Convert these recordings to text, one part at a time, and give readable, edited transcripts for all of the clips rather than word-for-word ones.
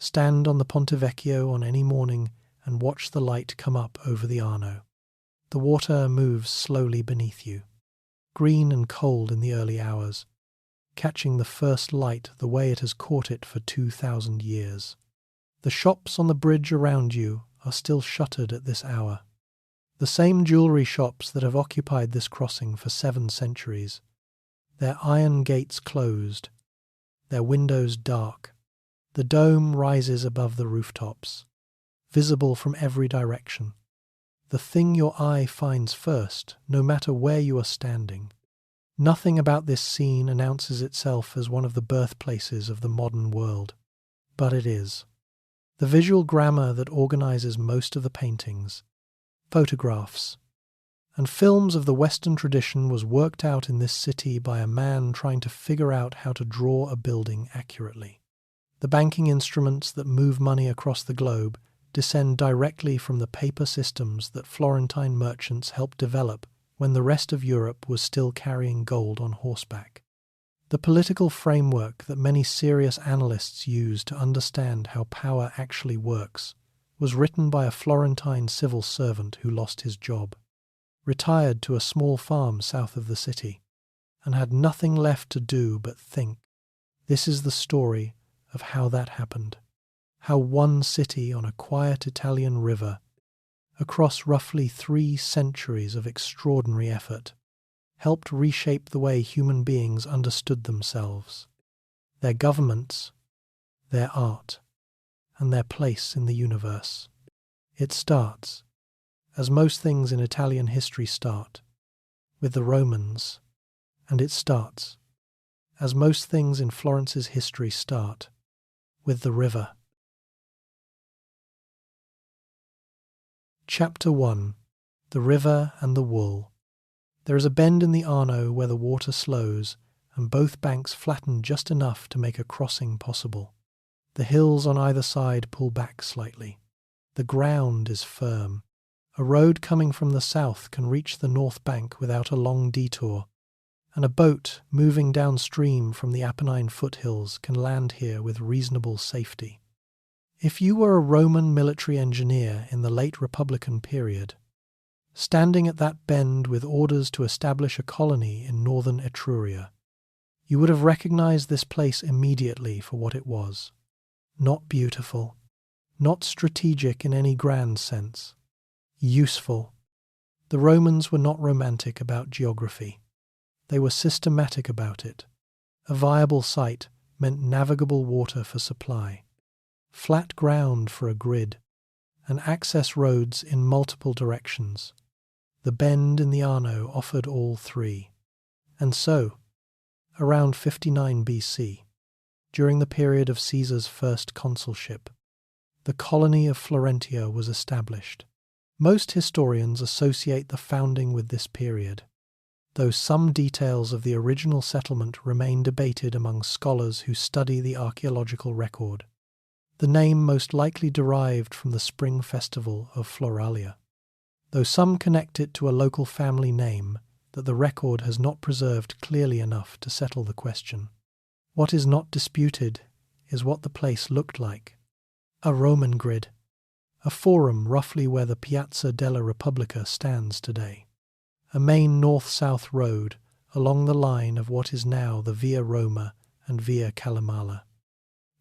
Stand on the Ponte Vecchio on any morning and watch the light come up over the Arno. The water moves slowly beneath you, green and cold in the early hours, catching the first light the way it has caught it for 2,000 years. The shops on the bridge around you are still shuttered at this hour. The same jewellery shops that have occupied this crossing for 7 centuries, their iron gates closed, their windows dark. The dome rises above the rooftops, visible from every direction. The thing your eye finds first, no matter where you are standing. Nothing about this scene announces itself as one of the birthplaces of the modern world, but it is. The visual grammar that organizes most of the paintings, photographs, and films of the Western tradition was worked out in this city by a man trying to figure out how to draw a building accurately. The banking instruments that move money across the globe descend directly from the paper systems that Florentine merchants helped develop when the rest of Europe was still carrying gold on horseback. The political framework that many serious analysts use to understand how power actually works was written by a Florentine civil servant who lost his job, retired to a small farm south of the city, and had nothing left to do but think. This is the story of how that happened, how one city on a quiet Italian river, across roughly 3 centuries of extraordinary effort, helped reshape the way human beings understood themselves, their governments, their art, and their place in the universe. It starts, as most things in Italian history start, with the Romans, and it starts, as most things in Florence's history start, with the river. Chapter 1. The River and the Wool. There is a bend in the Arno where the water slows, and both banks flatten just enough to make a crossing possible. The hills on either side pull back slightly. The ground is firm. A road coming from the south can reach the north bank without a long detour, and a boat moving downstream from the Apennine foothills can land here with reasonable safety. If you were a Roman military engineer in the late Republican period, standing at that bend with orders to establish a colony in northern Etruria, you would have recognized this place immediately for what it was. Not beautiful, not strategic in any grand sense, useful. The Romans were not romantic about geography. They were systematic about it. A viable site meant navigable water for supply, flat ground for a grid, and access roads in multiple directions. The bend in the Arno offered all 3. And so, around 59 BC, during the period of Caesar's first consulship, the colony of Florentia was established. Most historians associate the founding with this period, though some details of the original settlement remain debated among scholars who study the archaeological record. The name most likely derived from the spring festival of Floralia, though some connect it to a local family name that the record has not preserved clearly enough to settle the question. What is not disputed is what the place looked like. A Roman grid, a forum roughly where the Piazza della Repubblica stands today, a main north-south road along the line of what is now the Via Roma and Via Calamala.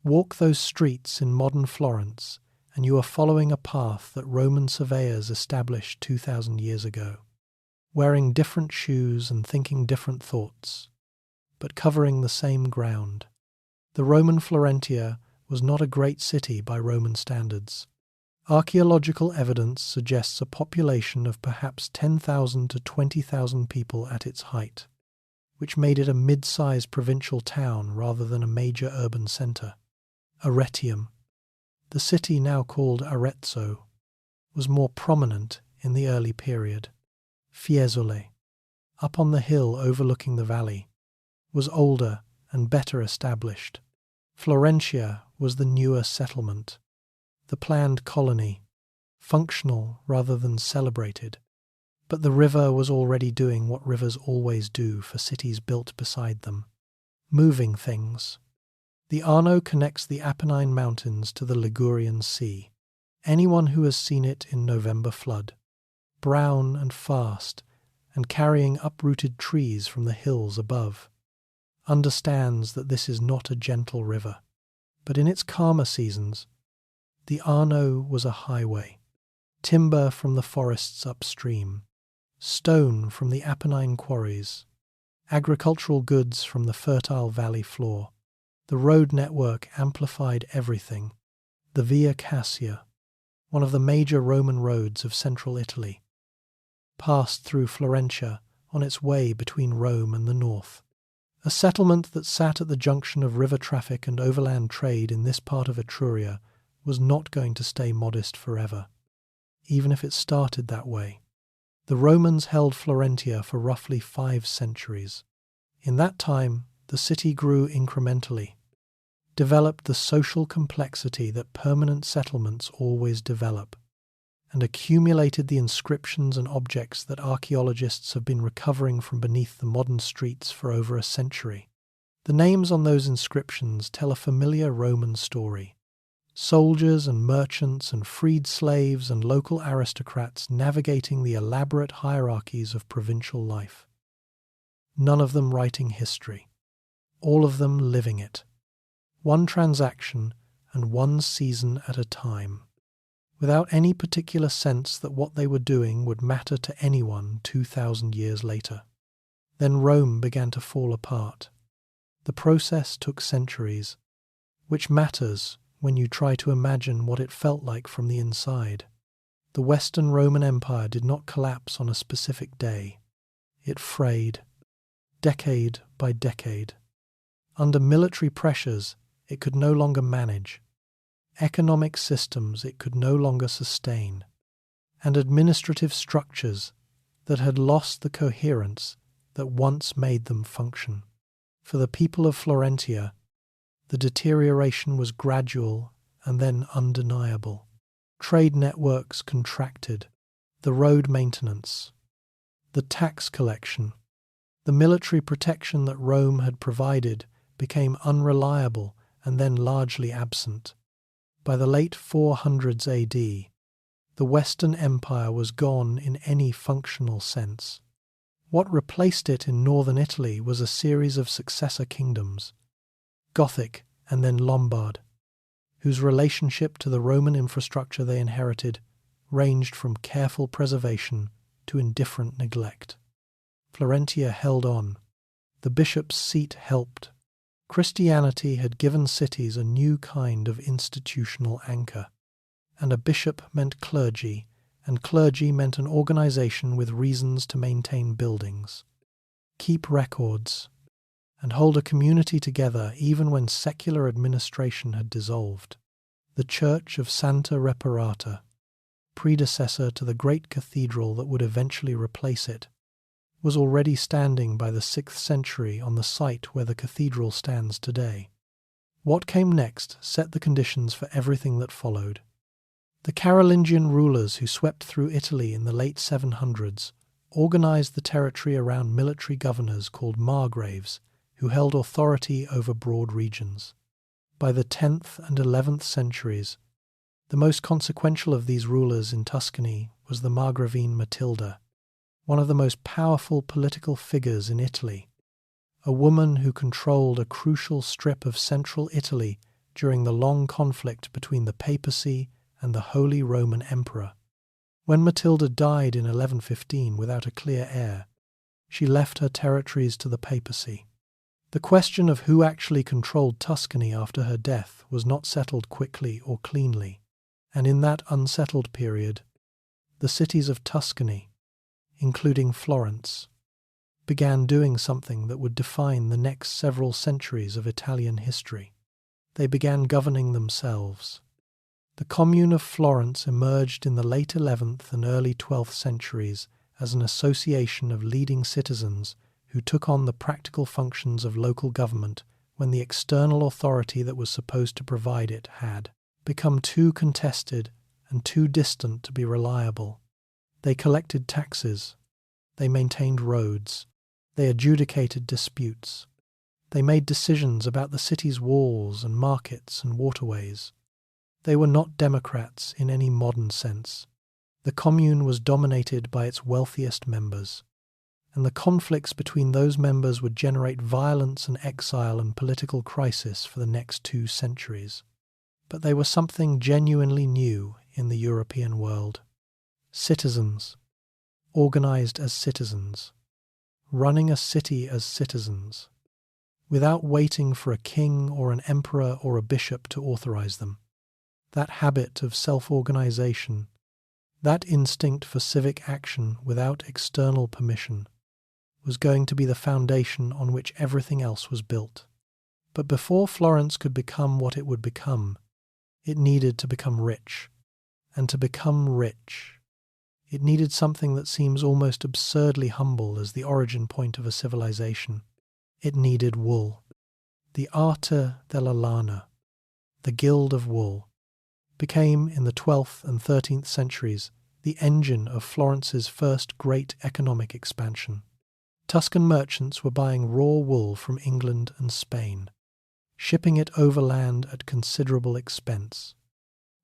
Walk those streets in modern Florence, and you are following a path that Roman surveyors established 2,000 years ago, wearing different shoes and thinking different thoughts, but covering the same ground. The Roman Florentia was not a great city by Roman standards. Archaeological evidence suggests a population of perhaps 10,000 to 20,000 people at its height, which made it a mid-sized provincial town rather than a major urban centre. Arretium, the city now called Arezzo, was more prominent in the early period. Fiesole, up on the hill overlooking the valley, was older and better established. Florentia was the newer settlement, the planned colony, functional rather than celebrated. But the river was already doing what rivers always do for cities built beside them, moving things. The Arno connects the Apennine Mountains to the Ligurian Sea. Anyone who has seen it in November flood, brown and fast, and carrying uprooted trees from the hills above, understands that this is not a gentle river. But in its calmer seasons, the Arno was a highway. Timber from the forests upstream, stone from the Apennine quarries, agricultural goods from the fertile valley floor. The road network amplified everything. The Via Cassia, one of the major Roman roads of central Italy, passed through Florentia on its way between Rome and the north. A settlement that sat at the junction of river traffic and overland trade in this part of Etruria was not going to stay modest forever, even if it started that way. The Romans held Florentia for roughly 5 centuries. In that time, the city grew incrementally, developed the social complexity that permanent settlements always develop, and accumulated the inscriptions and objects that archaeologists have been recovering from beneath the modern streets for over a century. The names on those inscriptions tell a familiar Roman story. Soldiers and merchants and freed slaves and local aristocrats navigating the elaborate hierarchies of provincial life. None of them writing history, all of them living it. One transaction and one season at a time, without any particular sense that what they were doing would matter to anyone 2,000 years later. Then Rome began to fall apart. The process took centuries, which matters when you try to imagine what it felt like from the inside. The Western Roman Empire did not collapse on a specific day. It frayed, decade by decade. Under military pressures, it could no longer manage. Economic systems it could no longer sustain. And administrative structures that had lost the coherence that once made them function. For the people of Florentia, the deterioration was gradual and then undeniable. Trade networks contracted, the road maintenance, the tax collection, the military protection that Rome had provided became unreliable and then largely absent. By the late 400s AD, the Western Empire was gone in any functional sense. What replaced it in northern Italy was a series of successor kingdoms, Gothic and then Lombard, whose relationship to the Roman infrastructure they inherited ranged from careful preservation to indifferent neglect. Florentia held on. The bishop's seat helped. Christianity had given cities a new kind of institutional anchor, and a bishop meant clergy, and clergy meant an organization with reasons to maintain buildings, keep records, and hold a community together even when secular administration had dissolved. The Church of Santa Reparata, predecessor to the great cathedral that would eventually replace it, was already standing by the 6th century on the site where the cathedral stands today. What came next set the conditions for everything that followed. The Carolingian rulers who swept through Italy in the late 700s organized the territory around military governors called margraves, who held authority over broad regions. By the 10th and 11th centuries, the most consequential of these rulers in Tuscany was the Margravine Matilda, one of the most powerful political figures in Italy, a woman who controlled a crucial strip of central Italy during the long conflict between the papacy and the Holy Roman Emperor. When Matilda died in 1115 without a clear heir, she left her territories to the papacy. The question of who actually controlled Tuscany after her death was not settled quickly or cleanly, and in that unsettled period, the cities of Tuscany, including Florence, began doing something that would define the next several centuries of Italian history. They began governing themselves. The Commune of Florence emerged in the late 11th and early 12th centuries as an association of leading citizens who took on the practical functions of local government when the external authority that was supposed to provide it had become too contested and too distant to be reliable. They collected taxes, they maintained roads, they adjudicated disputes, They made decisions about the city's walls and markets and waterways. They were not democrats in any modern sense. The Commune was dominated by its wealthiest members, and the conflicts between those members would generate violence and exile and political crisis for the next 2 centuries. But they were something genuinely new in the European world. Citizens, organized as citizens, running a city as citizens, without waiting for a king or an emperor or a bishop to authorize them. That habit of self-organization, that instinct for civic action without external permission, was going to be the foundation on which everything else was built. But before Florence could become what it would become, it needed to become rich. And to become rich, it needed something that seems almost absurdly humble as the origin point of a civilization. It needed wool. The arte della lana, the guild of wool, became in the 12th and 13th centuries the engine of Florence's first great economic expansion. Tuscan merchants were buying raw wool from England and Spain, shipping it overland at considerable expense,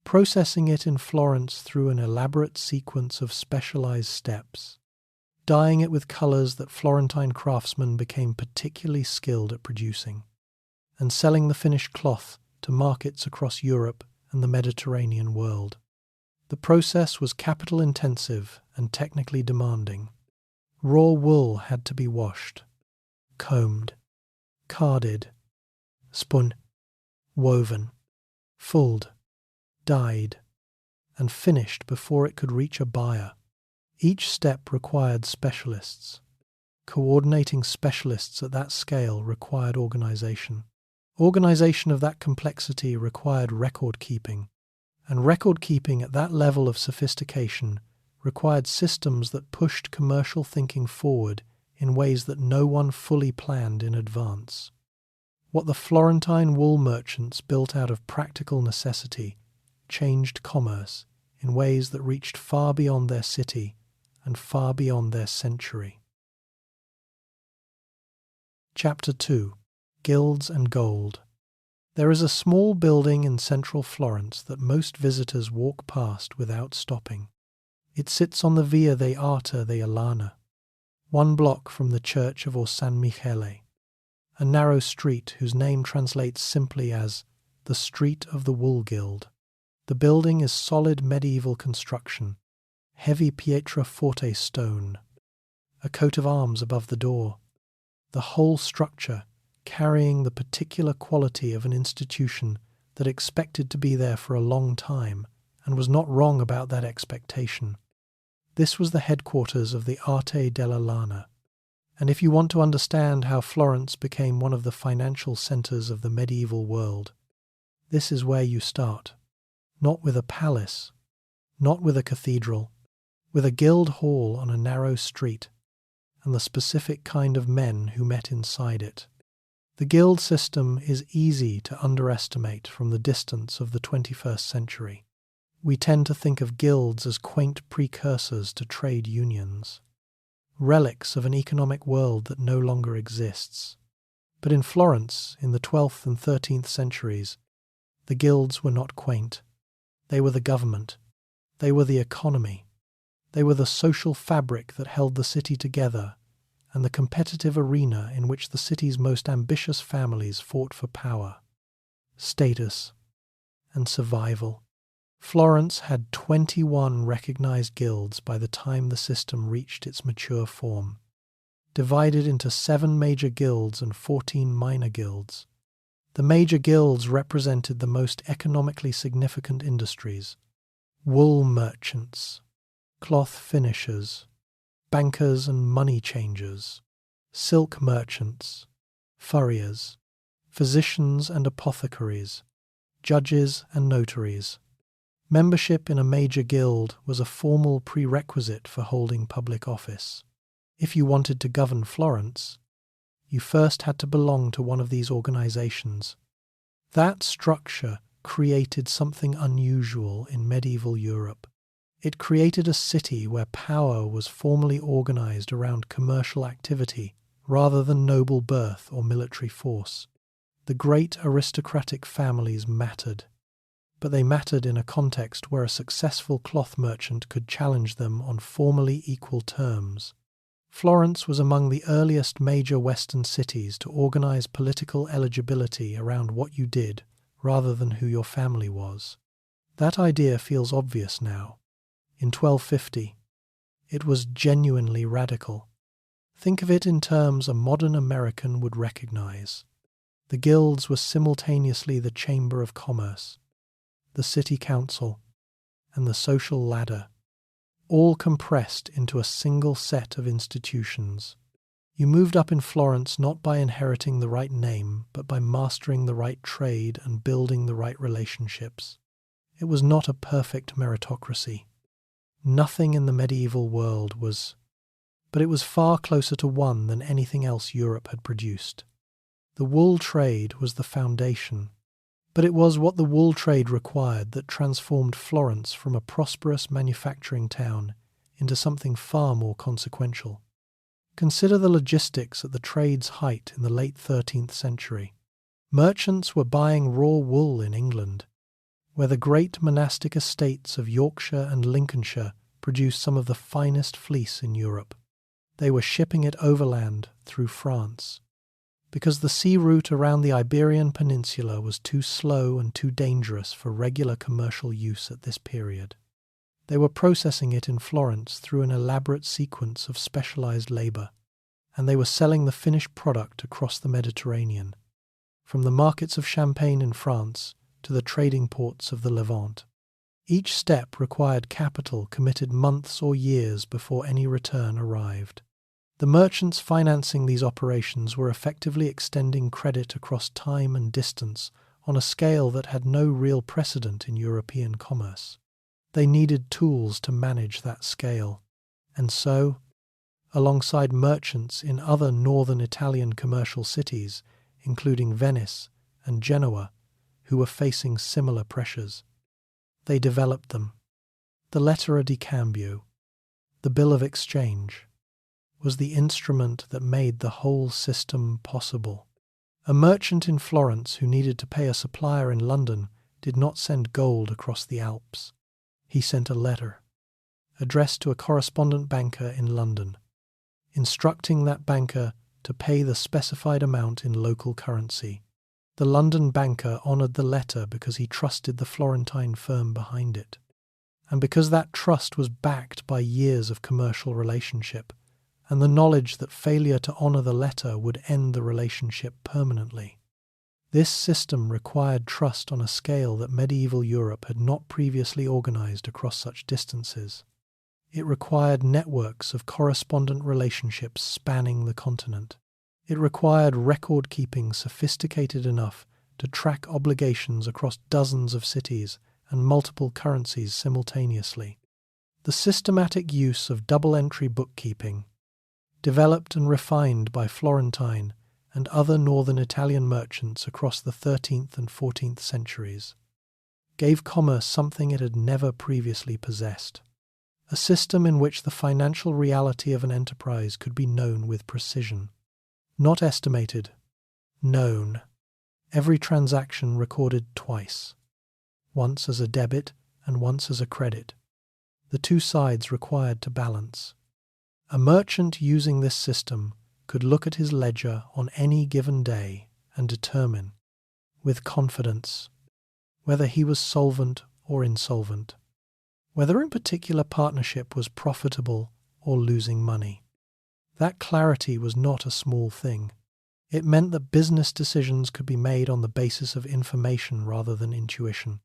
processing it in Florence through an elaborate sequence of specialized steps, dyeing it with colors that Florentine craftsmen became particularly skilled at producing, and selling the finished cloth to markets across Europe and the Mediterranean world. The process was capital-intensive and technically demanding. Raw wool had to be washed, combed, carded, spun, woven, fulled, dyed, and finished before it could reach a buyer. Each step required specialists. Coordinating specialists at that scale required organization. Organization of that complexity required record-keeping, and record-keeping at that level of sophistication required systems that pushed commercial thinking forward in ways that no one fully planned in advance. What the Florentine wool merchants built out of practical necessity changed commerce in ways that reached far beyond their city and far beyond their century. Chapter 2. Guilds and Gold. There is a small building in central Florence that most visitors walk past without stopping. It sits on the Via dei Arte della Lana, 1 block from the church of San Michele, a narrow street whose name translates simply as the Street of the Wool Guild. The building is solid medieval construction, heavy pietraforte stone, a coat of arms above the door, the whole structure carrying the particular quality of an institution that expected to be there for a long time and was not wrong about that expectation. This was the headquarters of the Arte della Lana, and if you want to understand how Florence became one of the financial centers of the medieval world, this is where you start. Not with a palace, not with a cathedral, with a guild hall on a narrow street, and the specific kind of men who met inside it. The guild system is easy to underestimate from the distance of the 21st century. We tend to think of guilds as quaint precursors to trade unions, relics of an economic world that no longer exists. But in Florence, in the 12th and 13th centuries, the guilds were not quaint. They were the government. They were the economy. They were the social fabric that held the city together and the competitive arena in which the city's most ambitious families fought for power, status, and survival. Florence had 21 recognized guilds by the time the system reached its mature form, divided into 7 major guilds and 14 minor guilds. The major guilds represented the most economically significant industries: wool merchants, cloth finishers, bankers and money changers, silk merchants, furriers, physicians and apothecaries, judges and notaries. Membership in a major guild was a formal prerequisite for holding public office. If you wanted to govern Florence, you first had to belong to one of these organizations. That structure created something unusual in medieval Europe. It created a city where power was formally organized around commercial activity rather than noble birth or military force. The great aristocratic families mattered, but they mattered in a context where a successful cloth merchant could challenge them on formally equal terms. Florence was among the earliest major Western cities to organize political eligibility around what you did rather than who your family was. That idea feels obvious now. In 1250, it was genuinely radical. Think of it in terms a modern American would recognize. The guilds were simultaneously the Chamber of Commerce, the City Council, and the social ladder, all compressed into a single set of institutions. You moved up in Florence not by inheriting the right name, but by mastering the right trade and building the right relationships. It was not a perfect meritocracy. Nothing in the medieval world was, but it was far closer to one than anything else Europe had produced. The wool trade was the foundation, but it was what the wool trade required that transformed Florence from a prosperous manufacturing town into something far more consequential. Consider the logistics at the trade's height in the late 13th century. Merchants were buying raw wool in England, where the great monastic estates of Yorkshire and Lincolnshire produced some of the finest fleece in Europe. They were shipping it overland through France, because the sea route around the Iberian Peninsula was too slow and too dangerous for regular commercial use at this period. They were processing it in Florence through an elaborate sequence of specialized labor, and they were selling the finished product across the Mediterranean, from the markets of Champagne in France to the trading ports of the Levant. Each step required capital committed months or years before any return arrived. The merchants financing these operations were effectively extending credit across time and distance on a scale that had no real precedent in European commerce. They needed tools to manage that scale, and so, alongside merchants in other northern Italian commercial cities, including Venice and Genoa, who were facing similar pressures, they developed them. The lettera di cambio, the bill of exchange, was the instrument that made the whole system possible. A merchant in Florence who needed to pay a supplier in London did not send gold across the Alps. He sent a letter, addressed to a correspondent banker in London, instructing that banker to pay the specified amount in local currency. The London banker honoured the letter because he trusted the Florentine firm behind it, and because that trust was backed by years of commercial relationship, and the knowledge that failure to honour the letter would end the relationship permanently. This system required trust on a scale that medieval Europe had not previously organised across such distances. It required networks of correspondent relationships spanning the continent. It required record-keeping sophisticated enough to track obligations across dozens of cities and multiple currencies simultaneously. The systematic use of double-entry bookkeeping, developed and refined by Florentine and other northern Italian merchants across the 13th and 14th centuries, gave commerce something it had never previously possessed, a system in which the financial reality of an enterprise could be known with precision. Not estimated, known. Every transaction recorded twice, once as a debit and once as a credit. The two sides required to balance. A merchant using this system could look at his ledger on any given day and determine, with confidence, whether he was solvent or insolvent, whether a particular partnership was profitable or losing money. That clarity was not a small thing. It meant that business decisions could be made on the basis of information rather than intuition.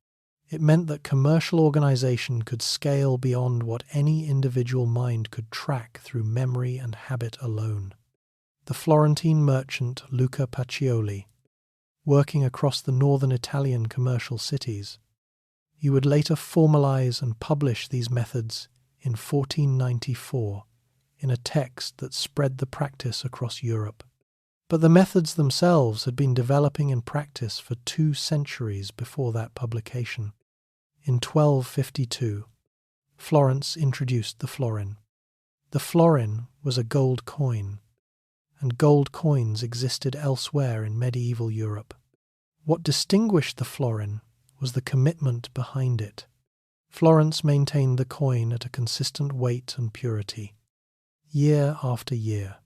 It meant that commercial organization could scale beyond what any individual mind could track through memory and habit alone. The Florentine merchant Luca Pacioli, working across the northern Italian commercial cities, he would later formalize and publish these methods in 1494 in a text that spread the practice across Europe. But the methods themselves had been developing in practice for 2 centuries before that publication. In 1252, Florence introduced the florin. The florin was a gold coin, and gold coins existed elsewhere in medieval Europe. What distinguished the florin was the commitment behind it. Florence maintained the coin at a consistent weight and purity, year after year,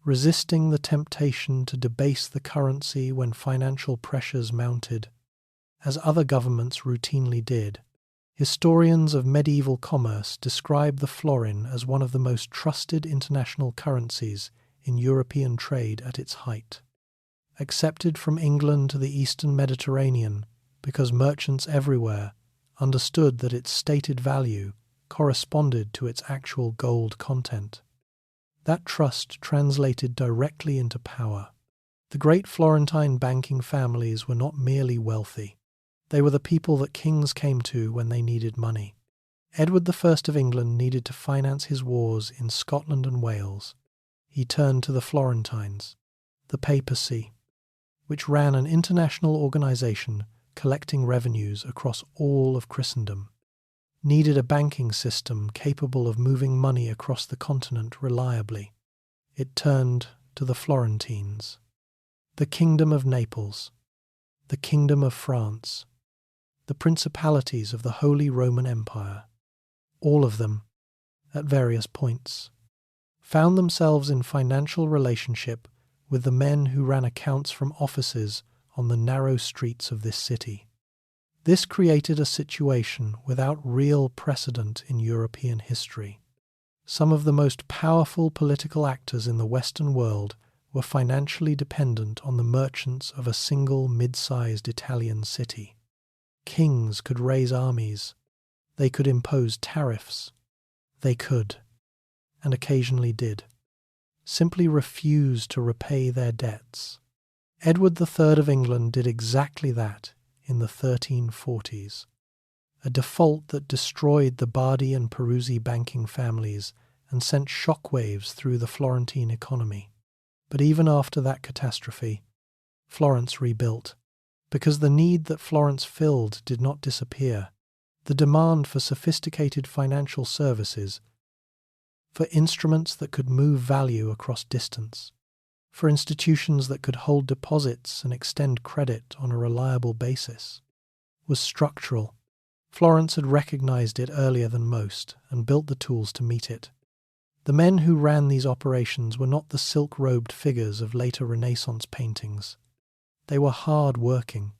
resisting the temptation to debase the currency when financial pressures mounted, as other governments routinely did. Historians of medieval commerce describe the florin as one of the most trusted international currencies in European trade at its height. Accepted from England to the eastern Mediterranean because merchants everywhere understood that its stated value corresponded to its actual gold content. That trust translated directly into power. The great Florentine banking families were not merely wealthy. They were the people that kings came to when they needed money. Edward I of England needed to finance his wars in Scotland and Wales. He turned to the Florentines, the papacy, which ran an international organization collecting revenues across all of Christendom, needed a banking system capable of moving money across the continent reliably. It turned to the Florentines, the Kingdom of Naples, the Kingdom of France, the principalities of the Holy Roman Empire, all of them, at various points, found themselves in financial relationship with the men who ran accounts from offices on the narrow streets of this city. This created a situation without real precedent in European history. Some of the most powerful political actors in the Western world were financially dependent on the merchants of a single mid-sized Italian city. Kings could raise armies. They could impose tariffs. They could, and occasionally did, simply refuse to repay their debts. Edward III of England did exactly that in the 1340s, a default that destroyed the Bardi and Peruzzi banking families and sent shockwaves through the Florentine economy. But even after that catastrophe, Florence rebuilt, because the need that Florence filled did not disappear. The demand for sophisticated financial services, for instruments that could move value across distance, for institutions that could hold deposits and extend credit on a reliable basis, was structural. Florence had recognized it earlier than most and built the tools to meet it. The men who ran these operations were not the silk-robed figures of later Renaissance paintings. They were hard-working,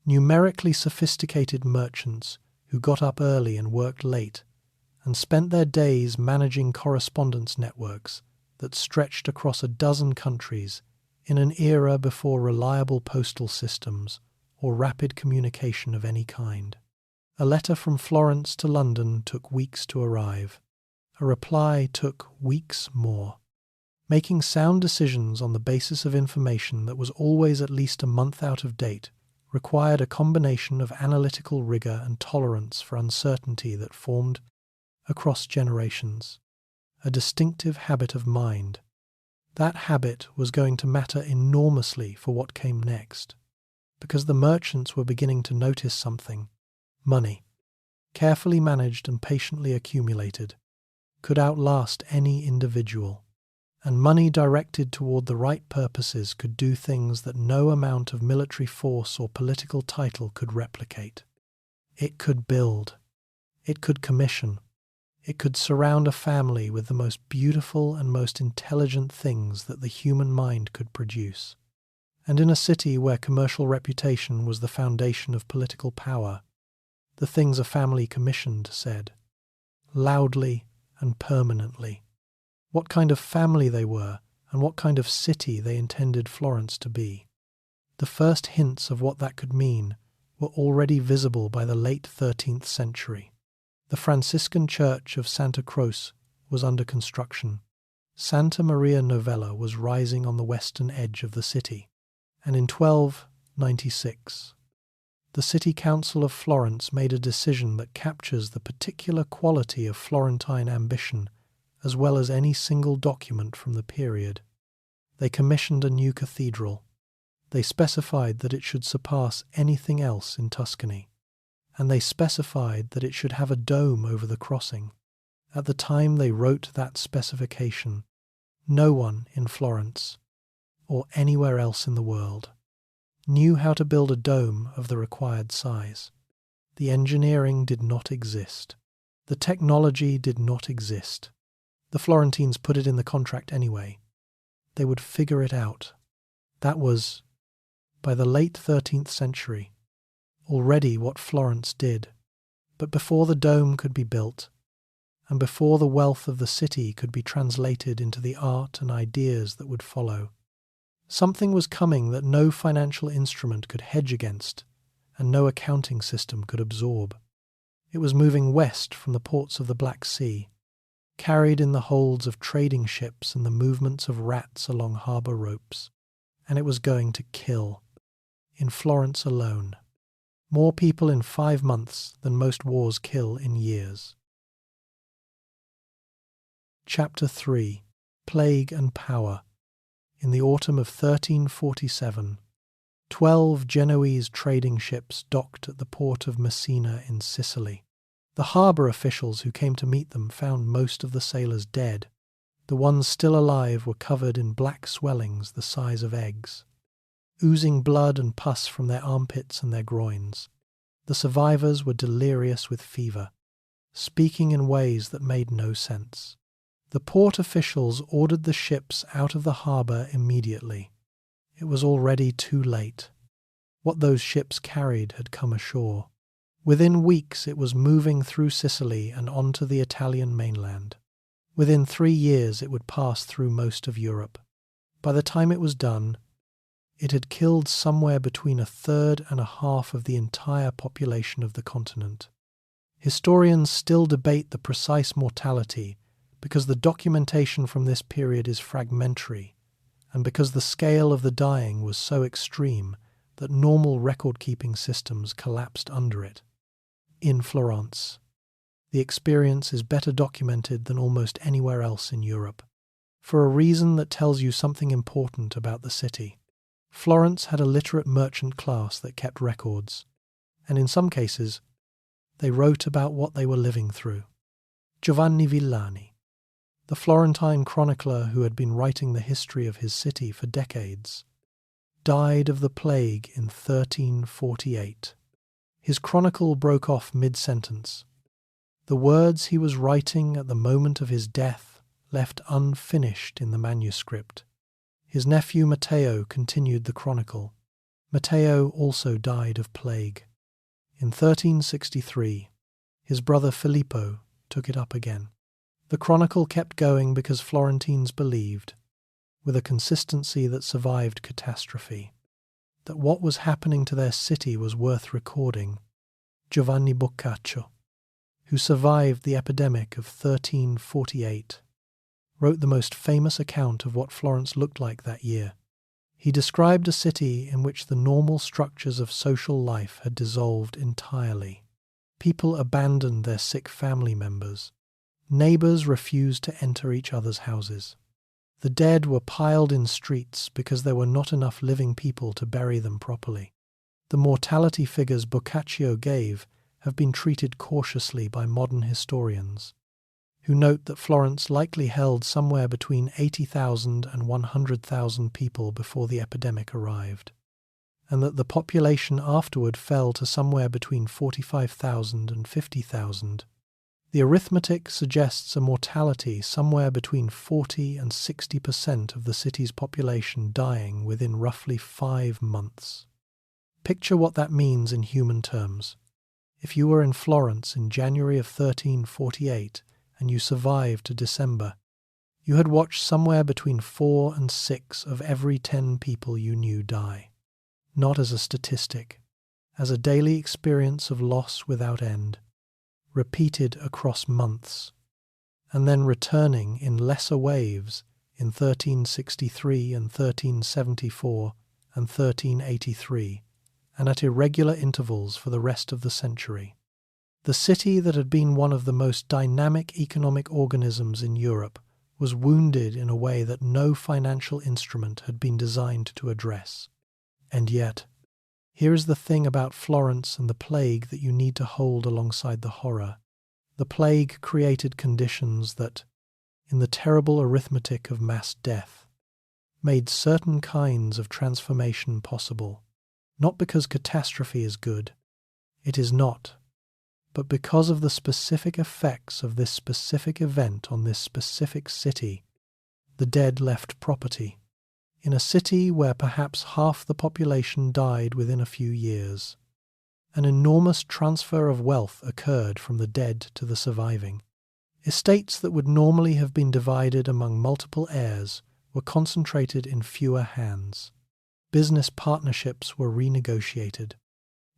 numerically sophisticated merchants who got up early and worked late and spent their days managing correspondence networks that stretched across a dozen countries in an era before reliable postal systems or rapid communication of any kind. A letter from Florence to London took weeks to arrive. A reply took weeks more. Making sound decisions on the basis of information that was always at least a month out of date required a combination of analytical rigor and tolerance for uncertainty that formed, across generations, a distinctive habit of mind. That habit was going to matter enormously for what came next, because the merchants were beginning to notice something. Money, carefully managed and patiently accumulated, could outlast any individual, and money directed toward the right purposes could do things that no amount of military force or political title could replicate. It could build. It could commission. It could surround a family with the most beautiful and most intelligent things that the human mind could produce. And in a city where commercial reputation was the foundation of political power, the things a family commissioned said, loudly and permanently, what kind of family they were and what kind of city they intended Florence to be. The first hints of what that could mean were already visible by the late 13th century. The Franciscan church of Santa Croce was under construction. Santa Maria Novella was rising on the western edge of the city, and in 1296, the City Council of Florence made a decision that captures the particular quality of Florentine ambition as well as any single document from the period. They commissioned a new cathedral. They specified that it should surpass anything else in Tuscany, and they specified that it should have a dome over the crossing. At the time they wrote that specification, No one in Florence, or anywhere else in the world, knew how to build a dome of the required size. The engineering did not exist. The technology did not exist. The Florentines put it in the contract anyway. They would figure it out. That was, by the late 13th century, already what Florence did. But before the dome could be built, and before the wealth of the city could be translated into the art and ideas that would follow, something was coming that no financial instrument could hedge against, and no accounting system could absorb. It was moving west from the ports of the Black Sea, carried in the holds of trading ships and the movements of rats along harbour ropes, and it was going to kill, in Florence alone, more people in 5 months than most wars kill in years. Chapter 3. Plague and Power. In the autumn of 1347, 12 Genoese trading ships docked at the port of Messina in Sicily. The harbour officials who came to meet them found most of the sailors dead. The ones still alive were covered in black swellings the size of eggs, oozing blood and pus from their armpits and their groins. The survivors were delirious with fever, speaking in ways that made no sense. The port officials ordered the ships out of the harbour immediately. It was already too late. What those ships carried had come ashore. Within weeks it was moving through Sicily and onto the Italian mainland. Within 3 years it would pass through most of Europe. By the time it was done, it had killed somewhere between 1/3 and 1/2 of the entire population of the continent. Historians still debate the precise mortality because the documentation from this period is fragmentary, and because the scale of the dying was so extreme that normal record-keeping systems collapsed under it. In Florence, the experience is better documented than almost anywhere else in Europe, for a reason that tells you something important about the city. Florence had a literate merchant class that kept records, and in some cases, they wrote about what they were living through. Giovanni Villani, the Florentine chronicler who had been writing the history of his city for decades, died of the plague in 1348. His chronicle broke off mid-sentence. The words he was writing at the moment of his death left unfinished in the manuscript. His nephew Matteo continued the chronicle. Matteo also died of plague. In 1363, his brother Filippo took it up again. The chronicle kept going because Florentines believed, with a consistency that survived catastrophe, that what was happening to their city was worth recording. Giovanni Boccaccio, who survived the epidemic of 1348, wrote the most famous account of what Florence looked like that year. He described a city in which the normal structures of social life had dissolved entirely. People abandoned their sick family members. Neighbours refused to enter each other's houses. The dead were piled in streets because there were not enough living people to bury them properly. The mortality figures Boccaccio gave have been treated cautiously by modern historians, who note that Florence likely held somewhere between 80,000 and 100,000 people before the epidemic arrived, and that the population afterward fell to somewhere between 45,000 and 50,000. The arithmetic suggests a mortality somewhere between 40 and 60% of the city's population dying within roughly 5 months. Picture what that means in human terms. If you were in Florence in January of 1348 and you survived to December, you had watched somewhere between 4 and 6 of every 10 people you knew die. Not as a statistic, as a daily experience of loss without end, repeated across months, and then returning in lesser waves in 1363 and 1374 and 1383, and at irregular intervals for the rest of the century. The city that had been one of the most dynamic economic organisms in Europe was wounded in a way that no financial instrument had been designed to address. And yet, here is the thing about Florence and the plague that you need to hold alongside the horror. The plague created conditions that, in the terrible arithmetic of mass death, made certain kinds of transformation possible, not because catastrophe is good, it is not, but because of the specific effects of this specific event on this specific city. The dead left property, in a city where perhaps half the population died within a few years. An enormous transfer of wealth occurred from the dead to the surviving. Estates that would normally have been divided among multiple heirs were concentrated in fewer hands. Business partnerships were renegotiated,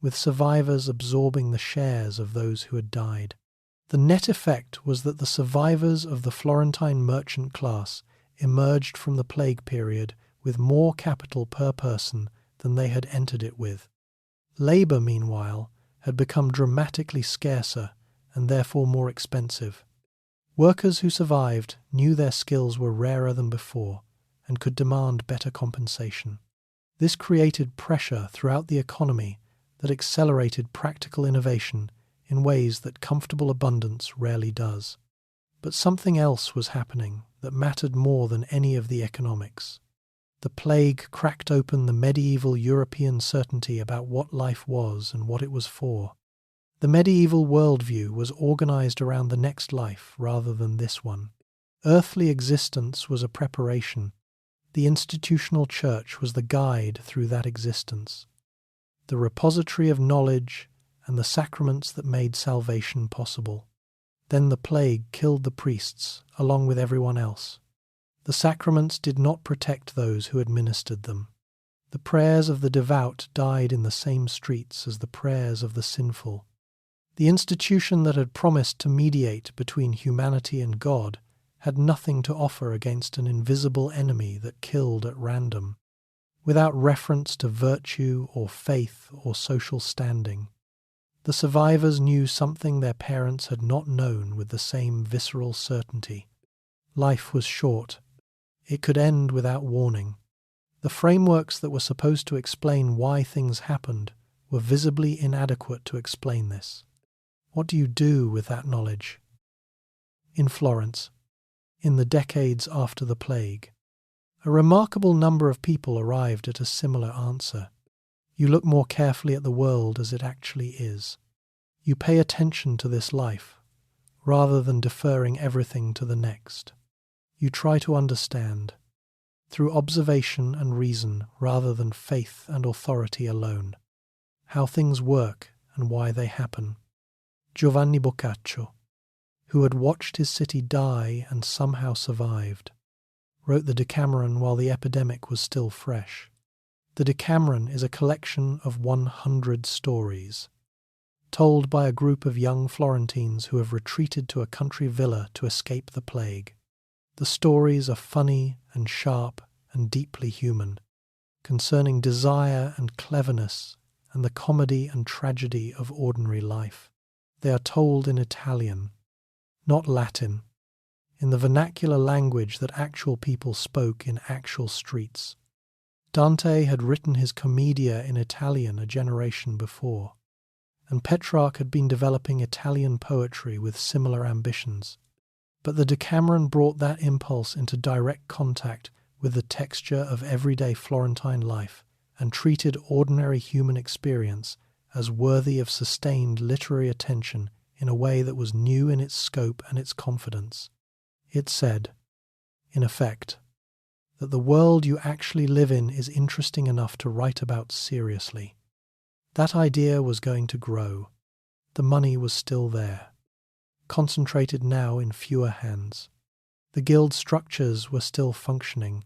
with survivors absorbing the shares of those who had died. The net effect was that the survivors of the Florentine merchant class emerged from the plague period with more capital per person than they had entered it with. Labour, meanwhile, had become dramatically scarcer and therefore more expensive. Workers who survived knew their skills were rarer than before and could demand better compensation. This created pressure throughout the economy that accelerated practical innovation in ways that comfortable abundance rarely does. But something else was happening that mattered more than any of the economics. The plague cracked open the medieval European certainty about what life was and what it was for. The medieval worldview was organized around the next life rather than this one. Earthly existence was a preparation. The institutional church was the guide through that existence, the repository of knowledge and the sacraments that made salvation possible. Then the plague killed the priests, along with everyone else. The sacraments did not protect those who administered them. The prayers of the devout died in the same streets as the prayers of the sinful. The institution that had promised to mediate between humanity and God had nothing to offer against an invisible enemy that killed at random, without reference to virtue or faith or social standing. The survivors knew something their parents had not known with the same visceral certainty. Life was short. It could end without warning. The frameworks that were supposed to explain why things happened were visibly inadequate to explain this. What do you do with that knowledge? In Florence, in the decades after the plague, a remarkable number of people arrived at a similar answer. You look more carefully at the world as it actually is. You pay attention to this life, rather than deferring everything to the next. You try to understand, through observation and reason rather than faith and authority alone, how things work and why they happen. Giovanni Boccaccio, who had watched his city die and somehow survived, wrote the Decameron while the epidemic was still fresh. The Decameron is a collection of 100 stories, told by a group of young Florentines who have retreated to a country villa to escape the plague. The stories are funny and sharp and deeply human, concerning desire and cleverness and the comedy and tragedy of ordinary life. They are told in Italian, not Latin, in the vernacular language that actual people spoke in actual streets. Dante had written his Commedia in Italian a generation before, and Petrarch had been developing Italian poetry with similar ambitions. But the Decameron brought that impulse into direct contact with the texture of everyday Florentine life and treated ordinary human experience as worthy of sustained literary attention in a way that was new in its scope and its confidence. It said, in effect, that the world you actually live in is interesting enough to write about seriously. That idea was going to grow. The money was still there, concentrated now in fewer hands. The guild structures were still functioning,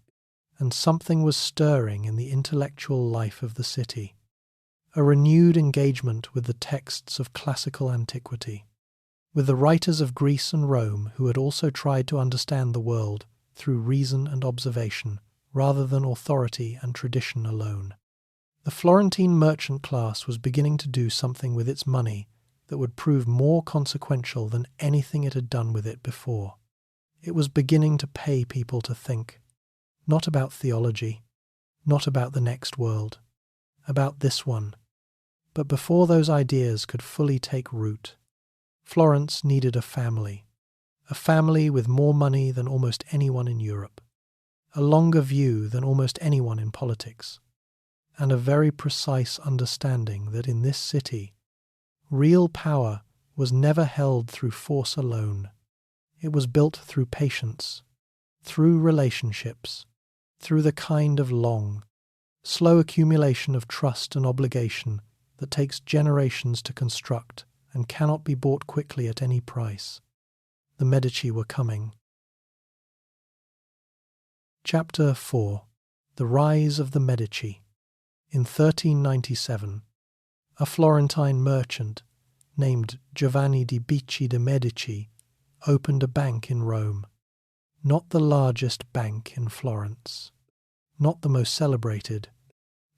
and something was stirring in the intellectual life of the city. A renewed engagement with the texts of classical antiquity, with the writers of Greece and Rome who had also tried to understand the world through reason and observation, rather than authority and tradition alone. The Florentine merchant class was beginning to do something with its money that would prove more consequential than anything it had done with it before. It was beginning to pay people to think, not about theology, not about the next world, about this one. But before those ideas could fully take root, Florence needed a family a family with more money than almost anyone in Europe, a longer view than almost anyone in politics, and a very precise understanding that in this city, real power was never held through force alone. It was built through patience, through relationships, through the kind of long, slow accumulation of trust and obligation that takes generations to construct and cannot be bought quickly at any price. The Medici were coming. Chapter 4. The Rise of the Medici. In 1397, a Florentine merchant named Giovanni di Bicci de' Medici opened a bank in Rome. Not the largest bank in Florence, not the most celebrated,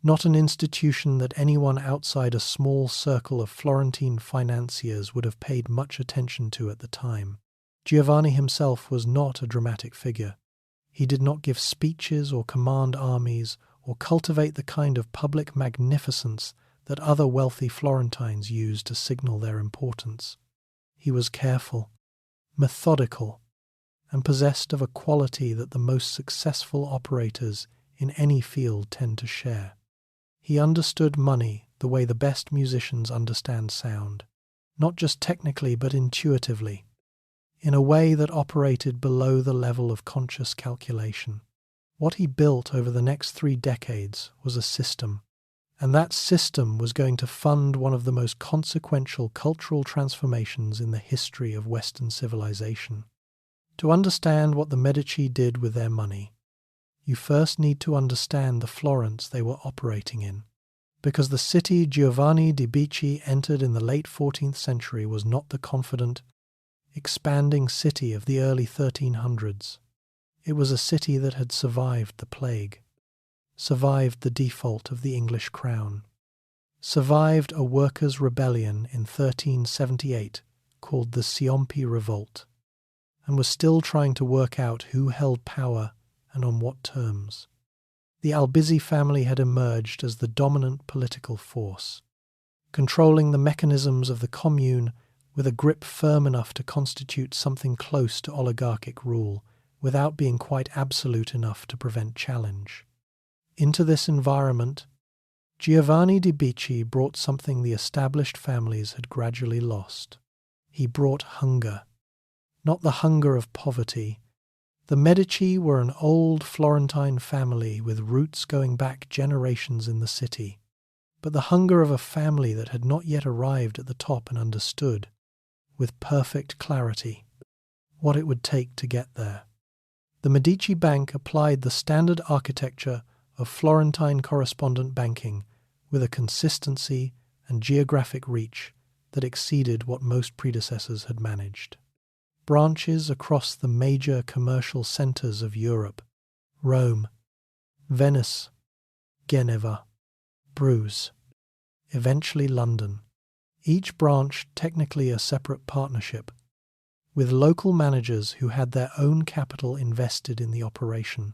not an institution that anyone outside a small circle of Florentine financiers would have paid much attention to at the time. Giovanni himself was not a dramatic figure. He did not give speeches or command armies or cultivate the kind of public magnificence that other wealthy Florentines used to signal their importance. He was careful, methodical, and possessed of a quality that the most successful operators in any field tend to share. He understood money the way the best musicians understand sound, not just technically but intuitively, in a way that operated below the level of conscious calculation. What he built over the next 3 decades was a system, and that system was going to fund one of the most consequential cultural transformations in the history of Western civilization. To understand what the Medici did with their money, you first need to understand the Florence they were operating in, because the city Giovanni di Bicci entered in the late 14th century was not the confident, expanding city of the early 1300s. It was a city that had survived the plague, survived the default of the English crown, survived a workers' rebellion in 1378 called the Ciompi Revolt, and was still trying to work out who held power and on what terms. The Albizzi family had emerged as the dominant political force, controlling the mechanisms of the Commune with a grip firm enough to constitute something close to oligarchic rule without being quite absolute enough to prevent challenge. Into this environment, Giovanni di Bicci brought something the established families had gradually lost. He brought hunger, not the hunger of poverty. The Medici were an old Florentine family with roots going back generations in the city, but the hunger of a family that had not yet arrived at the top and understood, with perfect clarity, what it would take to get there. The Medici Bank applied the standard architecture of Florentine correspondent banking with a consistency and geographic reach that exceeded what most predecessors had managed. Branches across the major commercial centres of Europe, Rome, Venice, Geneva, Bruges, eventually London, each branch technically a separate partnership, with local managers who had their own capital invested in the operation,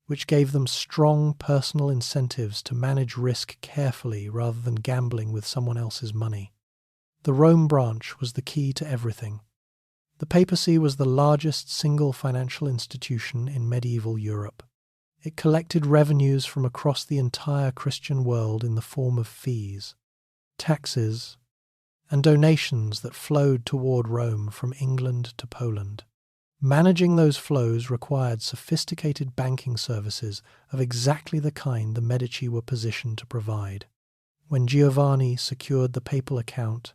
which gave them strong personal incentives to manage risk carefully rather than gambling with someone else's money. The Rome branch was the key to everything. The papacy was the largest single financial institution in medieval Europe. It collected revenues from across the entire Christian world in the form of fees, taxes, and donations that flowed toward Rome from England to Poland. Managing those flows required sophisticated banking services of exactly the kind the Medici were positioned to provide. When Giovanni secured the papal account,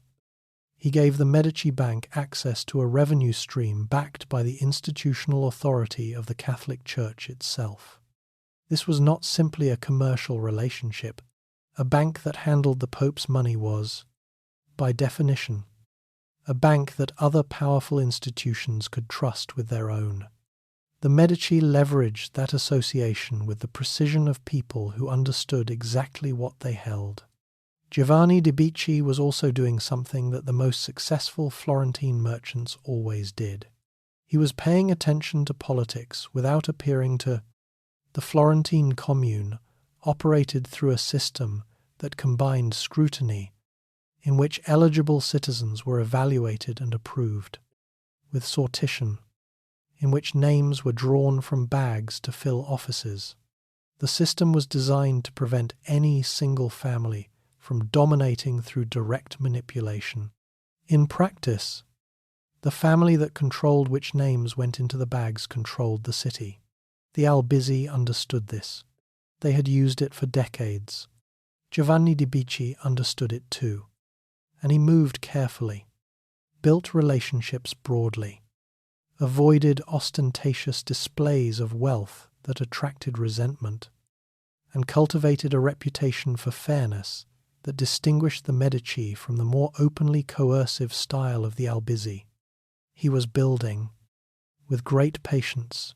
he gave the Medici Bank access to a revenue stream backed by the institutional authority of the Catholic Church itself. This was not simply a commercial relationship. A bank that handled the Pope's money was, by definition, a bank that other powerful institutions could trust with their own. The Medici leveraged that association with the precision of people who understood exactly what they held. Giovanni di Bicci was also doing something that the most successful Florentine merchants always did. He was paying attention to politics without appearing to. The Florentine Commune operated through a system that combined scrutiny, in which eligible citizens were evaluated and approved, with sortition, in which names were drawn from bags to fill offices. The system was designed to prevent any single family from dominating through direct manipulation. In practice, the family that controlled which names went into the bags controlled the city. The Albizzi understood this. They had used it for decades. Giovanni de' Medici understood it too, and he moved carefully, built relationships broadly, avoided ostentatious displays of wealth that attracted resentment, and cultivated a reputation for fairness that distinguished the Medici from the more openly coercive style of the Albizzi. He was building, with great patience,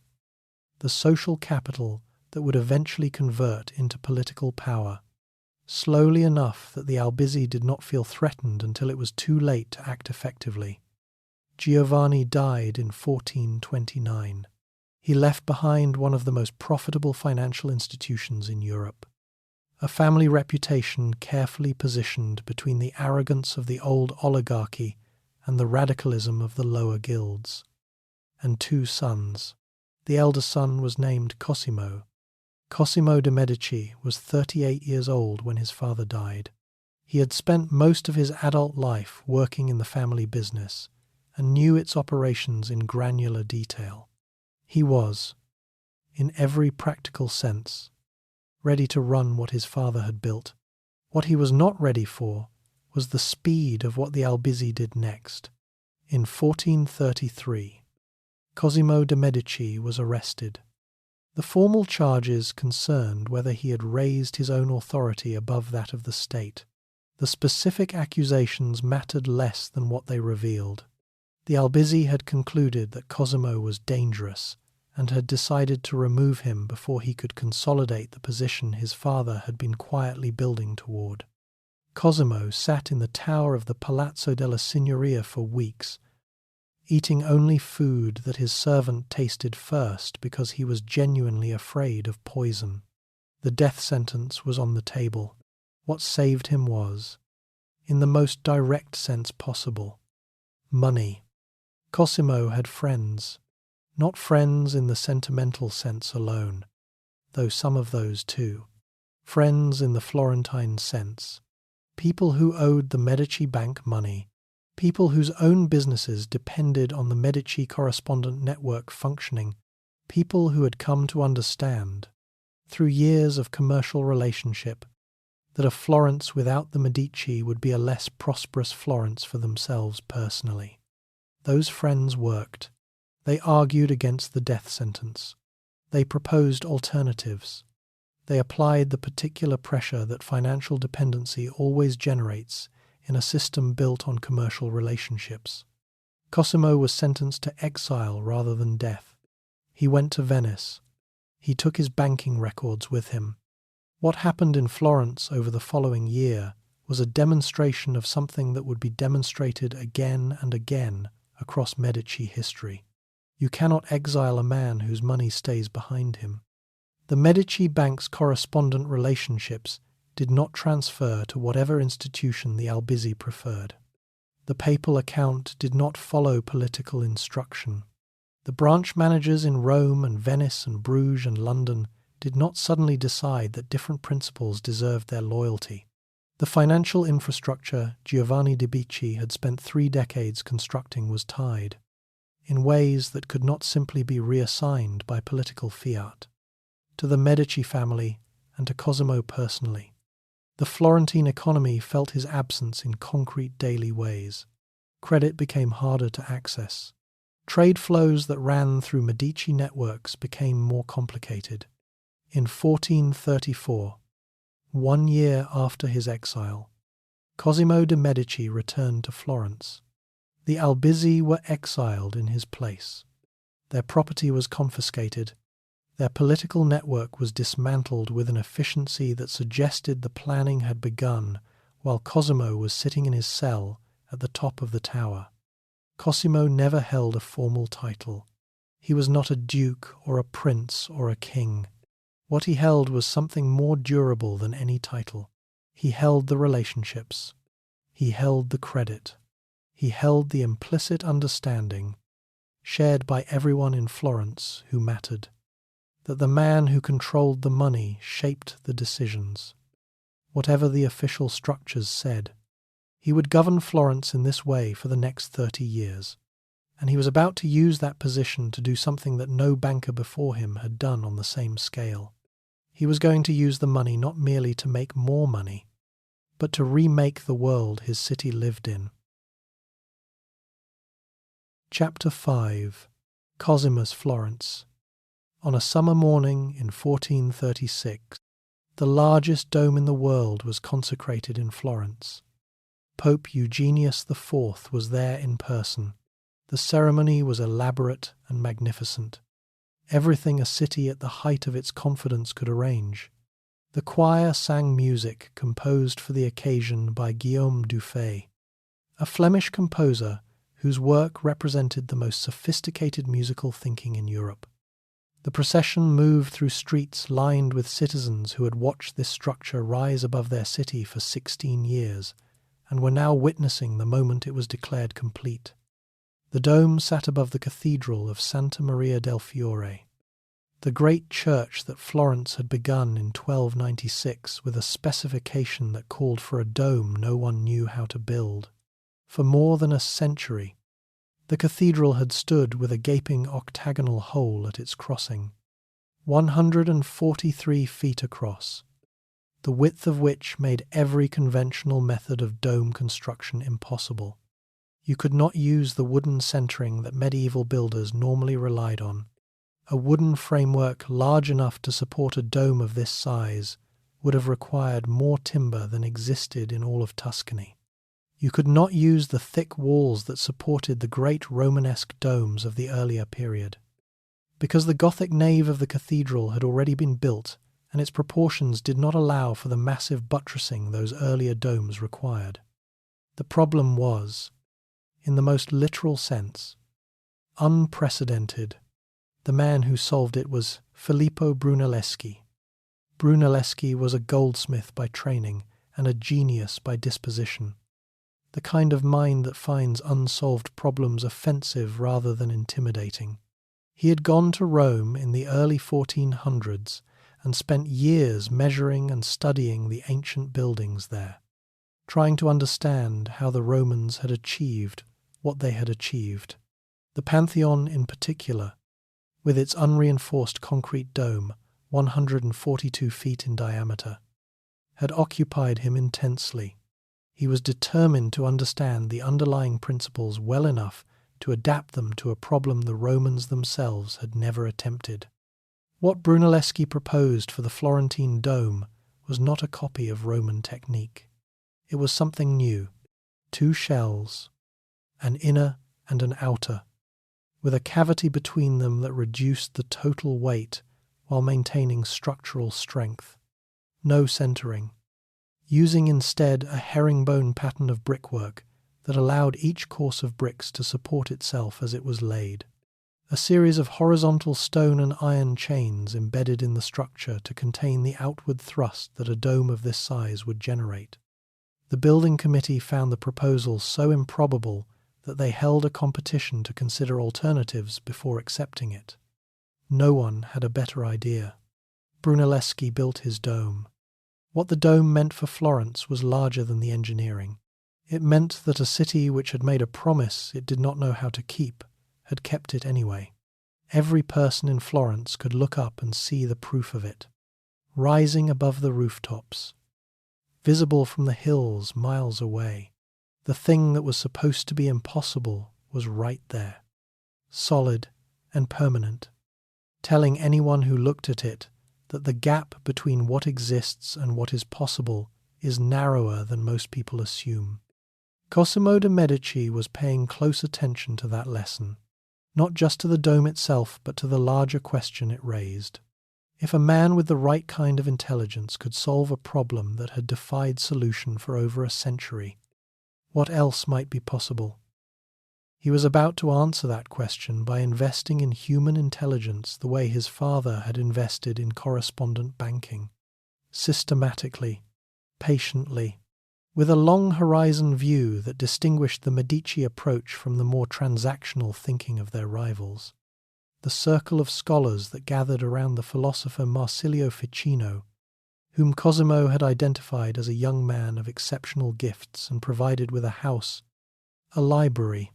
the social capital that would eventually convert into political power, slowly enough that the Albizzi did not feel threatened until it was too late to act effectively. Giovanni died in 1429. He left behind one of the most profitable financial institutions in Europe, a family reputation carefully positioned between the arrogance of the old oligarchy and the radicalism of the lower guilds, and 2 sons. The elder son was named Cosimo. Cosimo de' Medici was 38 years old when his father died. He had spent most of his adult life working in the family business and knew its operations in granular detail. He was, in every practical sense, ready to run what his father had built. What he was not ready for was the speed of what the Albizzi did next. In 1433, Cosimo de' Medici was arrested. The formal charges concerned whether he had raised his own authority above that of the state. The specific accusations mattered less than what they revealed. The Albizzi had concluded that Cosimo was dangerous and had decided to remove him before he could consolidate the position his father had been quietly building toward. Cosimo sat in the tower of the Palazzo della Signoria for weeks, eating only food that his servant tasted first because he was genuinely afraid of poison. The death sentence was on the table. What saved him was, in the most direct sense possible, money. Cosimo had friends, not friends in the sentimental sense alone, though some of those too. Friends in the Florentine sense, people who owed the Medici bank money, people whose own businesses depended on the Medici correspondent network functioning, people who had come to understand, through years of commercial relationship, that a Florence without the Medici would be a less prosperous Florence for themselves personally. Those friends worked. They argued against the death sentence. They proposed alternatives. They applied the particular pressure that financial dependency always generates in a system built on commercial relationships. Cosimo was sentenced to exile rather than death. He went to Venice. He took his banking records with him. What happened in Florence over the following year was a demonstration of something that would be demonstrated again and again across Medici history. You cannot exile a man whose money stays behind him. The Medici bank's correspondent relationships did not transfer to whatever institution the Albizzi preferred. The papal account did not follow political instruction. The branch managers in Rome and Venice and Bruges and London did not suddenly decide that different principles deserved their loyalty. The financial infrastructure Giovanni de' Medici had spent 3 decades constructing was tied, in ways that could not simply be reassigned by political fiat, to the Medici family and to Cosimo personally. The Florentine economy felt his absence in concrete daily ways. Credit became harder to access. Trade flows that ran through Medici networks became more complicated. In 1434, 1 year after his exile, Cosimo de' Medici returned to Florence. The Albizzi were exiled in his place. Their property was confiscated. Their political network was dismantled with an efficiency that suggested the planning had begun while Cosimo was sitting in his cell at the top of the tower. Cosimo never held a formal title. He was not a duke or a prince or a king. What he held was something more durable than any title. He held the relationships. He held the credit. He held the implicit understanding shared by everyone in Florence who mattered, that the man who controlled the money shaped the decisions. Whatever the official structures said, he would govern Florence in this way for the next 30 years, and he was about to use that position to do something that no banker before him had done on the same scale. He was going to use the money not merely to make more money, but to remake the world his city lived in. Chapter 5. Cosimo's Florence. On a summer morning in 1436, the largest dome in the world was consecrated in Florence. Pope Eugenius IV was there in person. The ceremony was elaborate and magnificent, everything a city at the height of its confidence could arrange. The choir sang music composed for the occasion by Guillaume Dufay, a Flemish composer whose work represented the most sophisticated musical thinking in Europe. The procession moved through streets lined with citizens who had watched this structure rise above their city for 16 years and were now witnessing the moment it was declared complete. The dome sat above the cathedral of Santa Maria del Fiore, the great church that Florence had begun in 1296 with a specification that called for a dome no one knew how to build. For more than a century, the cathedral had stood with a gaping octagonal hole at its crossing, 143 feet across, the width of which made every conventional method of dome construction impossible. You could not use the wooden centering that medieval builders normally relied on. A wooden framework large enough to support a dome of this size would have required more timber than existed in all of Tuscany. You could not use the thick walls that supported the great Romanesque domes of the earlier period. Because the Gothic nave of the cathedral had already been built, and its proportions did not allow for the massive buttressing those earlier domes required. The problem was, in the most literal sense, unprecedented. The man who solved it was Filippo Brunelleschi. Brunelleschi was a goldsmith by training and a genius by disposition, the kind of mind that finds unsolved problems offensive rather than intimidating. He had gone to Rome in the early 1400s and spent years measuring and studying the ancient buildings there, trying to understand how the Romans had achieved what they had achieved. The Pantheon in particular, with its unreinforced concrete dome, 142 feet in diameter, had occupied him intensely. He was determined to understand the underlying principles well enough to adapt them to a problem the Romans themselves had never attempted. What Brunelleschi proposed for the Florentine dome was not a copy of Roman technique. It was something new. 2 shells, an inner and an outer, with a cavity between them that reduced the total weight while maintaining structural strength. No centering, using instead a herringbone pattern of brickwork that allowed each course of bricks to support itself as it was laid. A series of horizontal stone and iron chains embedded in the structure to contain the outward thrust that a dome of this size would generate. The building committee found the proposal so improbable that they held a competition to consider alternatives before accepting it. No one had a better idea. Brunelleschi built his dome. What the dome meant for Florence was larger than the engineering. It meant that a city which had made a promise it did not know how to keep had kept it anyway. Every person in Florence could look up and see the proof of it, rising above the rooftops, visible from the hills miles away. The thing that was supposed to be impossible was right there, solid and permanent, telling anyone who looked at it that the gap between what exists and what is possible is narrower than most people assume. Cosimo de' Medici was paying close attention to that lesson, not just to the dome itself, but to the larger question it raised. If a man with the right kind of intelligence could solve a problem that had defied solution for over a century, what else might be possible? He was about to answer that question by investing in human intelligence the way his father had invested in correspondent banking, systematically, patiently, with a long horizon view that distinguished the Medici approach from the more transactional thinking of their rivals. The circle of scholars that gathered around the philosopher Marsilio Ficino, whom Cosimo had identified as a young man of exceptional gifts and provided with a house, a library,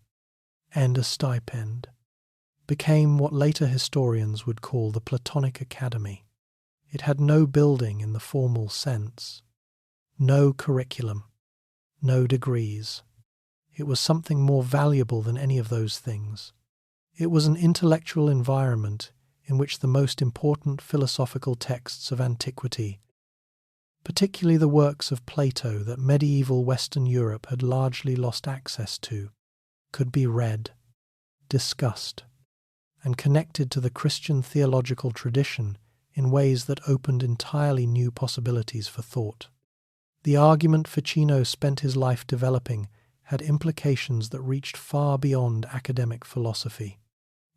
and a stipend, became what later historians would call the Platonic Academy. It had no building in the formal sense, no curriculum, no degrees. It was something more valuable than any of those things. It was an intellectual environment in which the most important philosophical texts of antiquity, particularly the works of Plato that medieval Western Europe had largely lost access to, could be read, discussed, and connected to the Christian theological tradition in ways that opened entirely new possibilities for thought. The argument Ficino spent his life developing had implications that reached far beyond academic philosophy.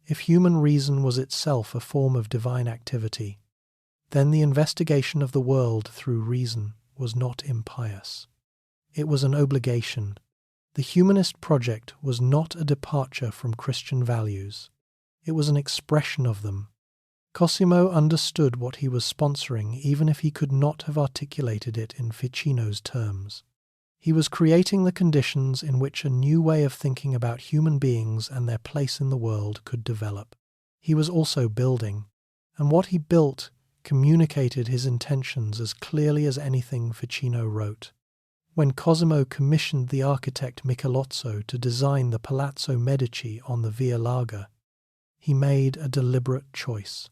If human reason was itself a form of divine activity, then the investigation of the world through reason was not impious. It was an obligation. The humanist project was not a departure from Christian values. It was an expression of them. Cosimo understood what he was sponsoring even if he could not have articulated it in Ficino's terms. He was creating the conditions in which a new way of thinking about human beings and their place in the world could develop. He was also building, and what he built communicated his intentions as clearly as anything Ficino wrote. When Cosimo commissioned the architect Michelangelo to design the Palazzo Medici on the Via Larga, he made a deliberate choice.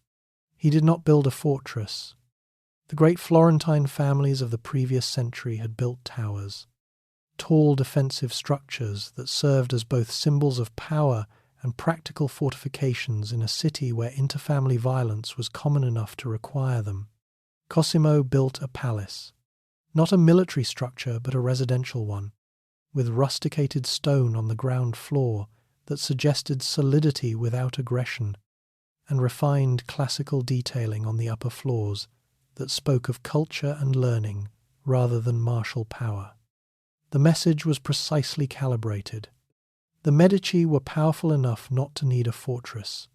He did not build a fortress. The great Florentine families of the previous century had built towers, tall defensive structures that served as both symbols of power and practical fortifications in a city where interfamily violence was common enough to require them. Cosimo built a palace, not a military structure but a residential one, with rusticated stone on the ground floor that suggested solidity without aggression, and refined classical detailing on the upper floors that spoke of culture and learning rather than martial power. The message was precisely calibrated. The Medici were powerful enough not to need a fortress.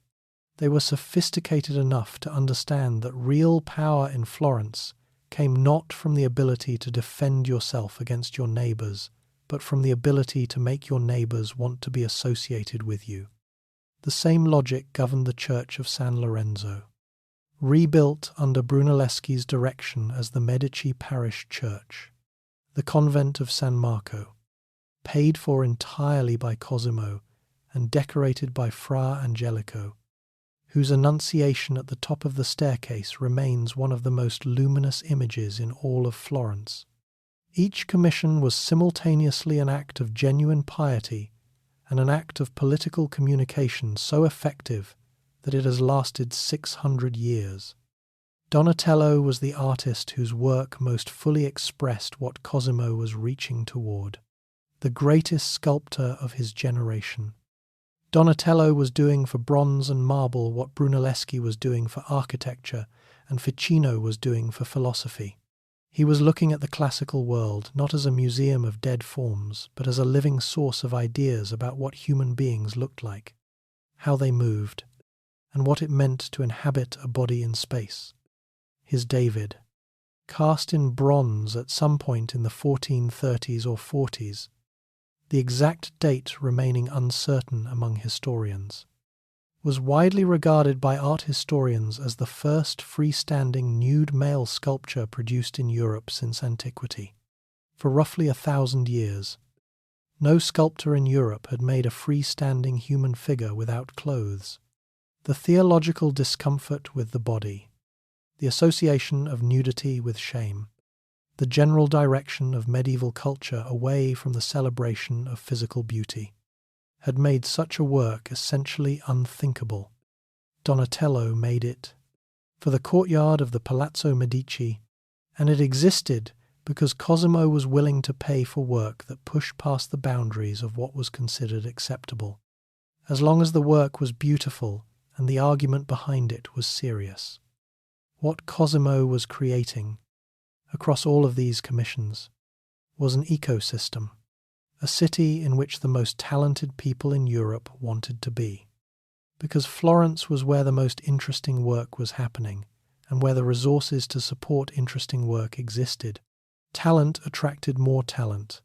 They were sophisticated enough to understand that real power in Florence came not from the ability to defend yourself against your neighbours, but from the ability to make your neighbours want to be associated with you. The same logic governed the church of San Lorenzo, rebuilt under Brunelleschi's direction as the Medici parish church, the convent of San Marco, paid for entirely by Cosimo and decorated by Fra Angelico, whose Annunciation at the top of the staircase remains one of the most luminous images in all of Florence. Each commission was simultaneously an act of genuine piety and an act of political communication so effective that it has lasted 600 years. Donatello was the artist whose work most fully expressed what Cosimo was reaching toward, the greatest sculptor of his generation. Donatello was doing for bronze and marble what Brunelleschi was doing for architecture and Ficino was doing for philosophy. He was looking at the classical world not as a museum of dead forms, but as a living source of ideas about what human beings looked like, how they moved, and what it meant to inhabit a body in space. His David, cast in bronze at some point in the 1430s or 40s, the exact date remaining uncertain among historians, was widely regarded by art historians as the first freestanding nude male sculpture produced in Europe since antiquity. For roughly 1,000 years, no sculptor in Europe had made a freestanding human figure without clothes. The theological discomfort with the body, the association of nudity with shame, the general direction of medieval culture away from the celebration of physical beauty, had made such a work essentially unthinkable. Donatello made it for the courtyard of the Palazzo Medici, and it existed because Cosimo was willing to pay for work that pushed past the boundaries of what was considered acceptable, as long as the work was beautiful and the argument behind it was serious. What Cosimo was creating, across all of these commissions, was an ecosystem, a city in which the most talented people in Europe wanted to be. Because Florence was where the most interesting work was happening, and where the resources to support interesting work existed, talent attracted more talent.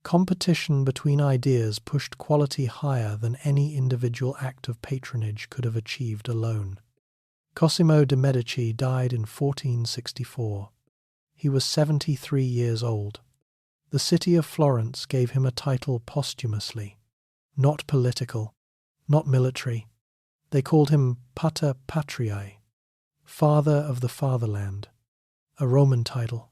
Competition between ideas pushed quality higher than any individual act of patronage could have achieved alone. Cosimo de' Medici died in 1464. He was 73 years old. The city of Florence gave him a title posthumously. Not political, not military. They called him Pater Patriae, Father of the Fatherland, a Roman title,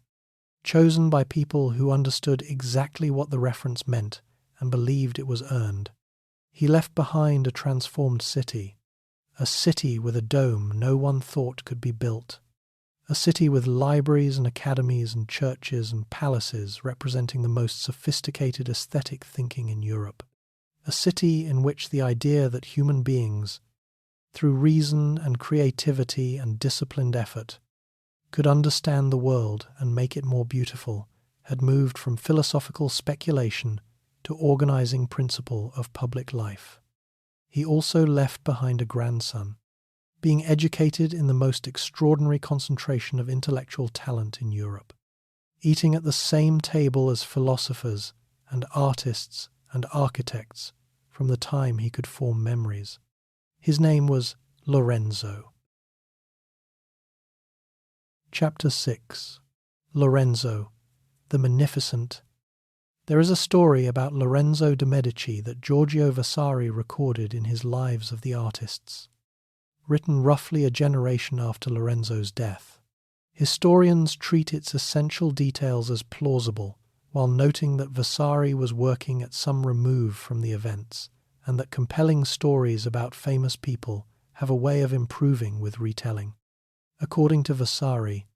chosen by people who understood exactly what the reference meant and believed it was earned. He left behind a transformed city, a city with a dome no one thought could be built, a city with libraries and academies and churches and palaces representing the most sophisticated aesthetic thinking in Europe, a city in which the idea that human beings, through reason and creativity and disciplined effort, could understand the world and make it more beautiful, had moved from philosophical speculation to organizing principle of public life. He also left behind a grandson, being educated in the most extraordinary concentration of intellectual talent in Europe, eating at the same table as philosophers and artists and architects from the time he could form memories. His name was Lorenzo. Chapter 6. Lorenzo, the Magnificent. There is a story about Lorenzo de' Medici that Giorgio Vasari recorded in his Lives of the Artists, written roughly a generation after Lorenzo's death. Historians treat its essential details as plausible, while noting that Vasari was working at some remove from the events, and that compelling stories about famous people have a way of improving with retelling. According to Vasari,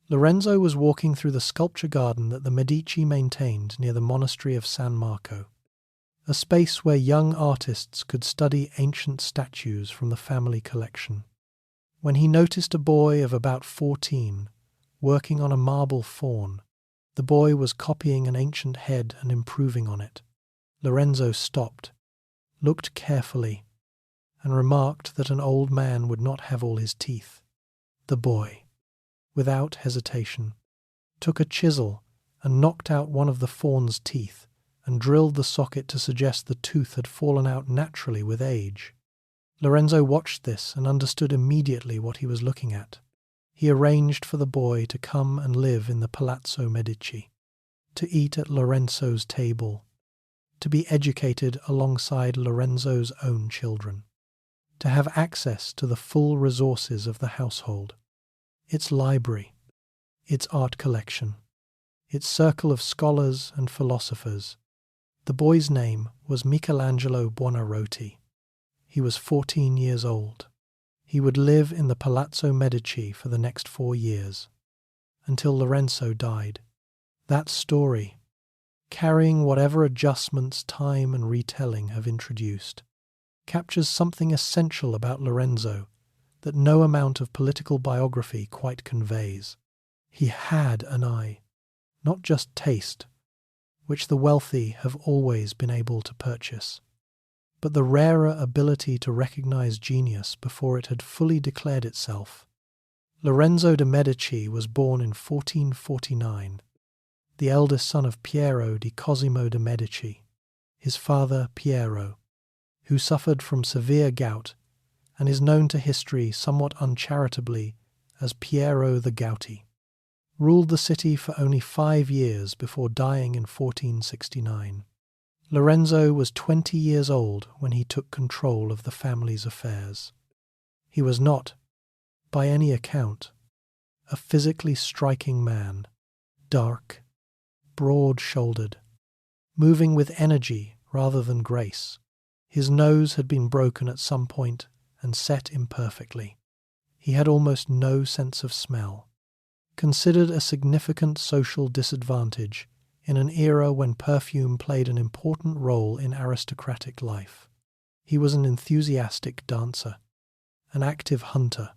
Lorenzo was walking through the sculpture garden that the Medici maintained near the monastery of San Marco, a space where young artists could study ancient statues from the family collection, when he noticed a boy of about 14 working on a marble faun. The boy was copying an ancient head and improving on it. Lorenzo stopped, looked carefully, and remarked that an old man would not have all his teeth. The boy, without hesitation, took a chisel and knocked out one of the faun's teeth and drilled the socket to suggest the tooth had fallen out naturally with age. Lorenzo watched this and understood immediately what he was looking at. He arranged for the boy to come and live in the Palazzo Medici, to eat at Lorenzo's table, to be educated alongside Lorenzo's own children, to have access to the full resources of the household, its library, its art collection, its circle of scholars and philosophers. The boy's name was Michelangelo Buonarroti. He was 14 years old. He would live in the Palazzo Medici for the next 4 years, until Lorenzo died. That story, carrying whatever adjustments time and retelling have introduced, captures something essential about Lorenzo that no amount of political biography quite conveys. He had an eye, not just taste, which the wealthy have always been able to purchase, but the rarer ability to recognize genius before it had fully declared itself. Lorenzo de' Medici was born in 1449, the eldest son of Piero di Cosimo de' Medici, his father Piero, who suffered from severe gout and is known to history somewhat uncharitably as Piero the Gouty, ruled the city for only 5 years before dying in 1469. Lorenzo was 20 years old when he took control of the family's affairs. He was not, by any account, a physically striking man, dark, broad-shouldered, moving with energy rather than grace. His nose had been broken at some point and set imperfectly. He had almost no sense of smell. Considered a significant social disadvantage in an era when perfume played an important role in aristocratic life. He was an enthusiastic dancer, an active hunter,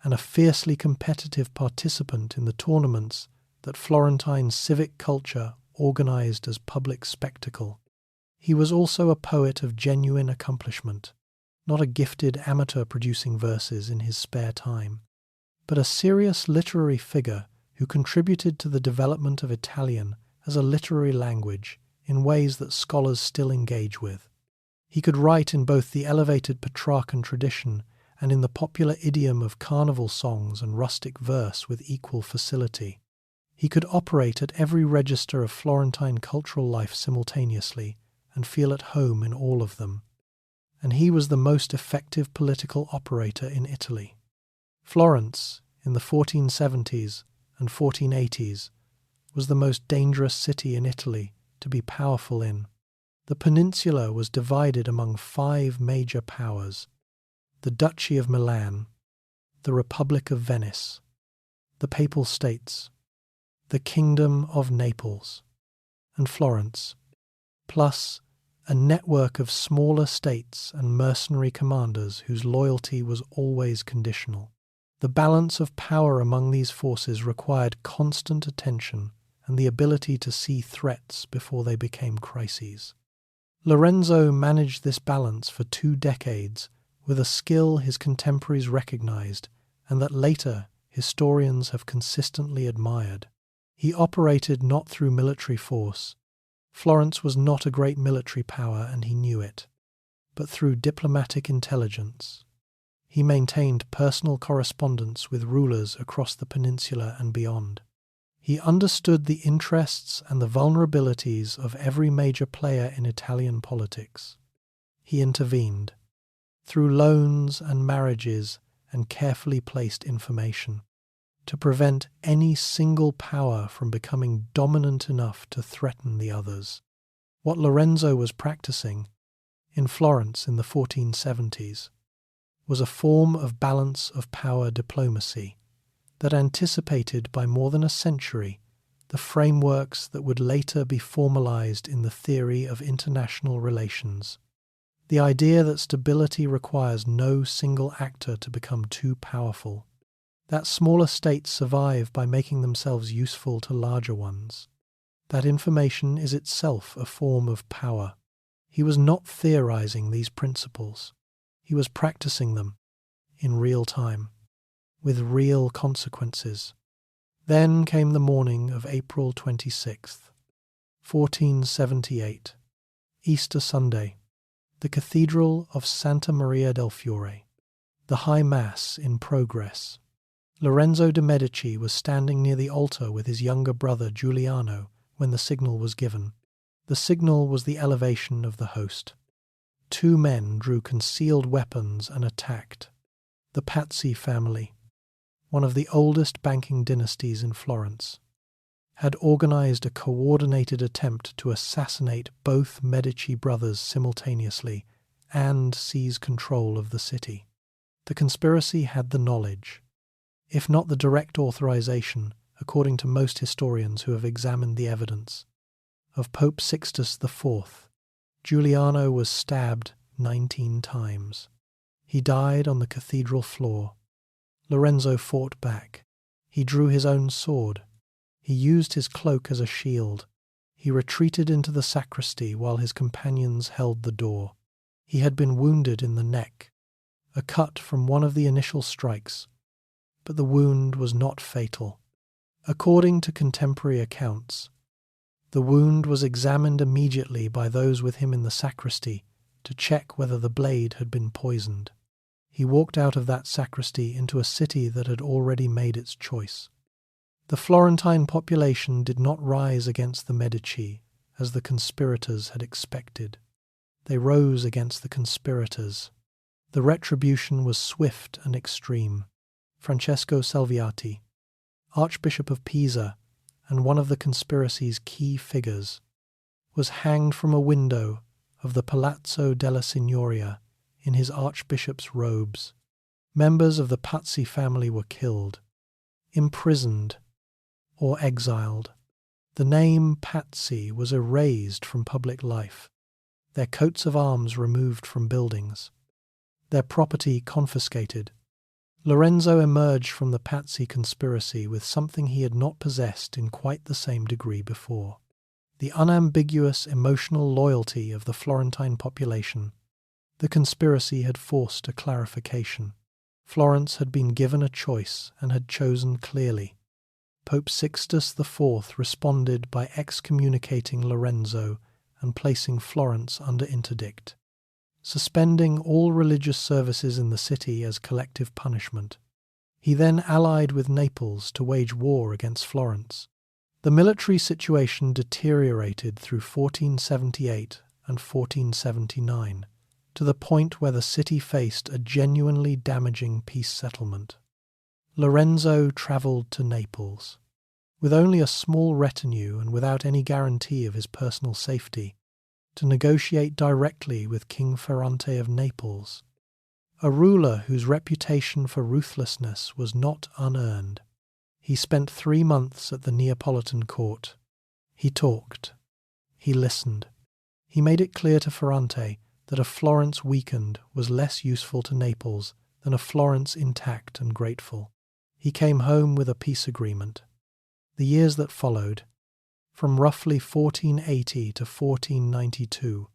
and a fiercely competitive participant in the tournaments that Florentine civic culture organized as public spectacle. He was also a poet of genuine accomplishment, not a gifted amateur producing verses in his spare time, but a serious literary figure who contributed to the development of Italian as a literary language in ways that scholars still engage with. He could write in both the elevated Petrarchan tradition and in the popular idiom of carnival songs and rustic verse with equal facility. He could operate at every register of Florentine cultural life simultaneously and feel at home in all of them. And he was the most effective political operator in Italy. Florence, in the 1470s and 1480s, was the most dangerous city in Italy to be powerful in. The peninsula was divided among 5 major powers: the Duchy of Milan, the Republic of Venice, the Papal States, the Kingdom of Naples, and Florence, plus a network of smaller states and mercenary commanders whose loyalty was always conditional. The balance of power among these forces required constant attention and the ability to see threats before they became crises. Lorenzo managed this balance for 2 decades with a skill his contemporaries recognized and that later historians have consistently admired. He operated not through military force. Florence was not a great military power and he knew it, but through diplomatic intelligence. He maintained personal correspondence with rulers across the peninsula and beyond. He understood the interests and the vulnerabilities of every major player in Italian politics. He intervened, through loans and marriages and carefully placed information, to prevent any single power from becoming dominant enough to threaten the others. What Lorenzo was practicing in Florence in the 1470s was a form of balance of power diplomacy that anticipated by more than a century the frameworks that would later be formalized in the theory of international relations. The idea that stability requires no single actor to become too powerful, that smaller states survive by making themselves useful to larger ones, that information is itself a form of power. He was not theorizing these principles. He was practicing them in real time, with real consequences. Then came the morning of April 26th, 1478, Easter Sunday, the Cathedral of Santa Maria del Fiore, the High Mass in progress. Lorenzo de' Medici was standing near the altar with his younger brother Giuliano when the signal was given. The signal was the elevation of the host. 2 men drew concealed weapons and attacked. The Pazzi family, one of the oldest banking dynasties in Florence, had organized a coordinated attempt to assassinate both Medici brothers simultaneously and seize control of the city. The conspiracy had the knowledge, if not the direct authorization, according to most historians who have examined the evidence, of Pope Sixtus IV. Giuliano was stabbed 19 times. He died on the cathedral floor. Lorenzo fought back. He drew his own sword. He used his cloak as a shield. He retreated into the sacristy while his companions held the door. He had been wounded in the neck, a cut from one of the initial strikes, but the wound was not fatal. According to contemporary accounts, the wound was examined immediately by those with him in the sacristy to check whether the blade had been poisoned. He walked out of that sacristy into a city that had already made its choice. The Florentine population did not rise against the Medici as the conspirators had expected. They rose against the conspirators. The retribution was swift and extreme. Francesco Salviati, Archbishop of Pisa and one of the conspiracy's key figures, was hanged from a window of the Palazzo della Signoria in his archbishop's robes. Members of the Pazzi family were killed, imprisoned, or exiled. The name Pazzi was erased from public life, their coats of arms removed from buildings, their property confiscated. Lorenzo emerged from the Pazzi conspiracy with something he had not possessed in quite the same degree before: the unambiguous emotional loyalty of the Florentine population. The conspiracy had forced a clarification. Florence had been given a choice and had chosen clearly. Pope Sixtus IV responded by excommunicating Lorenzo and placing Florence under interdict, suspending all religious services in the city as collective punishment. He then allied with Naples to wage war against Florence. The military situation deteriorated through 1478 and 1479, to the point where the city faced a genuinely damaging peace settlement. Lorenzo travelled to Naples. With only a small retinue and without any guarantee of his personal safety, to negotiate directly with King Ferrante of Naples, a ruler whose reputation for ruthlessness was not unearned. He spent 3 months at the Neapolitan court. He talked. He listened. He made it clear to Ferrante that a Florence weakened was less useful to Naples than a Florence intact and grateful. He came home with a peace agreement. The years that followed, from roughly 1480 to 1492,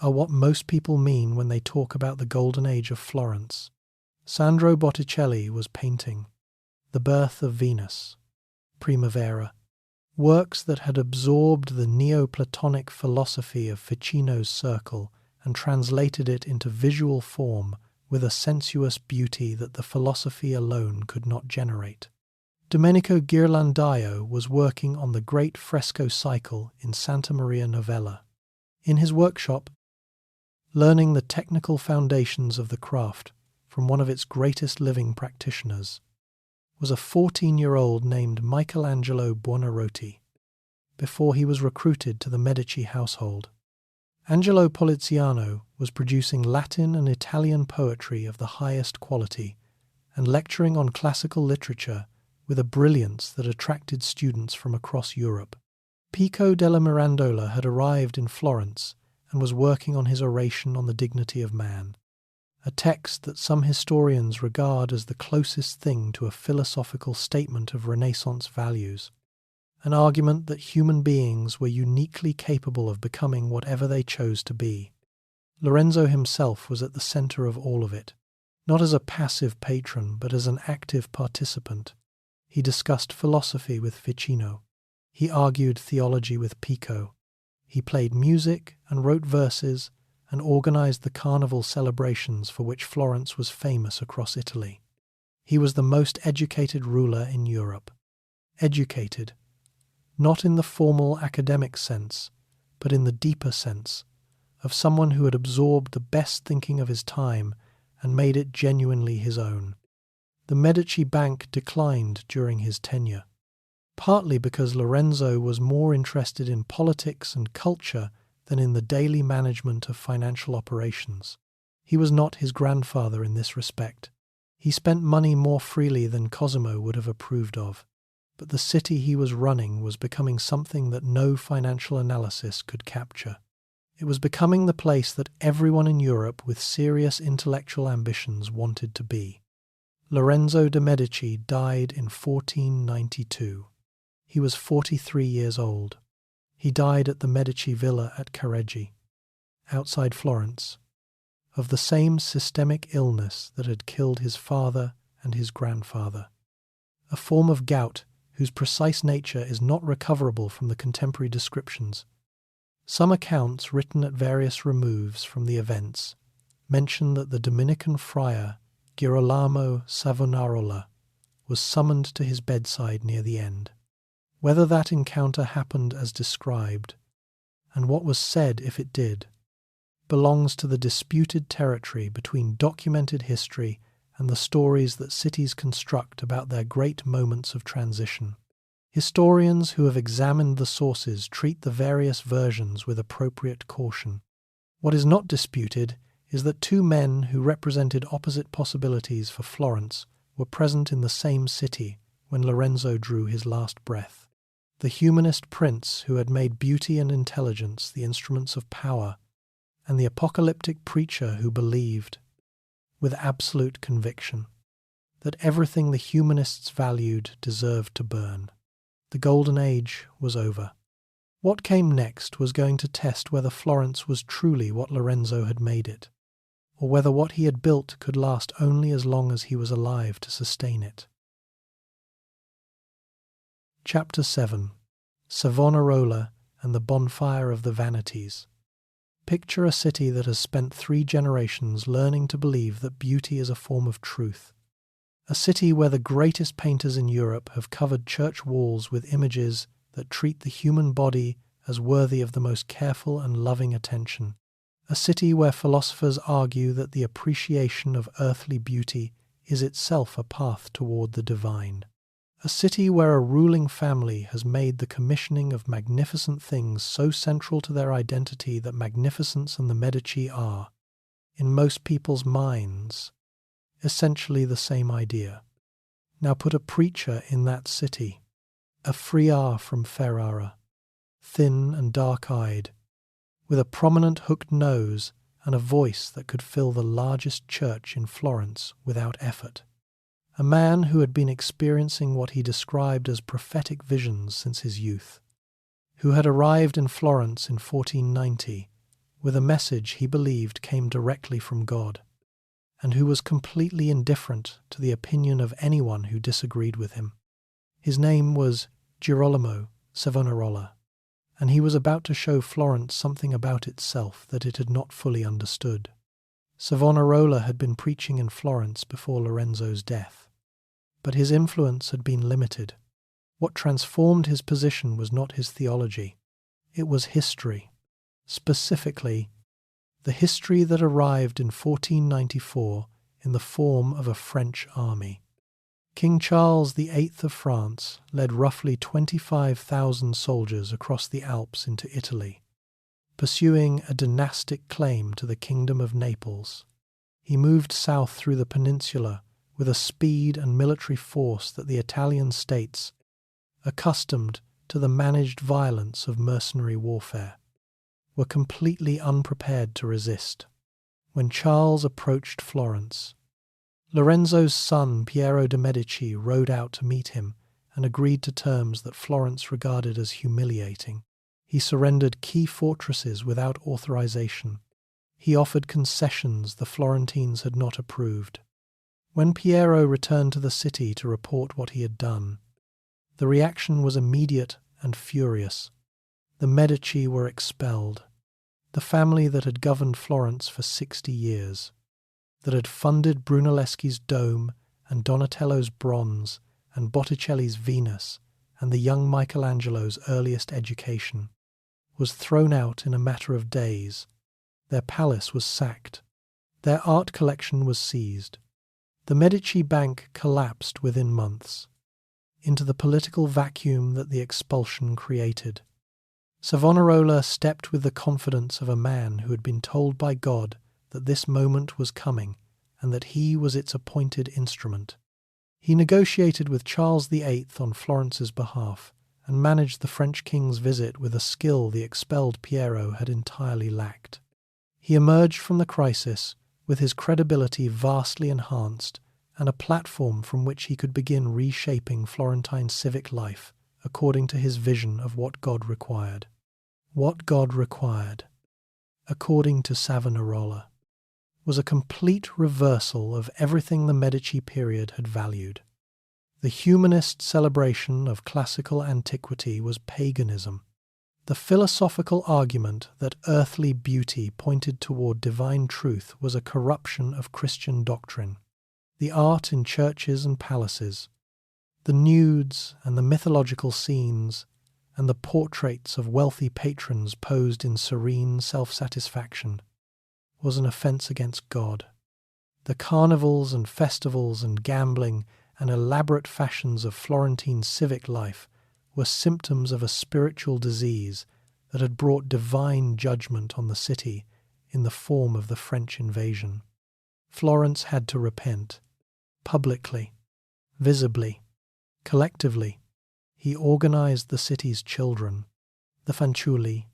are what most people mean when they talk about the golden age of Florence. Sandro Botticelli was painting The Birth of Venus, Primavera, works that had absorbed the Neoplatonic philosophy of Ficino's circle and translated it into visual form with a sensuous beauty that the philosophy alone could not generate. Domenico Ghirlandaio was working on the great fresco cycle in Santa Maria Novella. In his workshop, learning the technical foundations of the craft from one of its greatest living practitioners, was a 14-year-old named Michelangelo Buonarroti, before he was recruited to the Medici household. Angelo Poliziano was producing Latin and Italian poetry of the highest quality and lecturing on classical literature with a brilliance that attracted students from across Europe. Pico della Mirandola had arrived in Florence and was working on his oration on the dignity of man, a text that some historians regard as the closest thing to a philosophical statement of Renaissance values, an argument that human beings were uniquely capable of becoming whatever they chose to be. Lorenzo himself was at the center of all of it, not as a passive patron but as an active participant. He discussed philosophy with Ficino. He argued theology with Pico. He played music and wrote verses and organized the carnival celebrations for which Florence was famous across Italy. He was the most educated ruler in Europe. Educated, not in the formal academic sense, but in the deeper sense, of someone who had absorbed the best thinking of his time and made it genuinely his own. The Medici Bank declined during his tenure, partly because Lorenzo was more interested in politics and culture than in the daily management of financial operations. He was not his grandfather in this respect. He spent money more freely than Cosimo would have approved of, but the city he was running was becoming something that no financial analysis could capture. It was becoming the place that everyone in Europe with serious intellectual ambitions wanted to be. Lorenzo de' Medici died in 1492. He was 43 years old. He died at the Medici villa at Careggi, outside Florence, of the same systemic illness that had killed his father and his grandfather, a form of gout whose precise nature is not recoverable from the contemporary descriptions. Some accounts written at various removes from the events mention that the Dominican friar Girolamo Savonarola was summoned to his bedside near the end. Whether that encounter happened as described, and what was said if it did, belongs to the disputed territory between documented history and the stories that cities construct about their great moments of transition. Historians who have examined the sources treat the various versions with appropriate caution. What is not disputed is that two men who represented opposite possibilities for Florence were present in the same city when Lorenzo drew his last breath. The humanist prince who had made beauty and intelligence the instruments of power, and the apocalyptic preacher who believed, with absolute conviction, that everything the humanists valued deserved to burn. The golden age was over. What came next was going to test whether Florence was truly what Lorenzo had made it, or whether what he had built could last only as long as he was alive to sustain it. Chapter 7. Savonarola and the Bonfire of the Vanities. Picture a city that has spent 3 generations learning to believe that beauty is a form of truth. A city where the greatest painters in Europe have covered church walls with images that treat the human body as worthy of the most careful and loving attention. A city where philosophers argue that the appreciation of earthly beauty is itself a path toward the divine. A city where a ruling family has made the commissioning of magnificent things so central to their identity that magnificence and the Medici are, in most people's minds, essentially the same idea. Now put a preacher in that city, a friar from Ferrara, thin and dark-eyed, with a prominent hooked nose and a voice that could fill the largest church in Florence without effort. A man who had been experiencing what he described as prophetic visions since his youth, who had arrived in Florence in 1490 with a message he believed came directly from God, and who was completely indifferent to the opinion of anyone who disagreed with him. His name was Girolamo Savonarola, and he was about to show Florence something about itself that it had not fully understood. Savonarola had been preaching in Florence before Lorenzo's death, but his influence had been limited. What transformed his position was not his theology, it was history. Specifically, the history that arrived in 1494 in the form of a French army. King Charles VIII of France led roughly 25,000 soldiers across the Alps into Italy, pursuing a dynastic claim to the Kingdom of Naples. He moved south through the peninsula with a speed and military force that the Italian states, accustomed to the managed violence of mercenary warfare, were completely unprepared to resist. When Charles approached Florence, Lorenzo's son Piero de' Medici rode out to meet him and agreed to terms that Florence regarded as humiliating. He surrendered key fortresses without authorization. He offered concessions the Florentines had not approved. When Piero returned to the city to report what he had done, the reaction was immediate and furious. The Medici were expelled. The family that had governed Florence for 60 years, that had funded Brunelleschi's Dome and Donatello's Bronze and Botticelli's Venus and the young Michelangelo's earliest education, was thrown out in a matter of days. Their palace was sacked. Their art collection was seized. The Medici Bank collapsed within months, into the political vacuum that the expulsion created. Savonarola stepped with the confidence of a man who had been told by God that this moment was coming and that he was its appointed instrument. He negotiated with Charles VIII on Florence's behalf and managed the French king's visit with a skill the expelled Piero had entirely lacked. He emerged from the crisis with his credibility vastly enhanced and a platform from which he could begin reshaping Florentine civic life according to his vision of what God required. What God required, according to Savonarola, was a complete reversal of everything the Medici period had valued. The humanist celebration of classical antiquity was paganism. The philosophical argument that earthly beauty pointed toward divine truth was a corruption of Christian doctrine. The art in churches and palaces, the nudes and the mythological scenes, and the portraits of wealthy patrons posed in serene self-satisfaction, was an offence against God. The carnivals and festivals and gambling and elaborate fashions of Florentine civic life were symptoms of a spiritual disease that had brought divine judgment on the city in the form of the French invasion. Florence had to repent, publicly, visibly, collectively. He organized the city's children, the fanciulli,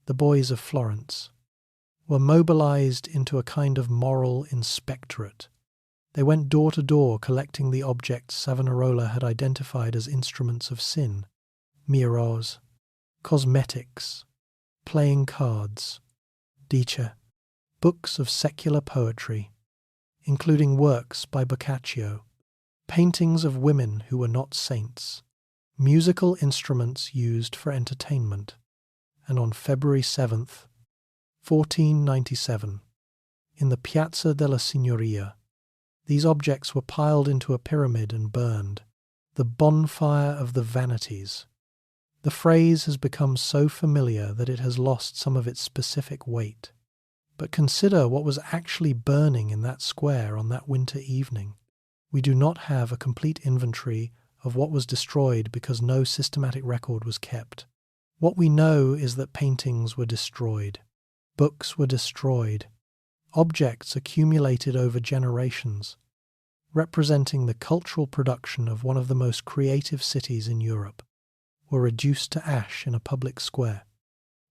the boys of Florence, were mobilized into a kind of moral inspectorate. They went door to door collecting the objects Savonarola had identified as instruments of sin: mirrors, cosmetics, playing cards, dice, books of secular poetry, including works by Boccaccio, paintings of women who were not saints, musical instruments used for entertainment, and on February 7th, 1497, in the Piazza della Signoria, these objects were piled into a pyramid and burned, the bonfire of the Vanities. The phrase has become so familiar that it has lost some of its specific weight. But consider what was actually burning in that square on that winter evening. We do not have a complete inventory of what was destroyed because no systematic record was kept. What we know is that paintings were destroyed, books were destroyed, objects accumulated over generations, representing the cultural production of one of the most creative cities in Europe, were reduced to ash in a public square.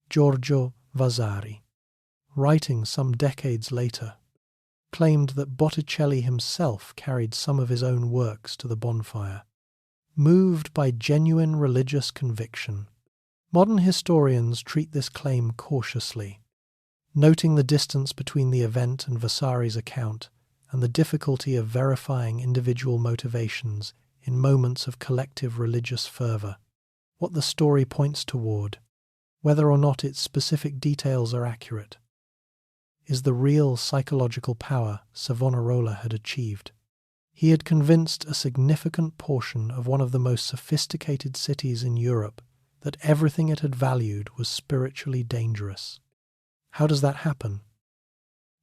Giorgio Vasari, writing some decades later, claimed that Botticelli himself carried some of his own works to the bonfire. Moved by genuine religious conviction, modern historians treat this claim cautiously, noting the distance between the event and Vasari's account and the difficulty of verifying individual motivations in moments of collective religious fervour. What the story points toward, whether or not its specific details are accurate, is the real psychological power Savonarola had achieved. He had convinced a significant portion of one of the most sophisticated cities in Europe that everything it had valued was spiritually dangerous. How does that happen?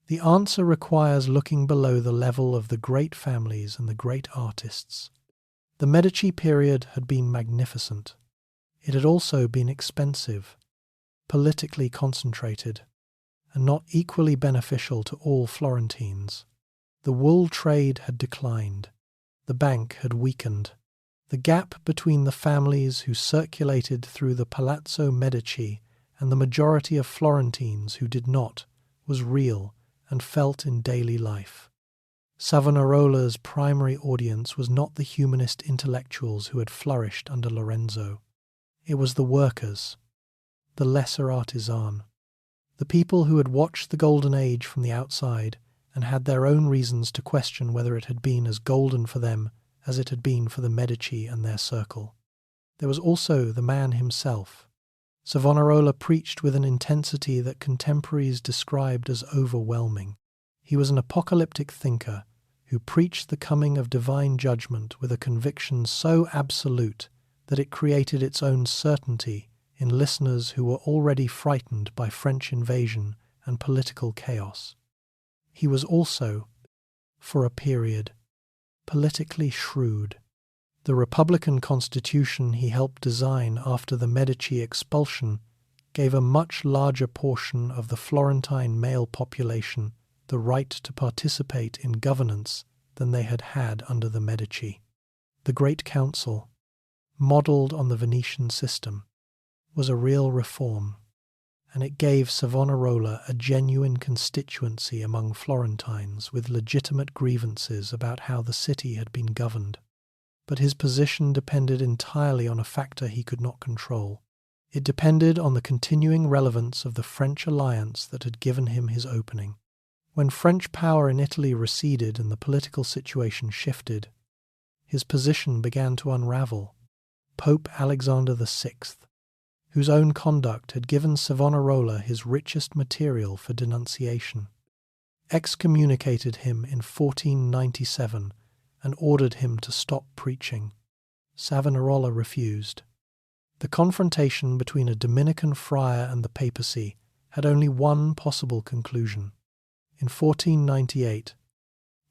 The answer requires looking below the level of the great families and the great artists. The Medici period had been magnificent. It had also been expensive, politically concentrated, and not equally beneficial to all Florentines. The wool trade had declined. The bank had weakened. The gap between the families who circulated through the Palazzo Medici and the majority of Florentines who did not was real and felt in daily life. Savonarola's primary audience was not the humanist intellectuals who had flourished under Lorenzo. It was the workers, the lesser artisan, the people who had watched the Golden Age from the outside and had their own reasons to question whether it had been as golden for them as it had been for the Medici and their circle. There was also the man himself. Savonarola preached with an intensity that contemporaries described as overwhelming. He was an apocalyptic thinker who preached the coming of divine judgment with a conviction so absolute that it created its own certainty in listeners who were already frightened by French invasion and political chaos. He was also, for a period, politically shrewd. The Republican Constitution he helped design after the Medici expulsion gave a much larger portion of the Florentine male population the right to participate in governance than they had had under the Medici. The Great Council, modelled on the Venetian system, was a real reform, and it gave Savonarola a genuine constituency among Florentines with legitimate grievances about how the city had been governed. But his position depended entirely on a factor he could not control. It depended on the continuing relevance of the French alliance that had given him his opening. When French power in Italy receded and the political situation shifted, his position began to unravel. Pope Alexander VI, whose own conduct had given Savonarola his richest material for denunciation, excommunicated him in 1497 and ordered him to stop preaching. Savonarola refused. The confrontation between a Dominican friar and the papacy had only one possible conclusion. In 1498,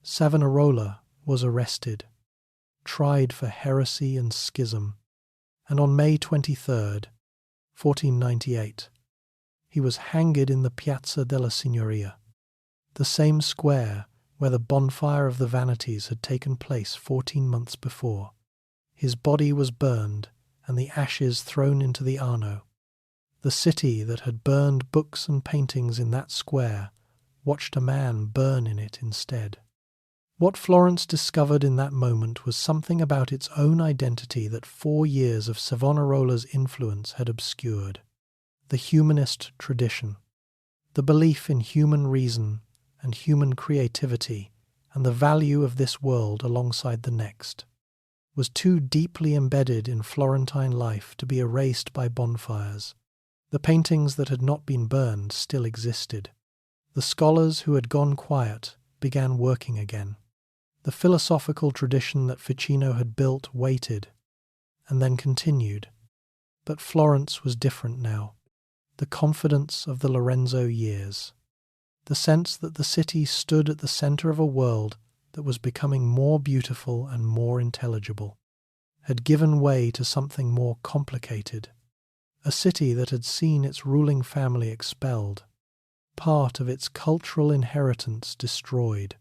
Savonarola was arrested, tried for heresy and schism, and on May 23rd, 1498, he was hanged in the Piazza della Signoria, the same square where the bonfire of the Vanities had taken place 14 months before. His body was burned and the ashes thrown into the Arno. The city that had burned books and paintings in that square watched a man burn in it instead. What Florence discovered in that moment was something about its own identity that 4 years of Savonarola's influence had obscured: the humanist tradition, the belief in human reason and human creativity and the value of this world alongside the next, was too deeply embedded in Florentine life to be erased by bonfires. The paintings that had not been burned still existed. The scholars who had gone quiet began working again. The philosophical tradition that Ficino had built waited, and then continued. But Florence was different now. The confidence of the Lorenzo years. The sense that the city stood at the center of a world that was becoming more beautiful and more intelligible, had given way to something more complicated. A city that had seen its ruling family expelled, part of its cultural inheritance destroyed,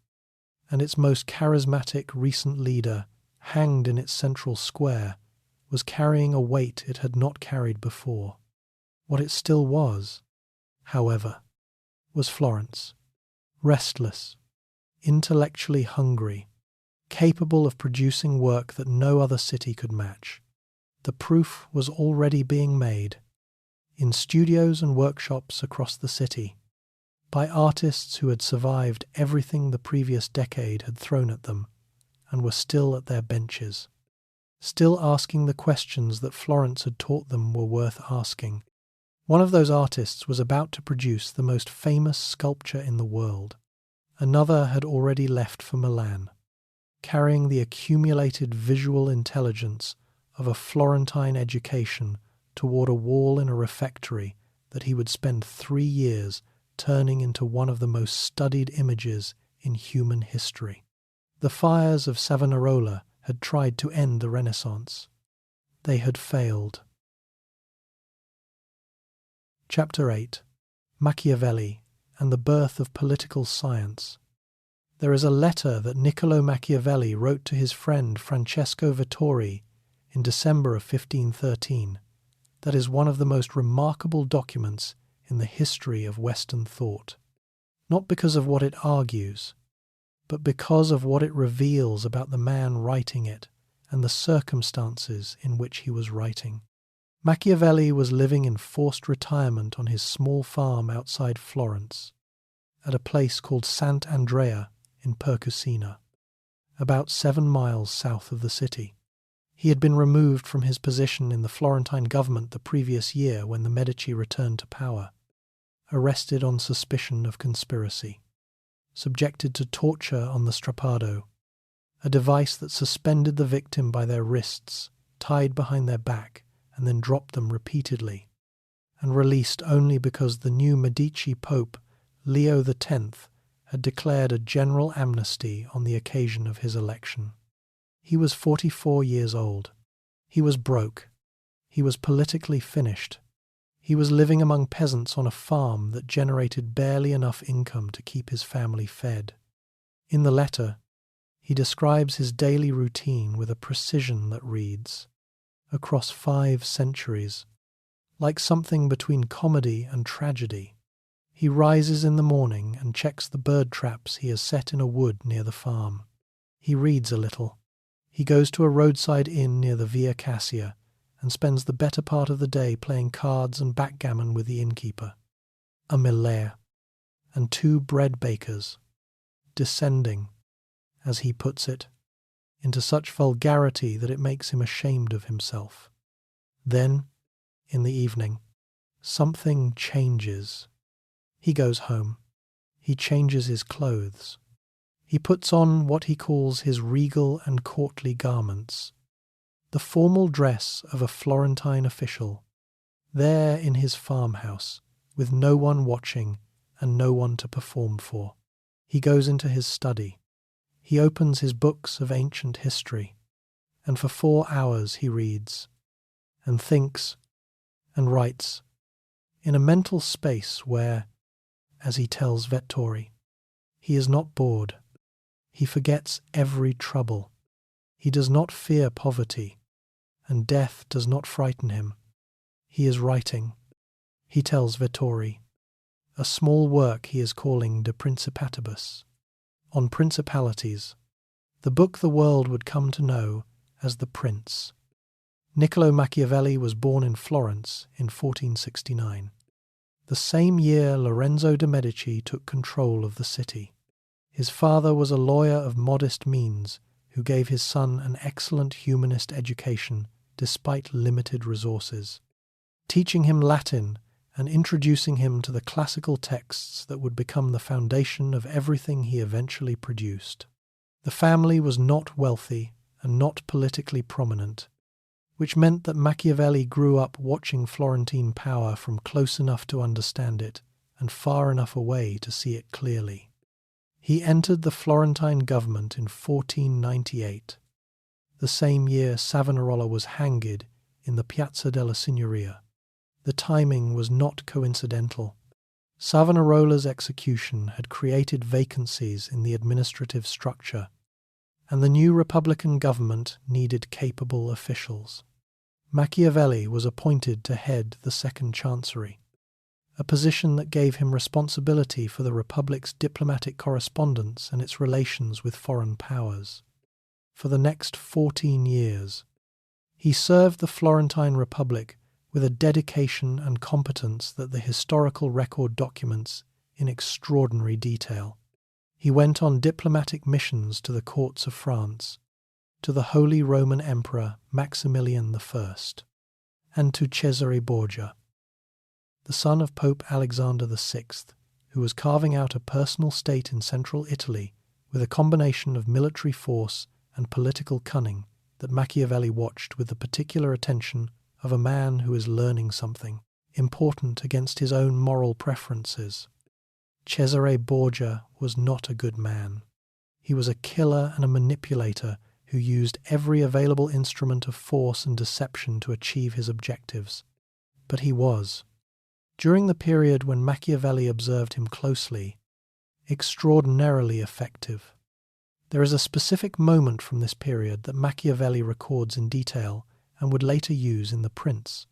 and its most charismatic recent leader, hanged in its central square, was carrying a weight it had not carried before. What it still was, however, was Florence, restless, intellectually hungry, capable of producing work that no other city could match. The proof was already being made, in studios and workshops across the city, by artists who had survived everything the previous decade had thrown at them and were still at their benches, still asking the questions that Florence had taught them were worth asking. One of those artists was about to produce the most famous sculpture in the world. Another had already left for Milan, carrying the accumulated visual intelligence of a Florentine education toward a wall in a refectory that he would spend 3 years turning into one of the most studied images in human history. The fires of Savonarola had tried to end the Renaissance. They had failed. Chapter 8. Machiavelli and the Birth of Political Science. There is a letter that Niccolo Machiavelli wrote to his friend Francesco Vettori in December of 1513 that is one of the most remarkable documents in the history of Western thought, not because of what it argues, but because of what it reveals about the man writing it and the circumstances in which he was writing. Machiavelli was living in forced retirement on his small farm outside Florence, at a place called Sant'Andrea in Percusina, about 7 miles south of the city. He had been removed from his position in the Florentine government the previous year when the Medici returned to power, arrested on suspicion of conspiracy, subjected to torture on the strappado, a device that suspended the victim by their wrists, tied behind their back, and then dropped them repeatedly, and released only because the new Medici Pope, Leo X, had declared a general amnesty on the occasion of his election. He was 44 years old. He was broke. He was politically finished. He was living among peasants on a farm that generated barely enough income to keep his family fed. In the letter, he describes his daily routine with a precision that reads, across 5 centuries, like something between comedy and tragedy. He rises in the morning and checks the bird traps he has set in a wood near the farm. He reads a little. He goes to a roadside inn near the Via Cassia and spends the better part of the day playing cards and backgammon with the innkeeper, a miller, and 2 bread bakers, descending, as he puts it, into such vulgarity that it makes him ashamed of himself. Then, in the evening, something changes. He goes home. He changes his clothes. He puts on what he calls his regal and courtly garments, the formal dress of a Florentine official, there in his farmhouse, with no one watching and no one to perform for. He goes into his study. He opens his books of ancient history, and for 4 hours he reads, and thinks, and writes, in a mental space where, as he tells Vettori, he is not bored. He forgets every trouble. He does not fear poverty, and death does not frighten him. He is writing, he tells Vettori, a small work he is calling De Principatibus, on principalities, the book the world would come to know as The Prince. Niccolo Machiavelli was born in Florence in 1469. The same year Lorenzo de' Medici took control of the city. His father was a lawyer of modest means who gave his son an excellent humanist education despite limited resources, teaching him Latin and introducing him to the classical texts that would become the foundation of everything he eventually produced. The family was not wealthy and not politically prominent, which meant that Machiavelli grew up watching Florentine power from close enough to understand it and far enough away to see it clearly. He entered the Florentine government in 1498, the same year Savonarola was hanged in the Piazza della Signoria. The timing was not coincidental. Savonarola's execution had created vacancies in the administrative structure, and the new Republican government needed capable officials. Machiavelli was appointed to head the Second Chancery, a position that gave him responsibility for the Republic's diplomatic correspondence and its relations with foreign powers. For the next 14 years, he served the Florentine Republic with a dedication and competence that the historical record documents in extraordinary detail. He went on diplomatic missions to the courts of France, to the Holy Roman Emperor Maximilian I, and to Cesare Borgia, the son of Pope Alexander VI, who was carving out a personal state in central Italy with a combination of military force and political cunning that Machiavelli watched with the particular attention of a man who is learning something important against his own moral preferences. Cesare Borgia was not a good man. He was a killer and a manipulator who used every available instrument of force and deception to achieve his objectives. But he was, during the period when Machiavelli observed him closely, extraordinarily effective. There is a specific moment from this period that Machiavelli records in detail and would later use in The Prince.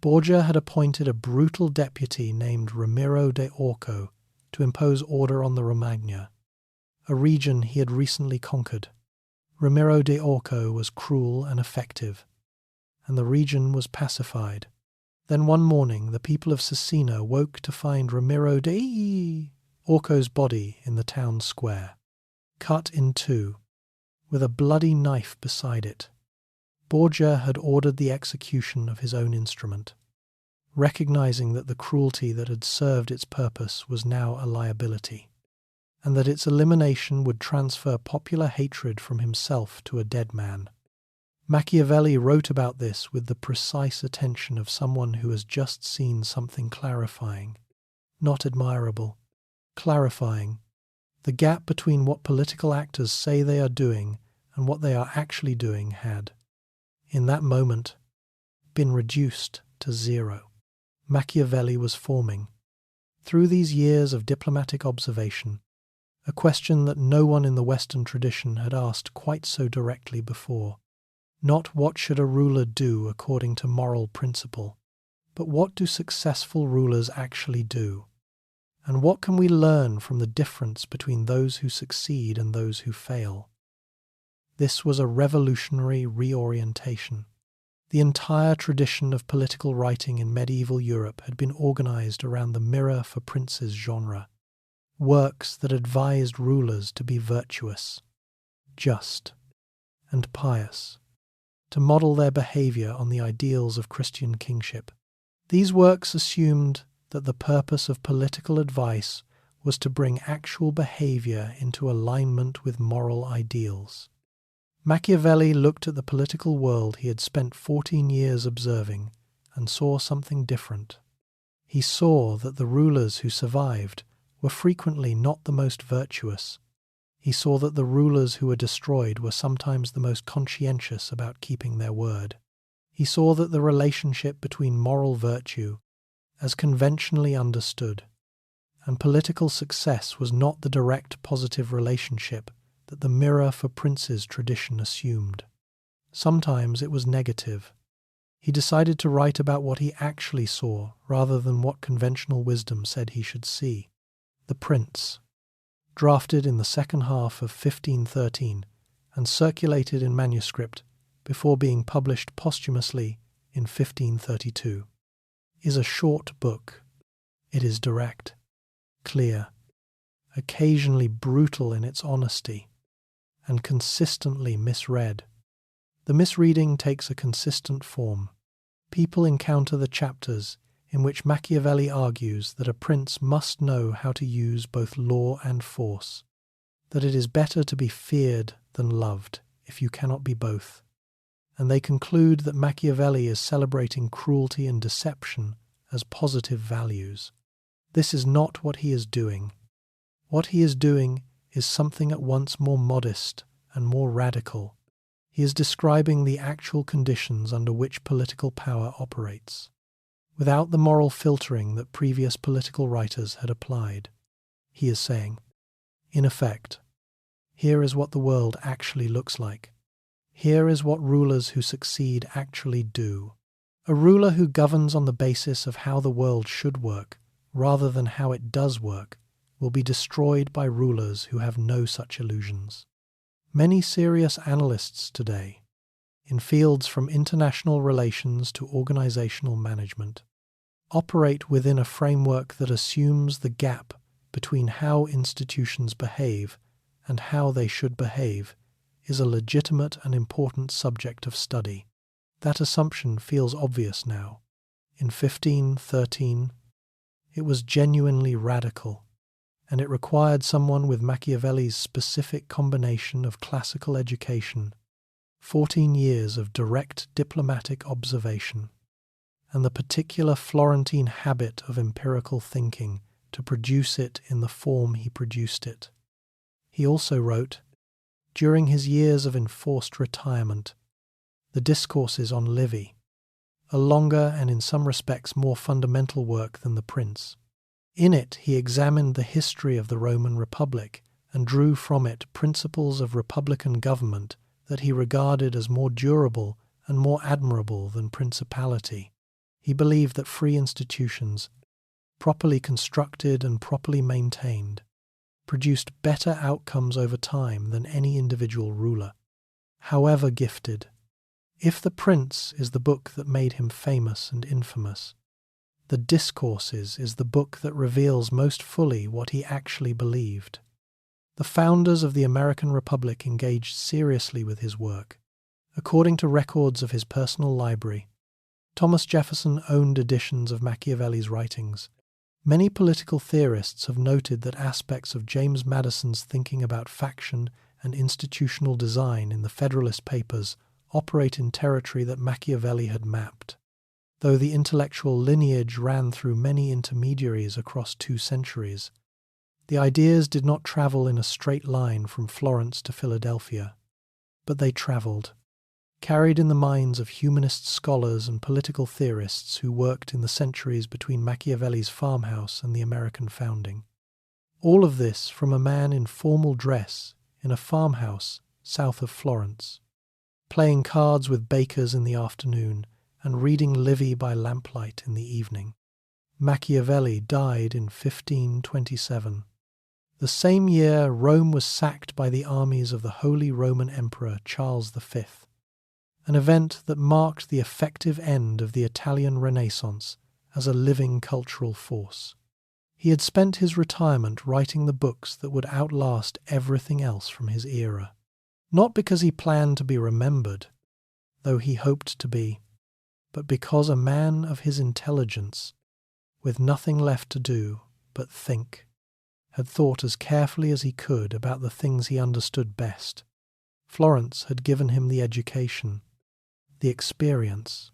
Borgia had appointed a brutal deputy named Ramiro de Orco to impose order on the Romagna, a region he had recently conquered. Ramiro de Orco was cruel and effective, and the region was pacified. Then one morning the people of Cesena woke to find Ramiro de Orco's body in the town square, cut in two, with a bloody knife beside it. Borgia had ordered the execution of his own instrument, recognizing that the cruelty that had served its purpose was now a liability, and that its elimination would transfer popular hatred from himself to a dead man. Machiavelli wrote about this with the precise attention of someone who has just seen something clarifying, not admirable, clarifying, the gap between what political actors say they are doing and what they are actually doing had, in that moment, been reduced to zero. Machiavelli was forming, through these years of diplomatic observation, a question that no one in the Western tradition had asked quite so directly before. Not what should a ruler do according to moral principle, but what do successful rulers actually do? And what can we learn from the difference between those who succeed and those who fail? This was a revolutionary reorientation. The entire tradition of political writing in medieval Europe had been organized around the mirror for princes genre, works that advised rulers to be virtuous, just, and pious, to model their behavior on the ideals of Christian kingship. These works assumed that the purpose of political advice was to bring actual behavior into alignment with moral ideals. Machiavelli looked at the political world he had spent 14 years observing and saw something different. He saw that the rulers who survived were frequently not the most virtuous. He saw that the rulers who were destroyed were sometimes the most conscientious about keeping their word. He saw that the relationship between moral virtue, as conventionally understood, and political success was not the direct positive relationship that the mirror for princes tradition assumed. Sometimes it was negative. He decided to write about what he actually saw rather than what conventional wisdom said he should see. The Prince, drafted in the second half of 1513, and circulated in manuscript before being published posthumously in 1532, is a short book. It is direct, clear, occasionally brutal in its honesty, and consistently misread. The misreading takes a consistent form. People encounter the chapters in which Machiavelli argues that a prince must know how to use both law and force, that it is better to be feared than loved if you cannot be both, and they conclude that Machiavelli is celebrating cruelty and deception as positive values. This is not what he is doing. What he is doing is something at once more modest and more radical. He is describing the actual conditions under which political power operates, without the moral filtering that previous political writers had applied. He is saying, in effect, here is what the world actually looks like. Here is what rulers who succeed actually do. A ruler who governs on the basis of how the world should work, rather than how it does work, will be destroyed by rulers who have no such illusions. Many serious analysts today, in fields from international relations to organizational management, operate within a framework that assumes the gap between how institutions behave and how they should behave is a legitimate and important subject of study. That assumption feels obvious now. In 1513, it was genuinely radical, and it required someone with Machiavelli's specific combination of classical education, 14 years of direct diplomatic observation, and the particular Florentine habit of empirical thinking to produce it in the form he produced it. He also wrote, during his years of enforced retirement, the Discourses on Livy, a longer and in some respects more fundamental work than The Prince. In it he examined the history of the Roman Republic and drew from it principles of republican government that he regarded as more durable and more admirable than principality. He believed that free institutions, properly constructed and properly maintained, produced better outcomes over time than any individual ruler, however gifted. If The Prince is the book that made him famous and infamous, The Discourses is the book that reveals most fully what he actually believed. The founders of the American Republic engaged seriously with his work. According to records of his personal library, Thomas Jefferson owned editions of Machiavelli's writings. Many political theorists have noted that aspects of James Madison's thinking about faction and institutional design in the Federalist Papers operate in territory that Machiavelli had mapped. Though the intellectual lineage ran through many intermediaries across 2 centuries, the ideas did not travel in a straight line from Florence to Philadelphia, but they traveled, carried in the minds of humanist scholars and political theorists who worked in the centuries between Machiavelli's farmhouse and the American founding. All of this from a man in formal dress in a farmhouse south of Florence, playing cards with bakers in the afternoon and reading Livy by lamplight in the evening. Machiavelli died in 1527. The same year Rome was sacked by the armies of the Holy Roman Emperor Charles V, an event that marked the effective end of the Italian Renaissance as a living cultural force. He had spent his retirement writing the books that would outlast everything else from his era, not because he planned to be remembered, though he hoped to be, but because a man of his intelligence, with nothing left to do but think, had thought as carefully as he could about the things he understood best. Florence had given him the education, the experience,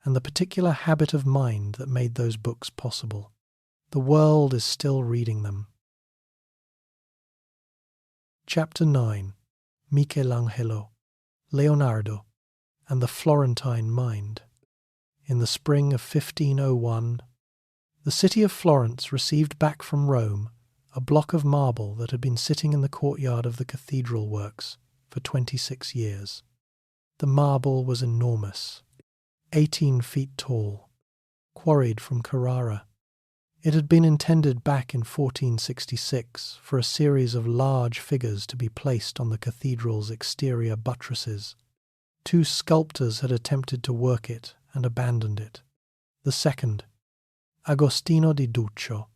and the particular habit of mind that made those books possible. The world is still reading them. Chapter 9. Michelangelo, Leonardo, and the Florentine Mind. In the spring of 1501, the city of Florence received back from Rome a block of marble that had been sitting in the courtyard of the cathedral works for 26 years. The marble was enormous, 18 feet tall, quarried from Carrara. It had been intended back in 1466 for a series of large figures to be placed on the cathedral's exterior buttresses. 2 sculptors had attempted to work it and abandoned it. The second, Agostino di Duccio,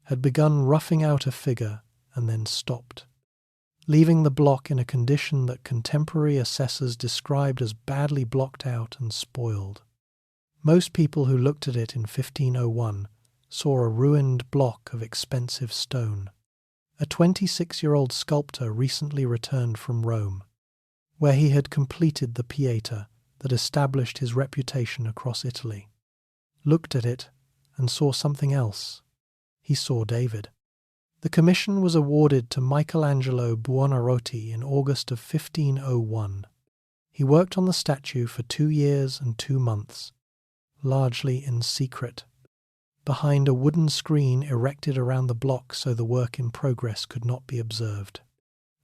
had begun roughing out a figure and then stopped, leaving the block in a condition that contemporary assessors described as badly blocked out and spoiled. Most people who looked at it in 1501 saw a ruined block of expensive stone. A 26-year-old sculptor recently returned from Rome, where he had completed the Pieta that established his reputation across Italy. Looked at it and saw something else. He saw David. The commission was awarded to Michelangelo Buonarroti in August of 1501. He worked on the statue for 2 years and 2 months, largely in secret, behind a wooden screen erected around the block so the work in progress could not be observed.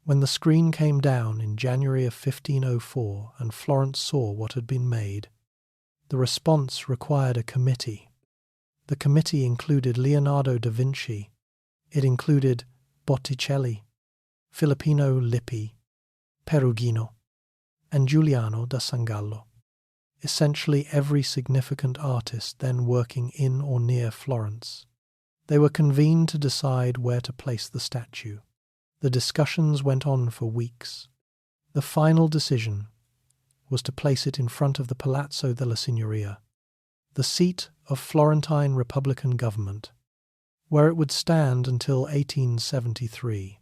When the screen came down in January of 1504 and Florence saw what had been made, the response required a committee. The committee included Leonardo da Vinci. It included Botticelli, Filippino Lippi, Perugino, and Giuliano da Sangallo. Essentially every significant artist then working in or near Florence. They were convened to decide where to place the statue. The discussions went on for weeks. The final decision was to place it in front of the Palazzo della Signoria, the seat of Florentine Republican government, where it would stand until 1873,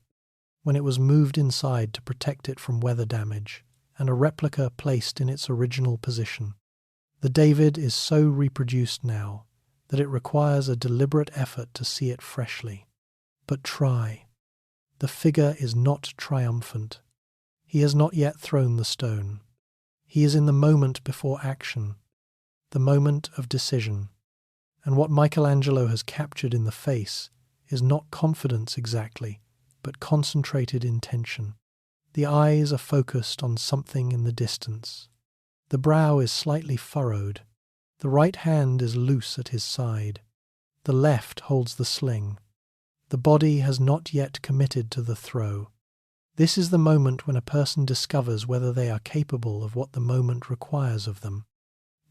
when it was moved inside to protect it from weather damage, and a replica placed in its original position. The David is so reproduced now that it requires a deliberate effort to see it freshly. But try. The figure is not triumphant. He has not yet thrown the stone. He is in the moment before action, the moment of decision. And what Michelangelo has captured in the face is not confidence exactly, but concentrated intention. The eyes are focused on something in the distance. The brow is slightly furrowed. The right hand is loose at his side. The left holds the sling. The body has not yet committed to the throw. This is the moment when a person discovers whether they are capable of what the moment requires of them.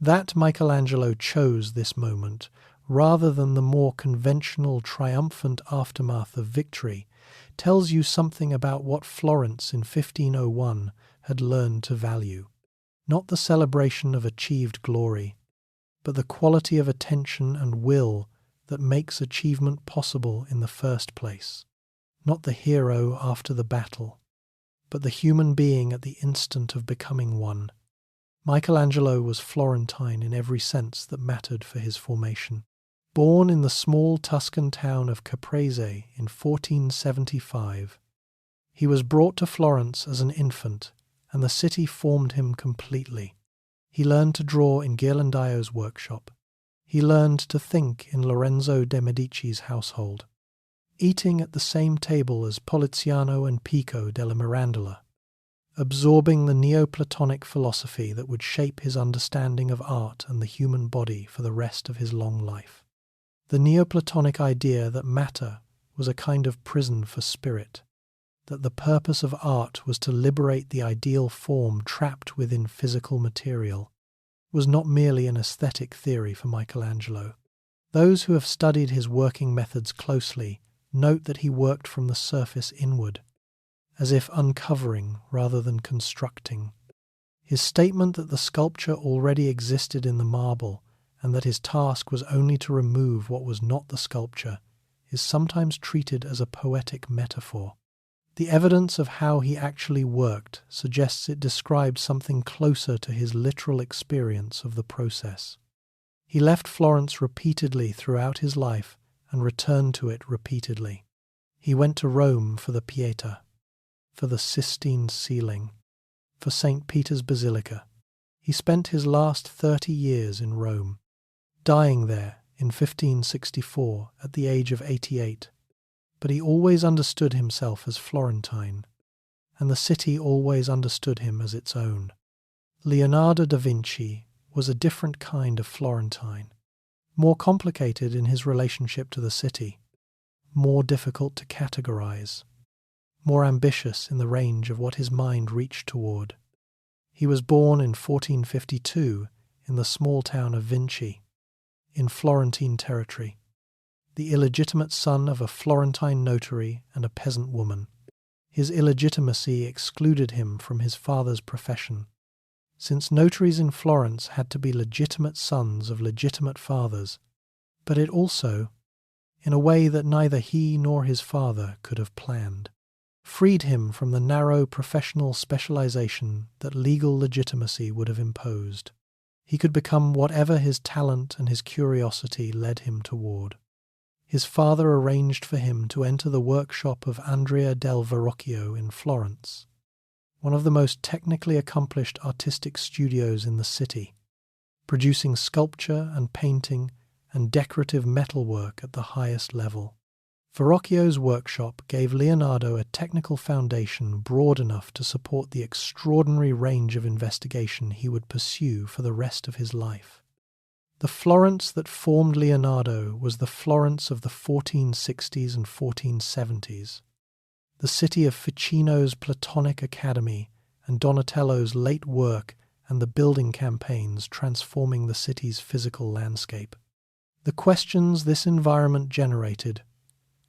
That Michelangelo chose this moment, rather than the more conventional triumphant aftermath of victory, tells you something about what Florence in 1501 had learned to value. Not the celebration of achieved glory, but the quality of attention and will that makes achievement possible in the first place. Not the hero after the battle, but the human being at the instant of becoming one. Michelangelo was Florentine in every sense that mattered for his formation. Born in the small Tuscan town of Caprese in 1475, he was brought to Florence as an infant, and the city formed him completely. He learned to draw in Ghirlandaio's workshop. He learned to think in Lorenzo de' Medici's household, eating at the same table as Poliziano and Pico della Mirandola, absorbing the Neoplatonic philosophy that would shape his understanding of art and the human body for the rest of his long life. The Neoplatonic idea that matter was a kind of prison for spirit, that the purpose of art was to liberate the ideal form trapped within physical material, was not merely an aesthetic theory for Michelangelo. Those who have studied his working methods closely note that he worked from the surface inward, as if uncovering rather than constructing. His statement that the sculpture already existed in the marble and that his task was only to remove what was not the sculpture is sometimes treated as a poetic metaphor. The evidence of how he actually worked suggests it described something closer to his literal experience of the process. He left Florence repeatedly throughout his life and returned to it repeatedly. He went to Rome for the Pieta, for the Sistine ceiling, for St. Peter's Basilica. He spent his last 30 years in Rome, dying there in 1564 at the age of 88. But he always understood himself as Florentine, and the city always understood him as its own. Leonardo da Vinci was a different kind of Florentine. more complicated in his relationship to the city, more difficult to categorize, more ambitious in the range of what his mind reached toward. He was born in 1452 in the small town of Vinci, in Florentine territory, the illegitimate son of a Florentine notary and a peasant woman. His illegitimacy excluded him from his father's profession, since notaries in Florence had to be legitimate sons of legitimate fathers, but it also, in a way that neither he nor his father could have planned, freed him from the narrow professional specialization that legal legitimacy would have imposed. He could become whatever his talent and his curiosity led him toward. His father arranged for him to enter the workshop of Andrea del Verrocchio in Florence, one of the most technically accomplished artistic studios in the city, producing sculpture and painting and decorative metalwork at the highest level. Verrocchio's workshop gave Leonardo a technical foundation broad enough to support the extraordinary range of investigation he would pursue for the rest of his life. The Florence that formed Leonardo was the Florence of the 1460s and 1470s, the city of Ficino's Platonic Academy and Donatello's late work and the building campaigns transforming the city's physical landscape. The questions this environment generated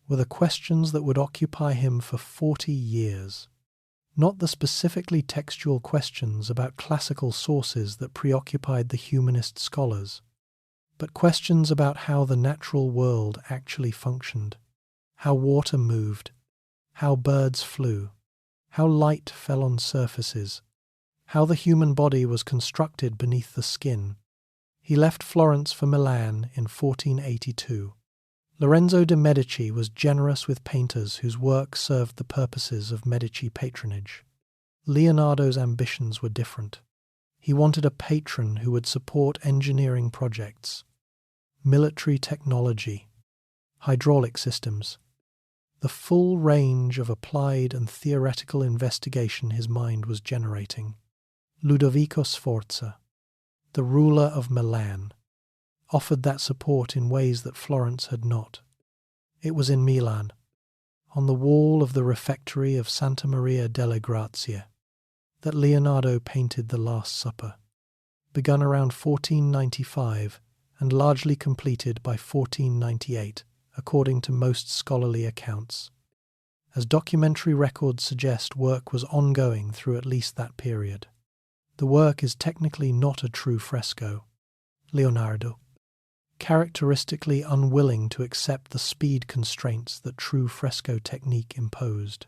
were the questions that would occupy him for 40 years, not the specifically textual questions about classical sources that preoccupied the humanist scholars, but questions about how the natural world actually functioned, how water moved, how birds flew, how light fell on surfaces, how the human body was constructed beneath the skin. He left Florence for Milan in 1482. Lorenzo de' Medici was generous with painters whose work served the purposes of Medici patronage. Leonardo's ambitions were different. He wanted a patron who would support engineering projects, military technology, hydraulic systems, the full range of applied and theoretical investigation his mind was generating. Ludovico Sforza, the ruler of Milan, offered that support in ways that Florence had not. It was in Milan, on the wall of the refectory of Santa Maria delle Grazie, that Leonardo painted the Last Supper, begun around 1495 and largely completed by 1498, according to most scholarly accounts. As documentary records suggest, work was ongoing through at least that period. The work is technically not a true fresco. Leonardo, characteristically unwilling to accept the speed constraints that true fresco technique imposed,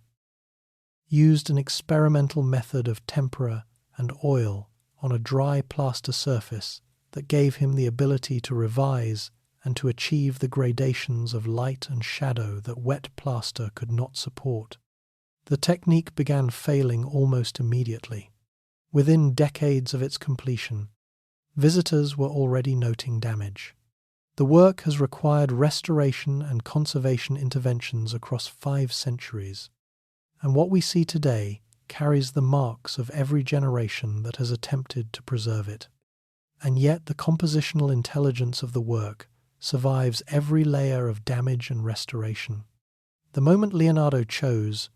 used an experimental method of tempera and oil on a dry plaster surface that gave him the ability to revise and to achieve the gradations of light and shadow that wet plaster could not support. The technique began failing almost immediately. Within decades of its completion, visitors were already noting damage. The work has required restoration and conservation interventions across 5 centuries, and what we see today carries the marks of every generation that has attempted to preserve it. And yet the compositional intelligence of the work survives every layer of damage and restoration. The moment Leonardo chose,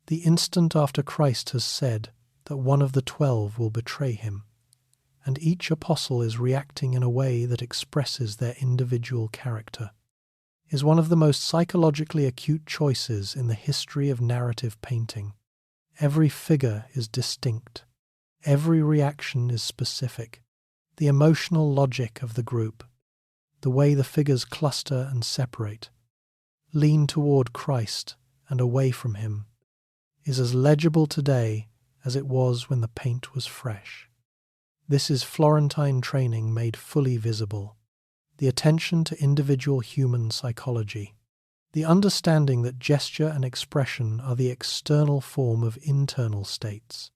the instant after Christ has said that one of the 12 will betray him, and each apostle is reacting in a way that expresses their individual character, is one of the most psychologically acute choices in the history of narrative painting. Every figure is distinct. Every reaction is specific. The emotional logic of the group, the way the figures cluster and separate, lean toward Christ and away from him, is as legible today as it was when the paint was fresh. This is Florentine training made fully visible, the attention to individual human psychology, the understanding that gesture and expression are the external form of internal states,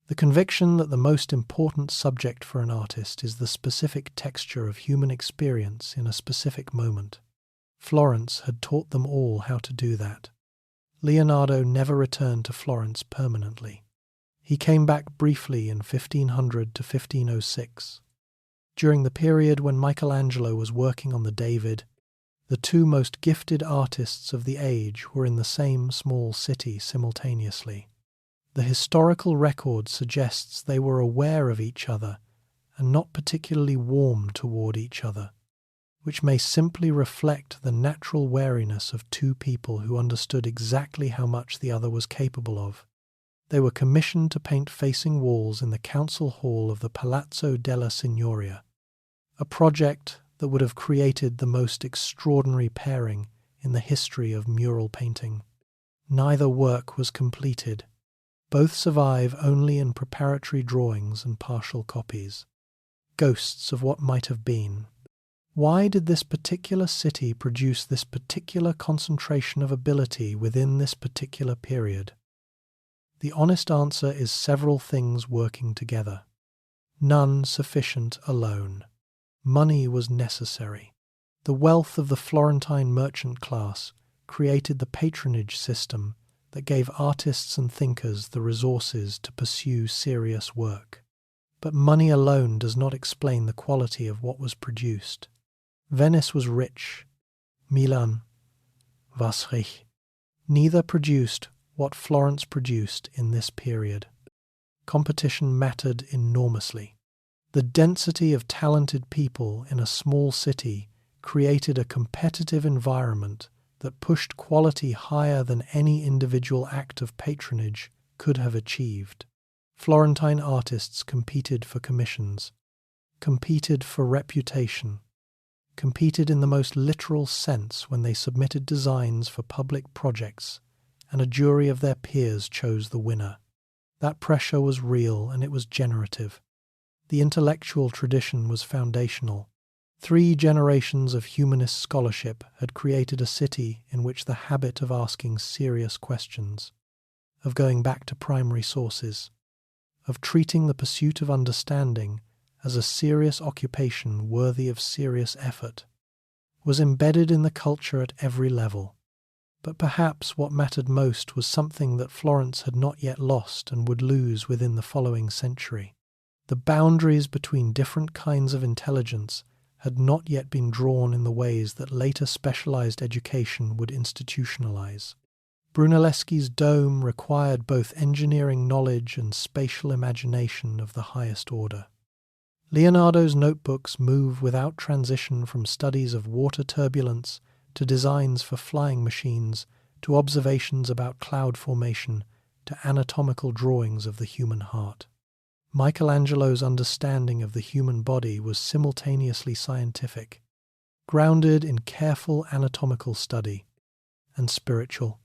the conviction that the most important subject for an artist is the specific texture of human experience in a specific moment. Florence had taught them all how to do that. Leonardo never returned to Florence permanently. He came back briefly in 1500 to 1506. During the period when Michelangelo was working on the David, the two most gifted artists of the age were in the same small city simultaneously. The historical record suggests they were aware of each other and not particularly warm toward each other, which may simply reflect the natural wariness of two people who understood exactly how much the other was capable of. They were commissioned to paint facing walls in the council hall of the Palazzo della Signoria, a project that would have created the most extraordinary pairing in the history of mural painting. Neither work was completed. Both survive only in preparatory drawings and partial copies, ghosts of what might have been. Why did this particular city produce this particular concentration of ability within this particular period? The honest answer is several things working together. None sufficient alone. Money was necessary. The wealth of the Florentine merchant class created the patronage system that gave artists and thinkers the resources to pursue serious work. But money alone does not explain the quality of what was produced. Venice was rich. Milan was reich. Neither produced what Florence produced in this period. Competition mattered enormously. The density of talented people in a small city created a competitive environment that pushed quality higher than any individual act of patronage could have achieved. Florentine artists competed for commissions, competed for reputation, competed in the most literal sense when they submitted designs for public projects, and a jury of their peers chose the winner. That pressure was real and it was generative. The intellectual tradition was foundational. 3 generations of humanist scholarship had created a city in which the habit of asking serious questions, of going back to primary sources, of treating the pursuit of understanding as a serious occupation worthy of serious effort, was embedded in the culture at every level. But perhaps what mattered most was something that Florence had not yet lost and would lose within the following century. The boundaries between different kinds of intelligence had not yet been drawn in the ways that later specialized education would institutionalize. Brunelleschi's dome required both engineering knowledge and spatial imagination of the highest order. Leonardo's notebooks move without transition from studies of water turbulence to designs for flying machines to observations about cloud formation to anatomical drawings of the human heart. Michelangelo's understanding of the human body was simultaneously scientific, grounded in careful anatomical study, and spiritual,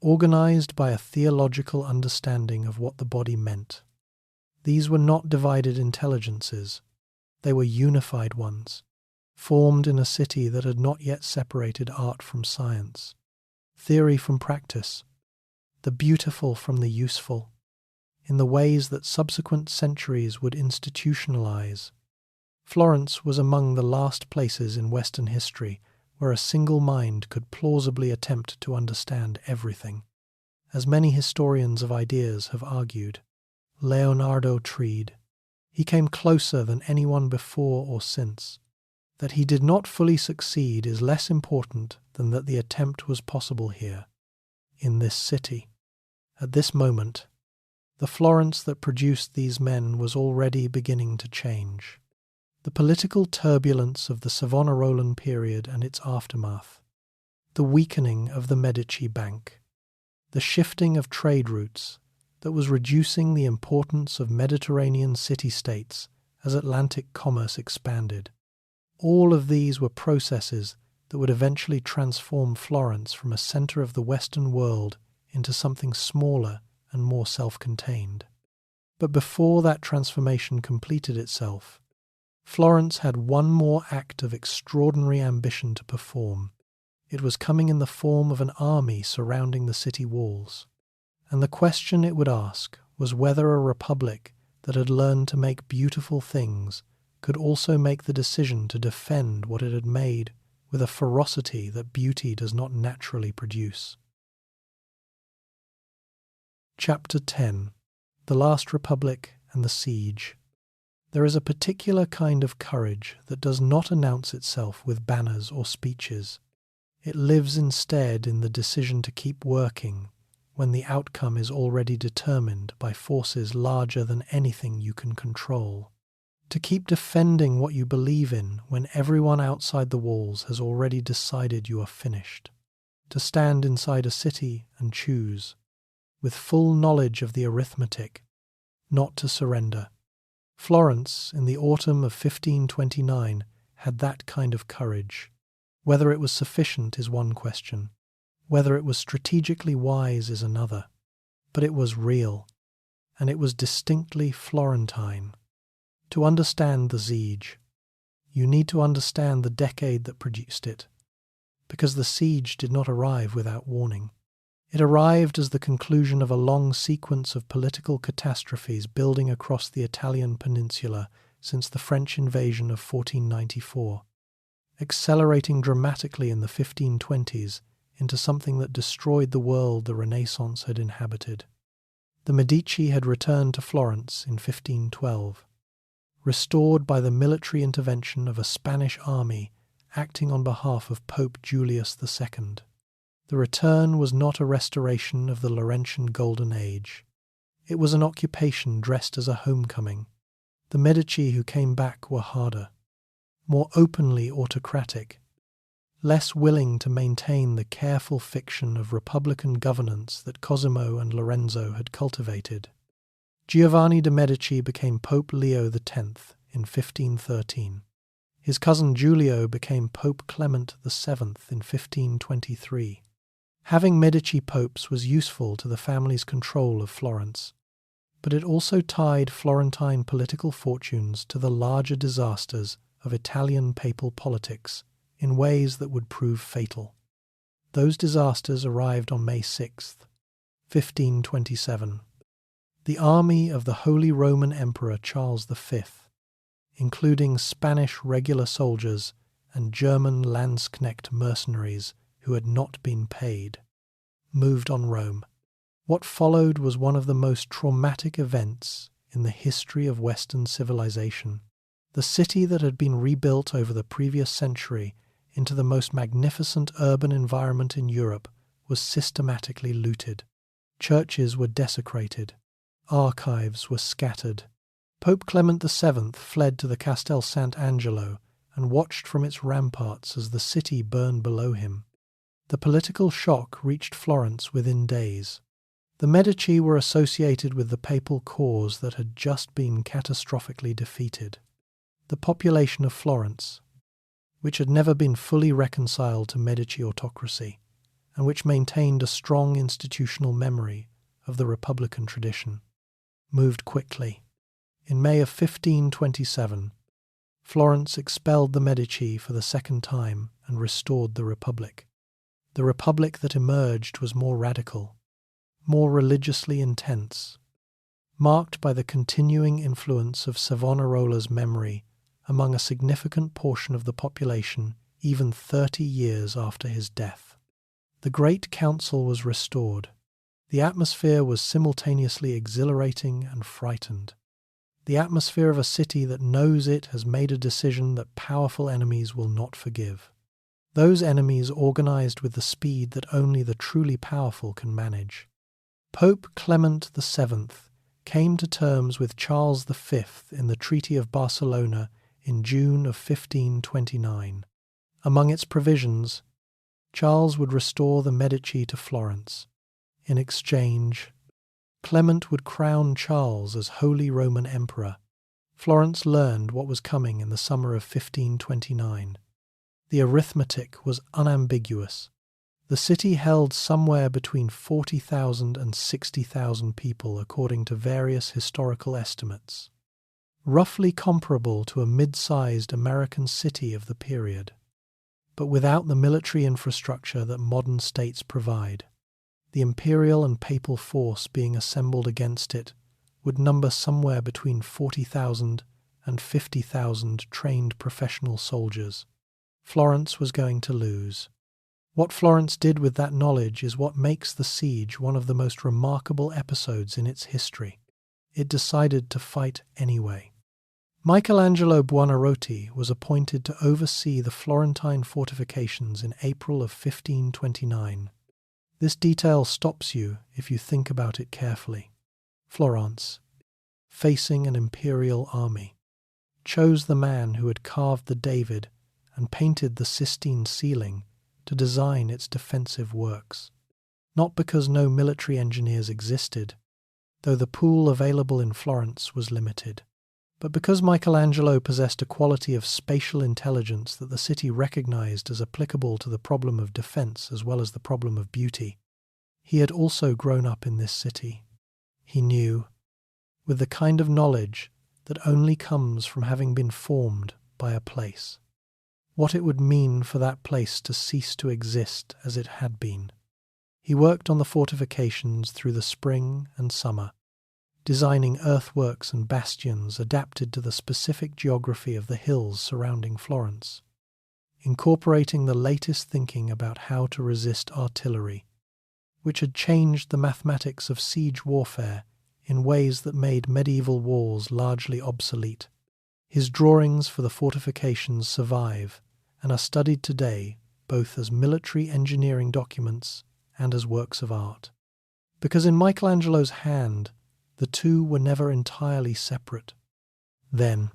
organized by a theological understanding of what the body meant. These were not divided intelligences, they were unified ones, formed in a city that had not yet separated art from science, theory from practice, the beautiful from the useful, in the ways that subsequent centuries would institutionalize. Florence was among the last places in Western history where a single mind could plausibly attempt to understand everything. As many historians of ideas have argued, Leonardo tried. He came closer than anyone before or since. That he did not fully succeed is less important than that the attempt was possible here, in this city, at this moment. The Florence that produced these men was already beginning to change. The political turbulence of the Savonarolan period and its aftermath, the weakening of the Medici Bank, the shifting of trade routes that was reducing the importance of Mediterranean city-states as Atlantic commerce expanded. All of these were processes that would eventually transform Florence from a center of the Western world into something smaller and more self-contained. But before that transformation completed itself, Florence had one more act of extraordinary ambition to perform. It was coming in the form of an army surrounding the city walls. And the question it would ask was whether a republic that had learned to make beautiful things could also make the decision to defend what it had made with a ferocity that beauty does not naturally produce. Chapter 10. The Last Republic and the Siege. There is a particular kind of courage that does not announce itself with banners or speeches. It lives instead in the decision to keep working when the outcome is already determined by forces larger than anything you can control. To keep defending what you believe in when everyone outside the walls has already decided you are finished. To stand inside a city and choose, with full knowledge of the arithmetic, not to surrender. Florence, in the autumn of 1529, had that kind of courage. Whether it was sufficient is one question. Whether it was strategically wise is another. But it was real, and it was distinctly Florentine. To understand the siege, you need to understand the decade that produced it, because the siege did not arrive without warning. It arrived as the conclusion of a long sequence of political catastrophes building across the Italian peninsula since the French invasion of 1494, accelerating dramatically in the 1520s into something that destroyed the world the Renaissance had inhabited. The Medici had returned to Florence in 1512, restored by the military intervention of a Spanish army acting on behalf of Pope Julius II. The return was not a restoration of the Laurentian Golden Age. It was an occupation dressed as a homecoming. The Medici who came back were harder, more openly autocratic, less willing to maintain the careful fiction of republican governance that Cosimo and Lorenzo had cultivated. Giovanni de' Medici became Pope Leo X in 1513. His cousin Giulio became Pope Clement VII in 1523. Having Medici popes was useful to the family's control of Florence, but it also tied Florentine political fortunes to the larger disasters of Italian papal politics in ways that would prove fatal. Those disasters arrived on May 6, 1527. The army of the Holy Roman Emperor Charles V, including Spanish regular soldiers and German Landsknecht mercenaries who had not been paid, moved on Rome. What followed was one of the most traumatic events in the history of Western civilization. The city that had been rebuilt over the previous century into the most magnificent urban environment in Europe was systematically looted. Churches were desecrated. Archives were scattered. Pope Clement VII fled to the Castel Sant'Angelo and watched from its ramparts as the city burned below him. The political shock reached Florence within days. The Medici were associated with the papal cause that had just been catastrophically defeated. The population of Florence, which had never been fully reconciled to Medici autocracy, and which maintained a strong institutional memory of the republican tradition, moved quickly. In May of 1527, Florence expelled the Medici for the second time and restored the Republic. The Republic that emerged was more radical, more religiously intense, marked by the continuing influence of Savonarola's memory among a significant portion of the population even 30 years after his death. The Great Council was restored. The atmosphere was simultaneously exhilarating and frightened. The atmosphere of a city that knows it has made a decision that powerful enemies will not forgive. Those enemies organized with the speed that only the truly powerful can manage. Pope Clement VII came to terms with Charles V in the Treaty of Barcelona in June of 1529. Among its provisions, Charles would restore the Medici to Florence. In exchange, Clement would crown Charles as Holy Roman Emperor. Florence learned what was coming in the summer of 1529. The arithmetic was unambiguous. The city held somewhere between 40,000 and 60,000 people according to various historical estimates, roughly comparable to a mid-sized American city of the period, but without the military infrastructure that modern states provide. The imperial and papal force being assembled against it would number somewhere between 40,000 and 50,000 trained professional soldiers. Florence was going to lose. What Florence did with that knowledge is what makes the siege one of the most remarkable episodes in its history. It decided to fight anyway. Michelangelo Buonarroti was appointed to oversee the Florentine fortifications in April of 1529. This detail stops you if you think about it carefully. Florence, facing an imperial army, chose the man who had carved the David and painted the Sistine ceiling to design its defensive works. Not because no military engineers existed, though the pool available in Florence was limited, but because Michelangelo possessed a quality of spatial intelligence that the city recognized as applicable to the problem of defense as well as the problem of beauty. He had also grown up in this city. He knew, with the kind of knowledge that only comes from having been formed by a place, what it would mean for that place to cease to exist as it had been. He worked on the fortifications through the spring and summer, designing earthworks and bastions adapted to the specific geography of the hills surrounding Florence, incorporating the latest thinking about how to resist artillery, which had changed the mathematics of siege warfare in ways that made medieval walls largely obsolete. His drawings for the fortifications survive and are studied today both as military engineering documents and as works of art. Because in Michelangelo's hand, the two were never entirely separate. Then,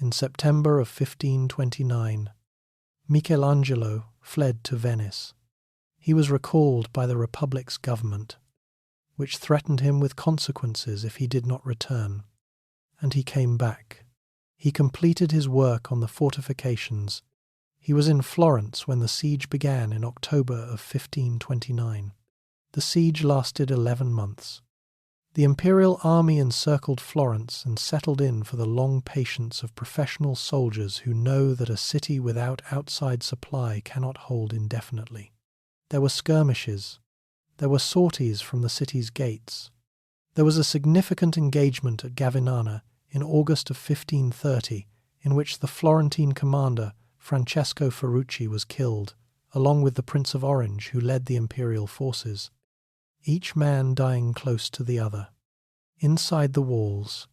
in September of 1529, Michelangelo fled to Venice. He was recalled by the Republic's government, which threatened him with consequences if he did not return, and he came back. He completed his work on the fortifications. He was in Florence when the siege began in October of 1529. The siege lasted 11 months. The imperial army encircled Florence and settled in for the long patience of professional soldiers who know that a city without outside supply cannot hold indefinitely. There were skirmishes. There were sorties from the city's gates. There was a significant engagement at Gavinana in August of 1530, in which the Florentine commander Francesco Ferrucci was killed, along with the Prince of Orange who led the imperial forces, each man dying close to the other. Inside the walls,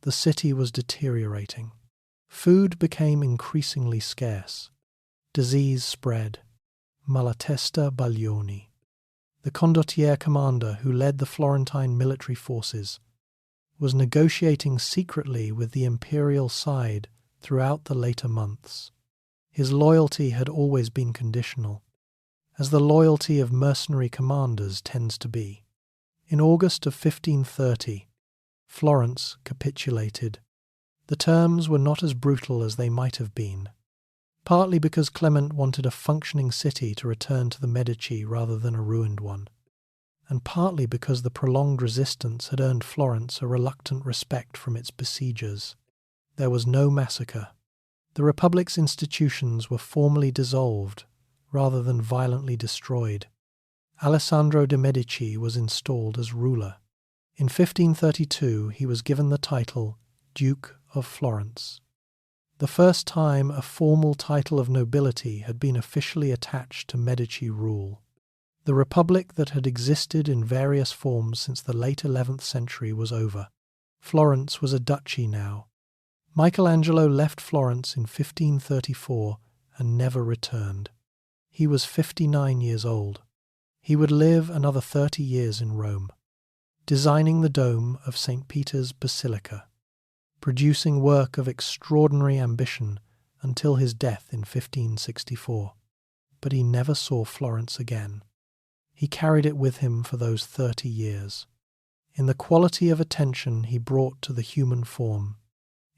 the city was deteriorating. Food became increasingly scarce. Disease spread. Malatesta Baglioni, the condottiere commander who led the Florentine military forces, was negotiating secretly with the imperial side throughout the later months. His loyalty had always been conditional, as the loyalty of mercenary commanders tends to be. In August of 1530, Florence capitulated. The terms were not as brutal as they might have been, partly because Clement wanted a functioning city to return to the Medici rather than a ruined one, and partly because the prolonged resistance had earned Florence a reluctant respect from its besiegers. There was no massacre. The Republic's institutions were formally dissolved rather than violently destroyed. Alessandro de' Medici was installed as ruler. In 1532 he was given the title Duke of Florence, the first time a formal title of nobility had been officially attached to Medici rule. The republic that had existed in various forms since the late 11th century was over. Florence was a duchy now. Michelangelo left Florence in 1534 and never returned. He was 59 years old. He would live another 30 years in Rome, designing the dome of St. Peter's Basilica, producing work of extraordinary ambition until his death in 1564. But he never saw Florence again. He carried it with him for those 30 years, in the quality of attention he brought to the human form,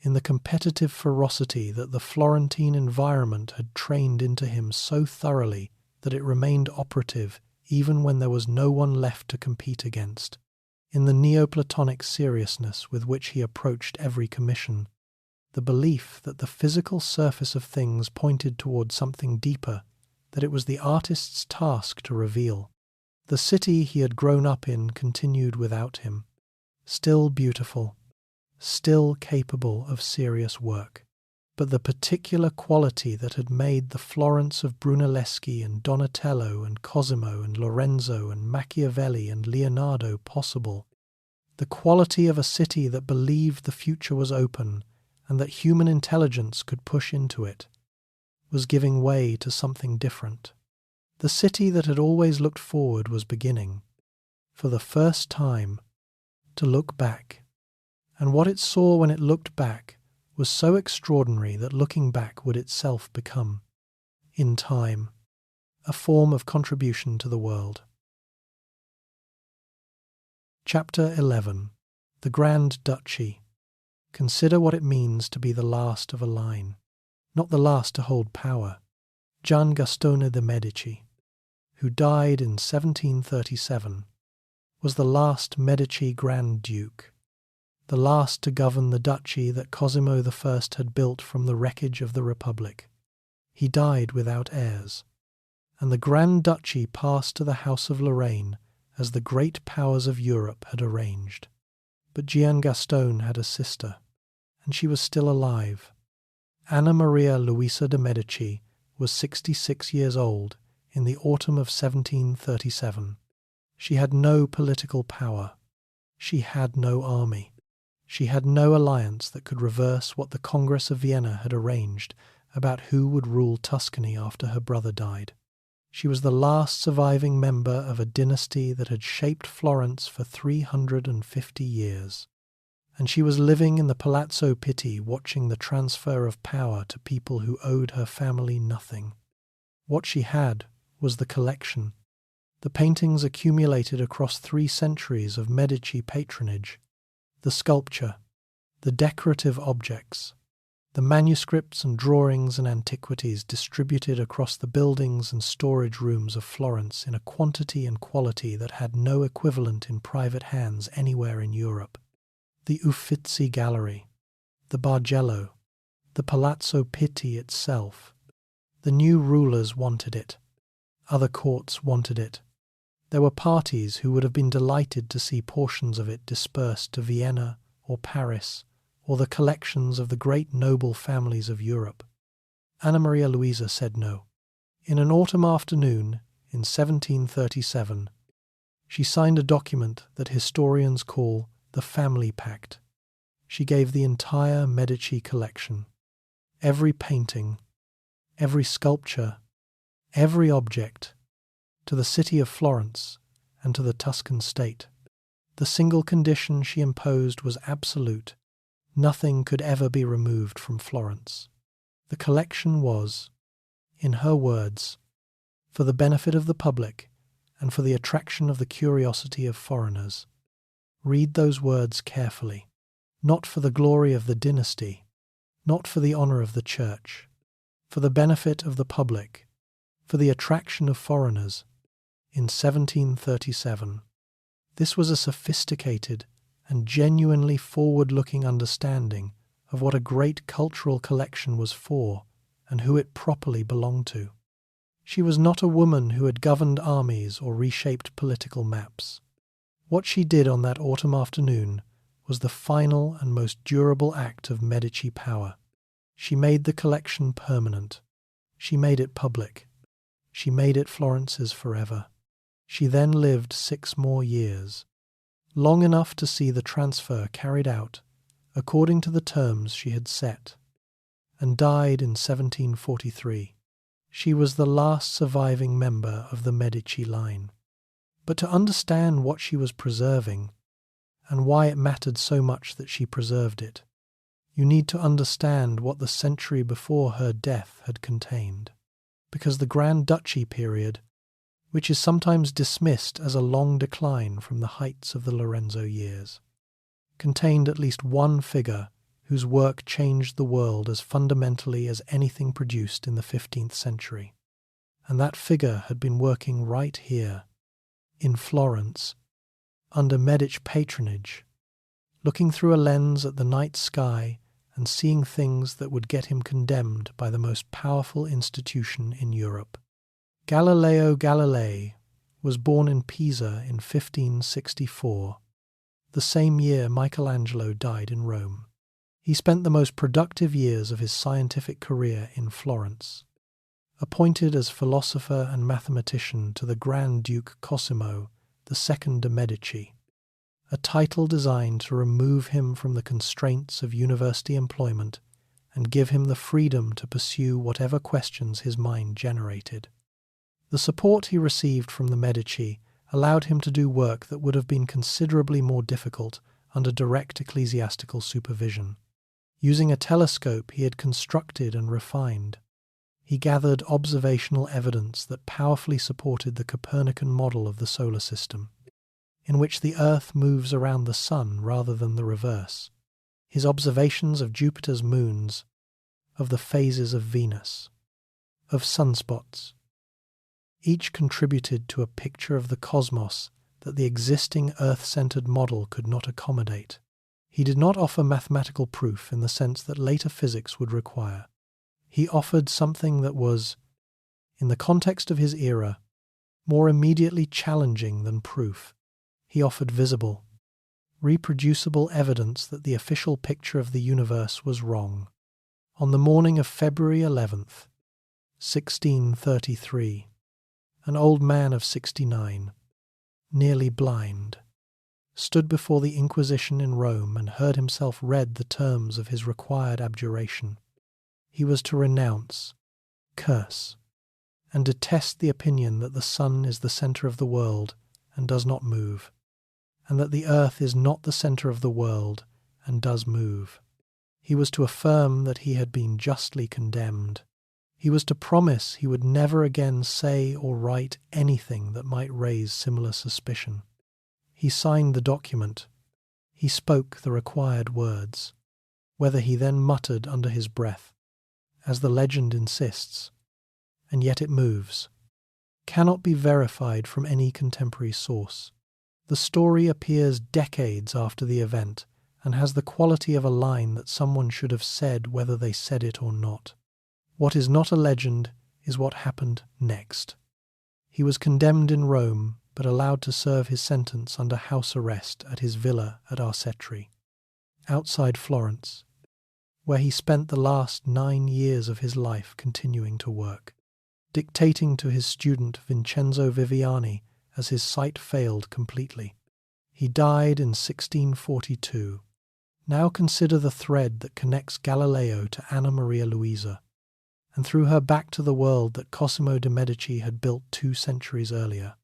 in the competitive ferocity that the Florentine environment had trained into him so thoroughly that it remained operative even when there was no one left to compete against, in the Neoplatonic seriousness with which he approached every commission, the belief that the physical surface of things pointed toward something deeper, that it was the artist's task to reveal. The city he had grown up in continued without him, still beautiful, still capable of serious work. But the particular quality that had made the Florence of Brunelleschi and Donatello and Cosimo and Lorenzo and Machiavelli and Leonardo possible, the quality of a city that believed the future was open and that human intelligence could push into it, was giving way to something different. The city that had always looked forward was beginning, for the first time, to look back. And what it saw when it looked back was so extraordinary that looking back would itself become, in time, a form of contribution to the world. Chapter 11. The Grand Duchy. Consider what it means to be the last of a line, not the last to hold power. Gian Gastone de' Medici, who died in 1737, was the last Medici Grand Duke, the last to govern the duchy that Cosimo I had built from the wreckage of the Republic. He died without heirs, and the Grand Duchy passed to the House of Lorraine as the great powers of Europe had arranged. But Gian Gastone had a sister, and she was still alive. Anna Maria Luisa de' Medici was 66 years old in the autumn of 1737. She had no political power. She had no army. She had no alliance that could reverse what the Congress of Vienna had arranged about who would rule Tuscany after her brother died. She was the last surviving member of a dynasty that had shaped Florence for 350 years, and she was living in the Palazzo Pitti watching the transfer of power to people who owed her family nothing. What she had was the collection, the paintings accumulated across 3 centuries of Medici patronage, the sculpture, the decorative objects, the manuscripts and drawings and antiquities distributed across the buildings and storage rooms of Florence in a quantity and quality that had no equivalent in private hands anywhere in Europe. The Uffizi Gallery, the Bargello, the Palazzo Pitti itself. The new rulers wanted it. Other courts wanted it. There were parties who would have been delighted to see portions of it dispersed to Vienna or Paris, or the collections of the great noble families of Europe. Anna Maria Luisa said no. In an autumn afternoon, in 1737, she signed a document that historians call the Family Pact. She gave the entire Medici collection, every painting, every sculpture, every object, to the city of Florence and to the Tuscan state. The single condition she imposed was absolute. Nothing could ever be removed from Florence. The collection was, in her words, for the benefit of the public and for the attraction of the curiosity of foreigners. Read those words carefully. Not for the glory of the dynasty, not for the honour of the church, for the benefit of the public, for the attraction of foreigners. In 1737, this was a sophisticated and genuinely forward-looking understanding of what a great cultural collection was for and who it properly belonged to. She was not a woman who had governed armies or reshaped political maps. What she did on that autumn afternoon was the final and most durable act of Medici power. She made the collection permanent. She made it public. She made it Florence's forever. She then lived 6 more years, long enough to see the transfer carried out according to the terms she had set, and died in 1743. She was the last surviving member of the Medici line. But to understand what she was preserving, and why it mattered so much that she preserved it, you need to understand what the century before her death had contained, because the Grand Duchy period, which is sometimes dismissed as a long decline from the heights of the Lorenzo years, contained at least one figure whose work changed the world as fundamentally as anything produced in the 15th century. And that figure had been working right here, in Florence, under Medici patronage, looking through a lens at the night sky and seeing things that would get him condemned by the most powerful institution in Europe. Galileo Galilei was born in Pisa in 1564, the same year Michelangelo died in Rome. He spent the most productive years of his scientific career in Florence. Appointed as philosopher and mathematician to the Grand Duke Cosimo, the second de' Medici, a title designed to remove him from the constraints of university employment and give him the freedom to pursue whatever questions his mind generated. The support he received from the Medici allowed him to do work that would have been considerably more difficult under direct ecclesiastical supervision. Using a telescope he had constructed and refined, he gathered observational evidence that powerfully supported the Copernican model of the solar system, in which the Earth moves around the Sun rather than the reverse. His observations of Jupiter's moons, of the phases of Venus, of sunspots, each contributed to a picture of the cosmos that the existing Earth-centered model could not accommodate. He did not offer mathematical proof in the sense that later physics would require. He offered something that was, in the context of his era, more immediately challenging than proof. He offered visible, reproducible evidence that the official picture of the universe was wrong. On the morning of February 11th, 1633, an old man of 69, nearly blind, stood before the Inquisition in Rome and heard himself read the terms of his required abjuration. He was to renounce, curse, and detest the opinion that the sun is the centre of the world and does not move, and that the earth is not the centre of the world and does move. He was to affirm that he had been justly condemned. He was to promise he would never again say or write anything that might raise similar suspicion. He signed the document. He spoke the required words, whether he then muttered under his breath, as the legend insists, and yet it moves, cannot be verified from any contemporary source. The story appears decades after the event and has the quality of a line that someone should have said whether they said it or not. What is not a legend is what happened next. He was condemned in Rome, but allowed to serve his sentence under house arrest at his villa at Arcetri, outside Florence, where he spent the last 9 years of his life continuing to work, dictating to his student Vincenzo Viviani as his sight failed completely. He died in 1642. Now consider the thread that connects Galileo to Anna Maria Luisa, and threw her back to the world that Cosimo de' Medici had built 2 centuries earlier.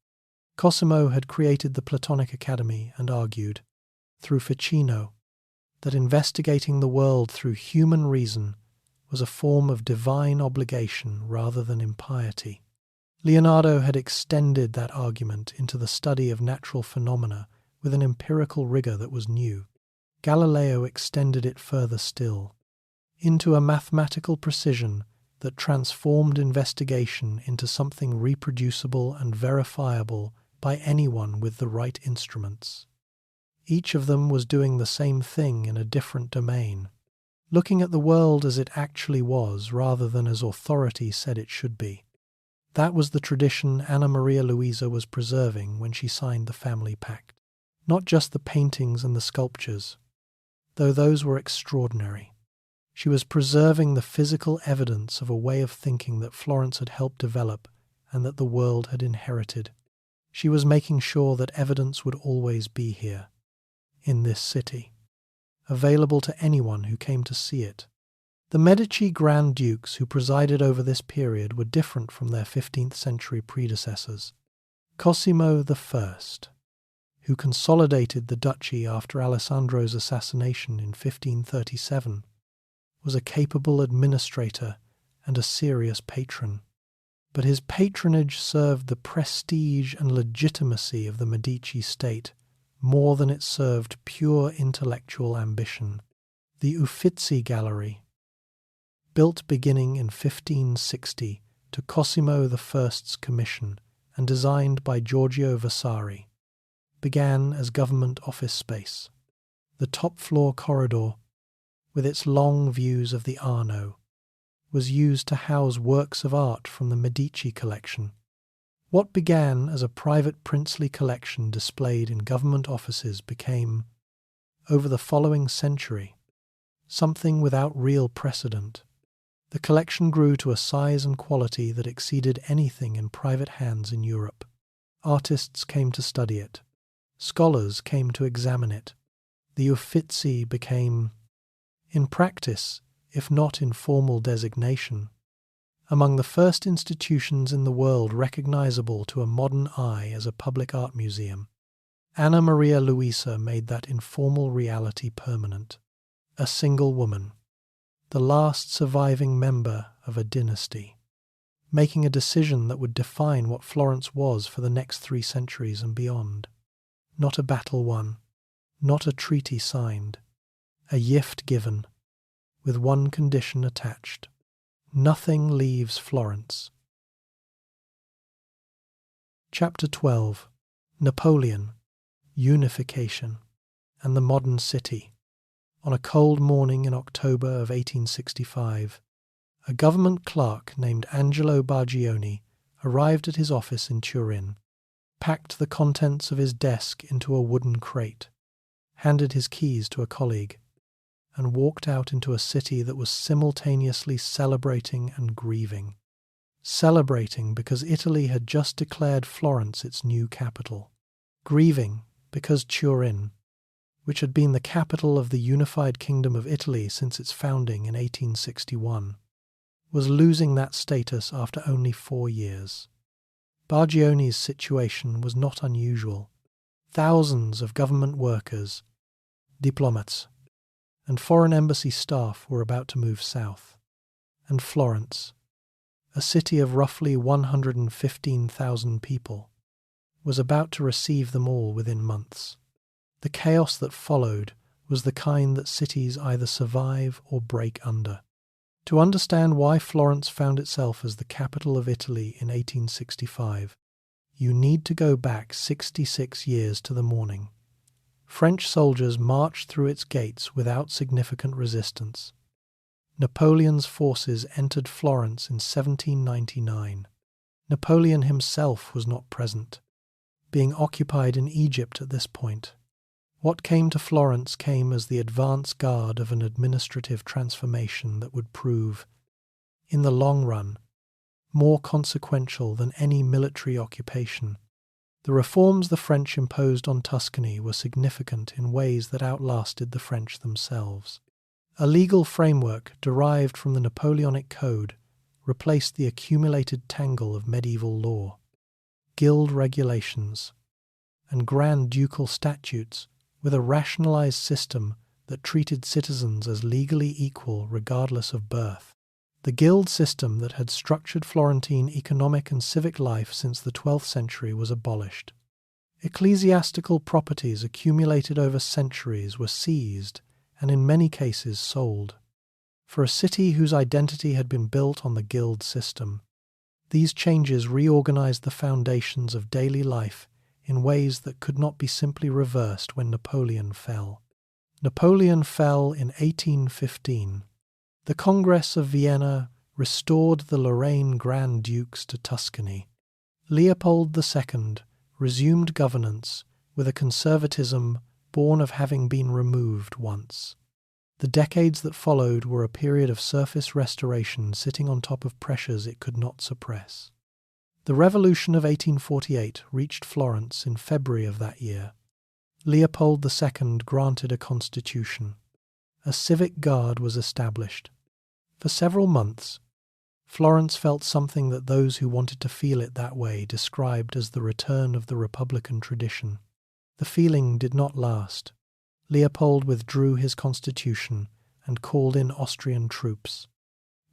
Cosimo had created the Platonic Academy and argued, through Ficino, that investigating the world through human reason was a form of divine obligation rather than impiety. Leonardo had extended that argument into the study of natural phenomena with an empirical rigor that was new. Galileo extended it further still, into a mathematical precision that transformed investigation into something reproducible and verifiable by anyone with the right instruments. Each of them was doing the same thing in a different domain, looking at the world as it actually was rather than as authority said it should be. That was the tradition Anna Maria Luisa was preserving when she signed the family pact. Not just the paintings and the sculptures, though those were extraordinary. She was preserving the physical evidence of a way of thinking that Florence had helped develop and that the world had inherited. She was making sure that evidence would always be here, in this city, available to anyone who came to see it. The Medici Grand Dukes who presided over this period were different from their 15th century predecessors. Cosimo I, who consolidated the Duchy after Alessandro's assassination in 1537, was a capable administrator and a serious patron. But his patronage served the prestige and legitimacy of the Medici state more than it served pure intellectual ambition. The Uffizi Gallery, built beginning in 1560 to Cosimo I's commission and designed by Giorgio Vasari, began as government office space. The top-floor corridor, with its long views of the Arno, was used to house works of art from the Medici collection. What began as a private princely collection displayed in government offices became, over the following century, something without real precedent. The collection grew to a size and quality that exceeded anything in private hands in Europe. Artists came to study it. Scholars came to examine it. The Uffizi became, in practice, if not in formal designation, among the first institutions in the world recognizable to a modern eye as a public art museum. Anna Maria Luisa made that informal reality permanent. A single woman, the last surviving member of a dynasty, making a decision that would define what Florence was for the next 3 centuries and beyond. Not a battle won, not a treaty signed, a gift given, with one condition attached: nothing leaves Florence. Chapter 12. Napoleon, Unification, and the Modern City. On a cold morning in October of 1865, a government clerk named Angelo Bargioni arrived at his office in Turin, packed the contents of his desk into a wooden crate, handed his keys to a colleague, and walked out into a city that was simultaneously celebrating and grieving. Celebrating because Italy had just declared Florence its new capital. Grieving because Turin, which had been the capital of the unified Kingdom of Italy since its founding in 1861, was losing that status after only 4 years. Bargioni's situation was not unusual. Thousands of government workers, diplomats, and foreign embassy staff were about to move south. And Florence, a city of roughly 115,000 people, was about to receive them all within months. The chaos that followed was the kind that cities either survive or break under. To understand why Florence found itself as the capital of Italy in 1865, you need to go back 66 years to the morning. French soldiers marched through its gates without significant resistance. Napoleon's forces entered Florence in 1799. Napoleon himself was not present, being occupied in Egypt at this point. What came to Florence came as the advance guard of an administrative transformation that would prove, in the long run, more consequential than any military occupation. The reforms the French imposed on Tuscany were significant in ways that outlasted the French themselves. A legal framework derived from the Napoleonic Code replaced the accumulated tangle of medieval law. Guild regulations and grand ducal statutes with a rationalized system that treated citizens as legally equal regardless of birth. The guild system that had structured Florentine economic and civic life since the 12th century was abolished. Ecclesiastical properties accumulated over centuries were seized and in many cases sold. For a city whose identity had been built on the guild system, these changes reorganized the foundations of daily life in ways that could not be simply reversed when Napoleon fell. Napoleon fell in 1815. The Congress of Vienna restored the Lorraine Grand Dukes to Tuscany. Leopold II resumed governance with a conservatism born of having been removed once. The decades that followed were a period of surface restoration sitting on top of pressures it could not suppress. The Revolution of 1848 reached Florence in February of that year. Leopold II granted a constitution. A civic guard was established. For several months, Florence felt something that those who wanted to feel it that way described as the return of the Republican tradition. The feeling did not last. Leopold withdrew his constitution and called in Austrian troops.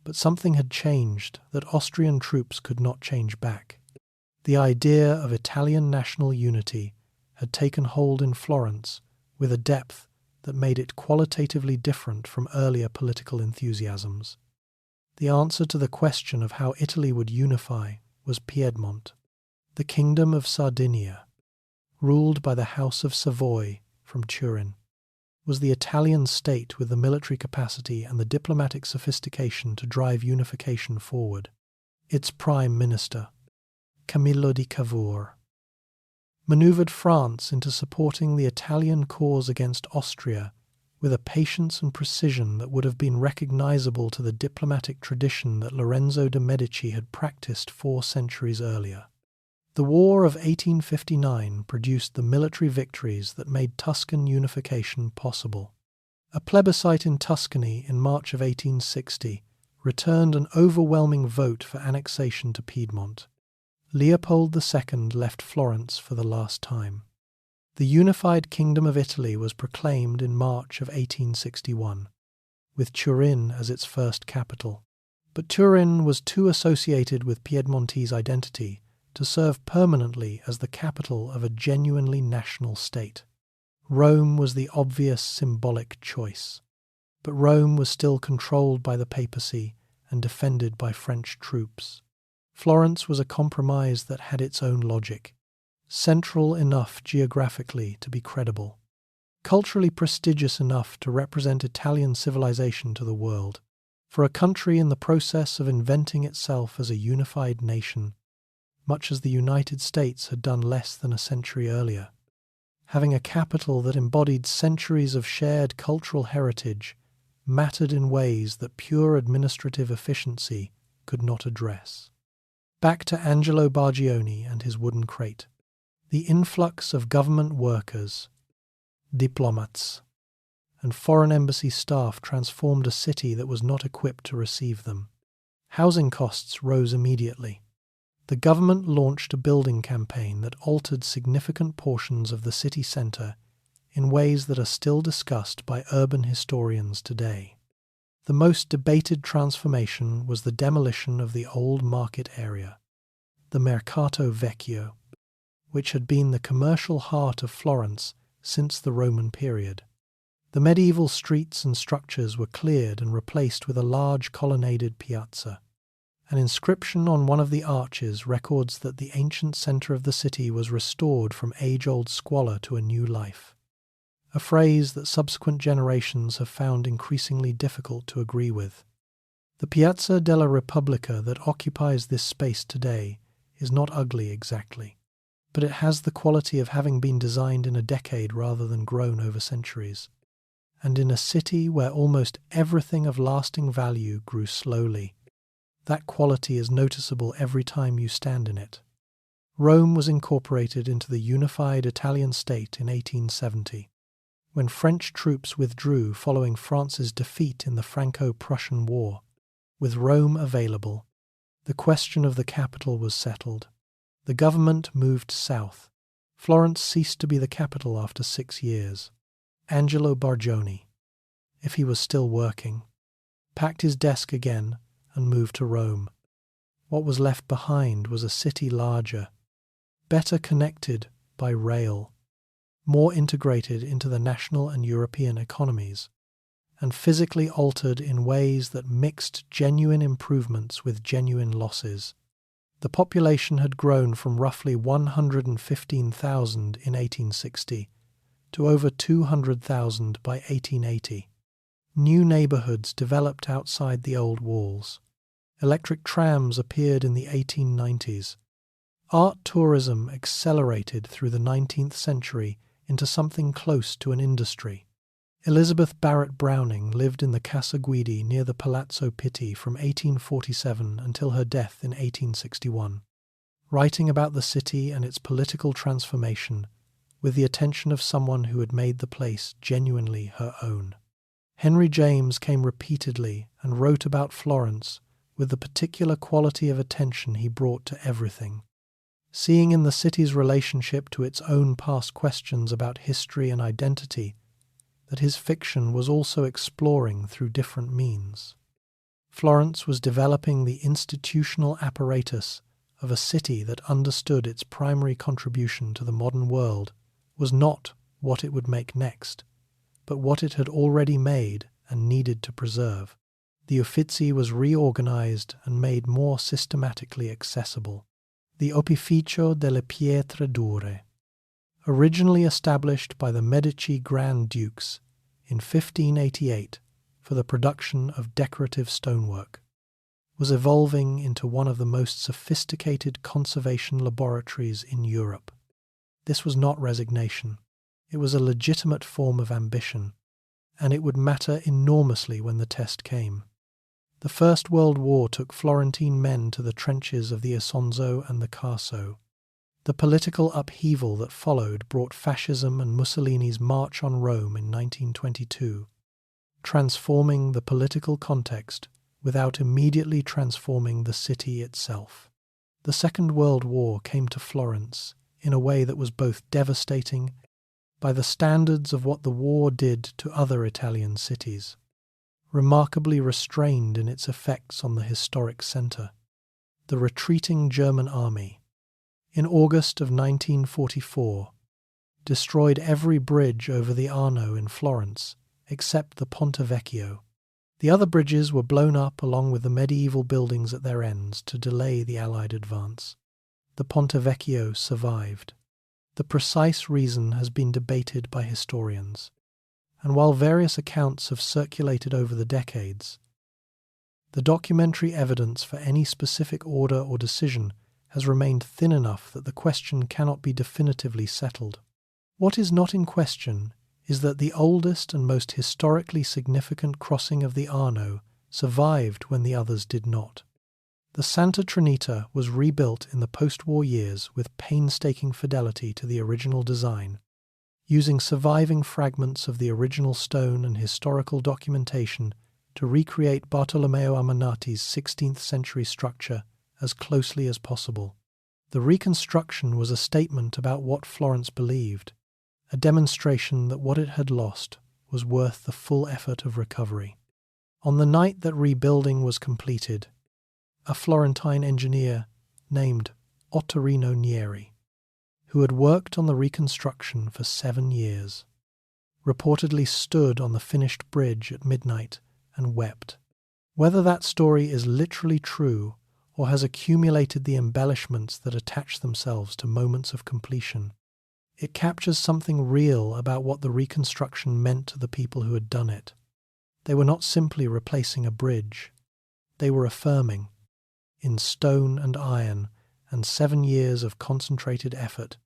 But something had changed that Austrian troops could not change back. The idea of Italian national unity had taken hold in Florence with a depth that made it qualitatively different from earlier political enthusiasms. The answer to the question of how Italy would unify was Piedmont, the Kingdom of Sardinia, ruled by the House of Savoy from Turin, was the Italian state with the military capacity and the diplomatic sophistication to drive unification forward. Its prime minister, Camillo di Cavour, maneuvered France into supporting the Italian cause against Austria with a patience and precision that would have been recognizable to the diplomatic tradition that Lorenzo de' Medici had practiced 4 centuries earlier. The War of 1859 produced the military victories that made Tuscan unification possible. A plebiscite in Tuscany in March of 1860 returned an overwhelming vote for annexation to Piedmont. Leopold II left Florence for the last time. The unified Kingdom of Italy was proclaimed in March of 1861, with Turin as its first capital. But Turin was too associated with Piedmontese identity to serve permanently as the capital of a genuinely national state. Rome was the obvious symbolic choice, but Rome was still controlled by the papacy and defended by French troops. Florence was a compromise that had its own logic, central enough geographically to be credible, culturally prestigious enough to represent Italian civilization to the world. For a country in the process of inventing itself as a unified nation, much as the United States had done less than a century earlier, having a capital that embodied centuries of shared cultural heritage mattered in ways that pure administrative efficiency could not address. Back to Angelo Bargioni and his wooden crate. The influx of government workers, diplomats, and foreign embassy staff transformed a city that was not equipped to receive them. Housing costs rose immediately. The government launched a building campaign that altered significant portions of the city centre in ways that are still discussed by urban historians today. The most debated transformation was the demolition of the old market area, the Mercato Vecchio, which had been the commercial heart of Florence since the Roman period. The medieval streets and structures were cleared and replaced with a large colonnaded piazza. An inscription on one of the arches records that the ancient centre of the city was restored from age-old squalor to a new life, a phrase that subsequent generations have found increasingly difficult to agree with. The Piazza della Repubblica that occupies this space today is not ugly exactly, but it has the quality of having been designed in a decade rather than grown over centuries, and in a city where almost everything of lasting value grew slowly. That quality is noticeable every time you stand in it. Rome was incorporated into the unified Italian state in 1870. When French troops withdrew following France's defeat in the Franco-Prussian War, with Rome available, the question of the capital was settled. The government moved south. Florence ceased to be the capital after 6 years. Angelo Bargioni, if he was still working, packed his desk again and moved to Rome. What was left behind was a city larger, better connected by rail, more integrated into the national and European economies, and physically altered in ways that mixed genuine improvements with genuine losses. The population had grown from roughly 115,000 in 1860 to over 200,000 by 1880. New neighbourhoods developed outside the old walls. Electric trams appeared in the 1890s. Art tourism accelerated through the 19th century into something close to an industry. Elizabeth Barrett Browning lived in the Casa Guidi near the Palazzo Pitti from 1847 until her death in 1861, writing about the city and its political transformation with the attention of someone who had made the place genuinely her own. Henry James came repeatedly and wrote about Florence with the particular quality of attention he brought to everything, seeing in the city's relationship to its own past questions about history and identity that his fiction was also exploring through different means. Florence was developing the institutional apparatus of a city that understood its primary contribution to the modern world was not what it would make next, but what it had already made and needed to preserve. The Uffizi was reorganized and made more systematically accessible. The Opificio delle Pietre Dure, originally established by the Medici Grand Dukes in 1588 for the production of decorative stonework, was evolving into one of the most sophisticated conservation laboratories in Europe. This was not resignation. It was a legitimate form of ambition, and it would matter enormously when the test came. The First World War took Florentine men to the trenches of the Isonzo and the Carso, The political upheaval that followed brought fascism and Mussolini's march on Rome in 1922, transforming the political context without immediately transforming the city itself. The Second World War came to Florence in a way that was both devastating by the standards of what the war did to other Italian cities, remarkably restrained in its effects on the historic centre. The retreating German army, in August of 1944, destroyed every bridge over the Arno in Florence except the Ponte Vecchio. The other bridges were blown up along with the medieval buildings at their ends to delay the Allied advance. The Ponte Vecchio survived. The precise reason has been debated by historians, and while various accounts have circulated over the decades, the documentary evidence for any specific order or decision has remained thin enough that the question cannot be definitively settled. What is not in question is that the oldest and most historically significant crossing of the Arno survived when the others did not. The Santa Trinita was rebuilt in the post-war years with painstaking fidelity to the original design, using surviving fragments of the original stone and historical documentation to recreate Bartolomeo Ammanati's 16th century structure as closely as possible. The reconstruction was a statement about what Florence believed, a demonstration that what it had lost was worth the full effort of recovery. On the night that rebuilding was completed, a Florentine engineer named Ottorino Nieri, who had worked on the reconstruction for 7 years, reportedly stood on the finished bridge at midnight and wept. Whether that story is literally true or has accumulated the embellishments that attach themselves to moments of completion, it captures something real about what the reconstruction meant to the people who had done it. They were not simply replacing a bridge. They were affirming, in stone and iron and 7 years of concentrated effort,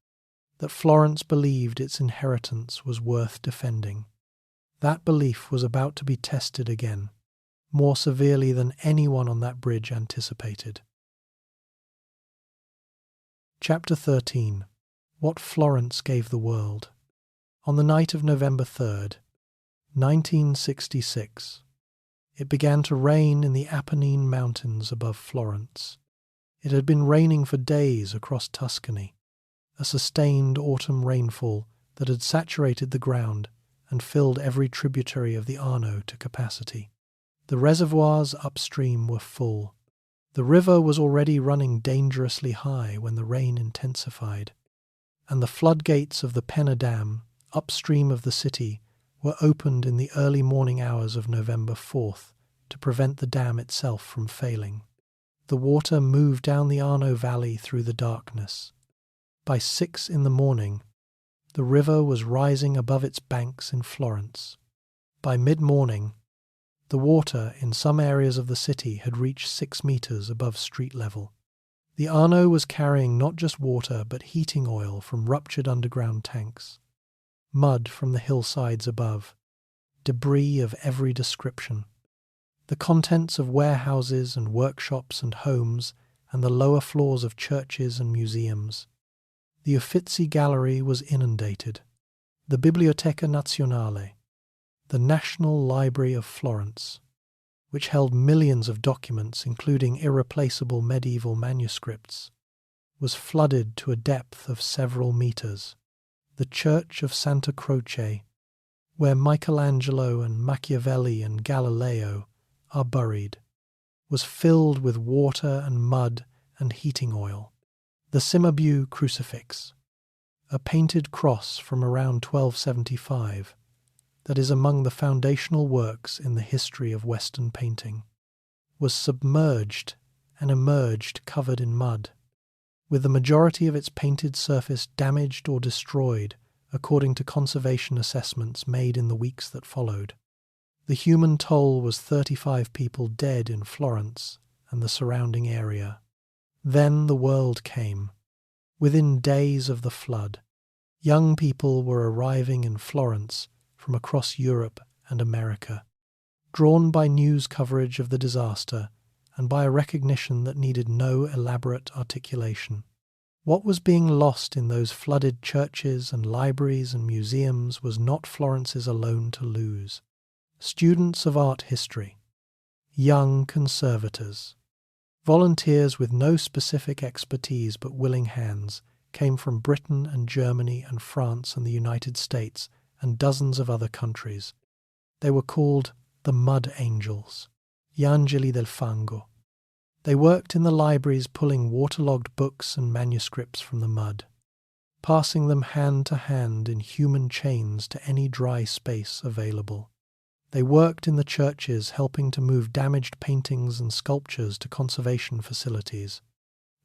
that Florence believed its inheritance was worth defending. That belief was about to be tested again, more severely than anyone on that bridge anticipated. Chapter 13. What Florence Gave the World. On the night of November 3rd, 1966, it began to rain in the Apennine Mountains above Florence. It had been raining for days across Tuscany, a sustained autumn rainfall that had saturated the ground and filled every tributary of the Arno to capacity. The reservoirs upstream were full. The river was already running dangerously high when the rain intensified, and the floodgates of the Penna Dam, upstream of the city, were opened in the early morning hours of November 4th to prevent the dam itself from failing. The water moved down the Arno Valley through the darkness. By 6 in the morning, the river was rising above its banks in Florence. By mid-morning, the water in some areas of the city had reached 6 meters above street level. The Arno was carrying not just water but heating oil from ruptured underground tanks, mud from the hillsides above, debris of every description, the contents of warehouses and workshops and homes and the lower floors of churches and museums. The Uffizi Gallery was inundated. The Biblioteca Nazionale, the National Library of Florence, which held millions of documents including irreplaceable medieval manuscripts, was flooded to a depth of several meters. The Church of Santa Croce, where Michelangelo and Machiavelli and Galileo are buried, was filled with water and mud and heating oil. The Cimabue Crucifix, a painted cross from around 1275, that is among the foundational works in the history of Western painting, was submerged and emerged covered in mud, with the majority of its painted surface damaged or destroyed according to conservation assessments made in the weeks that followed. The human toll was 35 people dead in Florence and the surrounding area. Then the world came. Within days of the flood, young people were arriving in Florence from across Europe and America, drawn by news coverage of the disaster and by a recognition that needed no elaborate articulation. What was being lost in those flooded churches and libraries and museums was not Florence's alone to lose. Students of art history, young conservators, volunteers with no specific expertise but willing hands came from Britain and Germany and France and the United States and dozens of other countries. They were called the Mud Angels, gli Angeli del Fango. They worked in the libraries pulling waterlogged books and manuscripts from the mud, passing them hand to hand in human chains to any dry space available. They worked in the churches helping to move damaged paintings and sculptures to conservation facilities.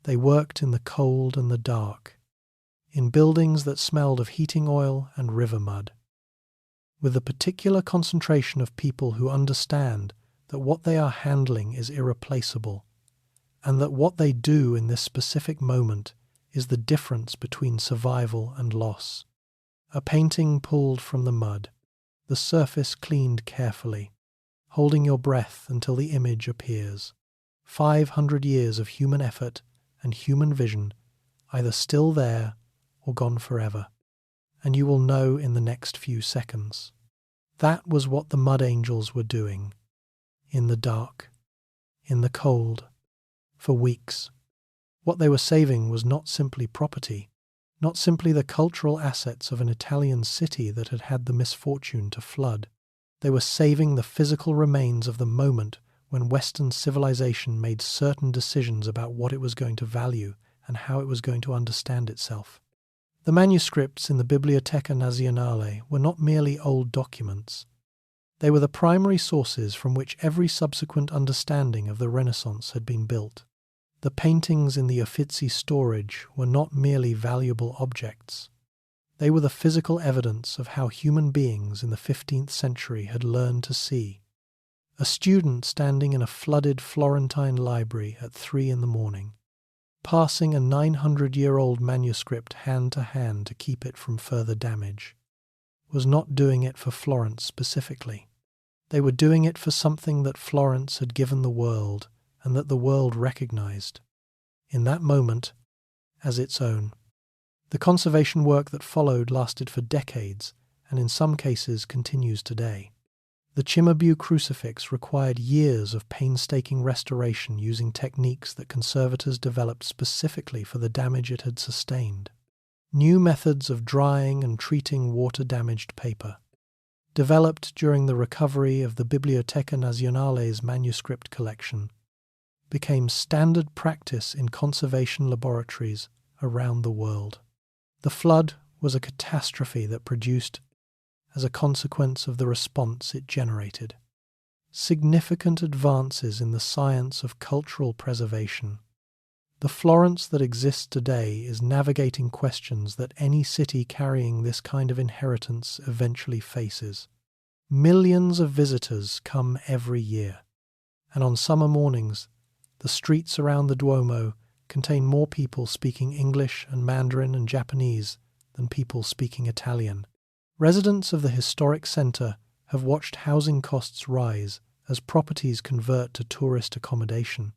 They worked in the cold and the dark, in buildings that smelled of heating oil and river mud, with a particular concentration of people who understand that what they are handling is irreplaceable, and that what they do in this specific moment is the difference between survival and loss. A painting pulled from the mud, the surface cleaned carefully, holding your breath until the image appears. 500 years of human effort and human vision, either still there or gone forever, and you will know in the next few seconds. That was what the Mud Angels were doing, in the dark, in the cold, for weeks. What they were saving was not simply property, not simply the cultural assets of an Italian city that had had the misfortune to flood. They were saving the physical remains of the moment when Western civilization made certain decisions about what it was going to value and how it was going to understand itself. The manuscripts in the Biblioteca Nazionale were not merely old documents. They were the primary sources from which every subsequent understanding of the Renaissance had been built. The paintings in the Uffizi storage were not merely valuable objects. They were the physical evidence of how human beings in the 15th century had learned to see. A student standing in a flooded Florentine library at 3 a.m, passing a 900-year-old manuscript hand to hand to keep it from further damage, was not doing it for Florence specifically. They were doing it for something that Florence had given the world and that the world recognized, in that moment, as its own. The conservation work that followed lasted for decades and in some cases continues today. The Cimabue crucifix required years of painstaking restoration using techniques that conservators developed specifically for the damage it had sustained. New methods of drying and treating water-damaged paper, developed during the recovery of the Biblioteca Nazionale's manuscript collection, became standard practice in conservation laboratories around the world. The flood was a catastrophe that produced, as a consequence of the response it generated, significant advances in the science of cultural preservation. The Florence that exists today is navigating questions that any city carrying this kind of inheritance eventually faces. Millions of visitors come every year, and on summer mornings, the streets around the Duomo contain more people speaking English and Mandarin and Japanese than people speaking Italian. Residents of the historic centre have watched housing costs rise as properties convert to tourist accommodation.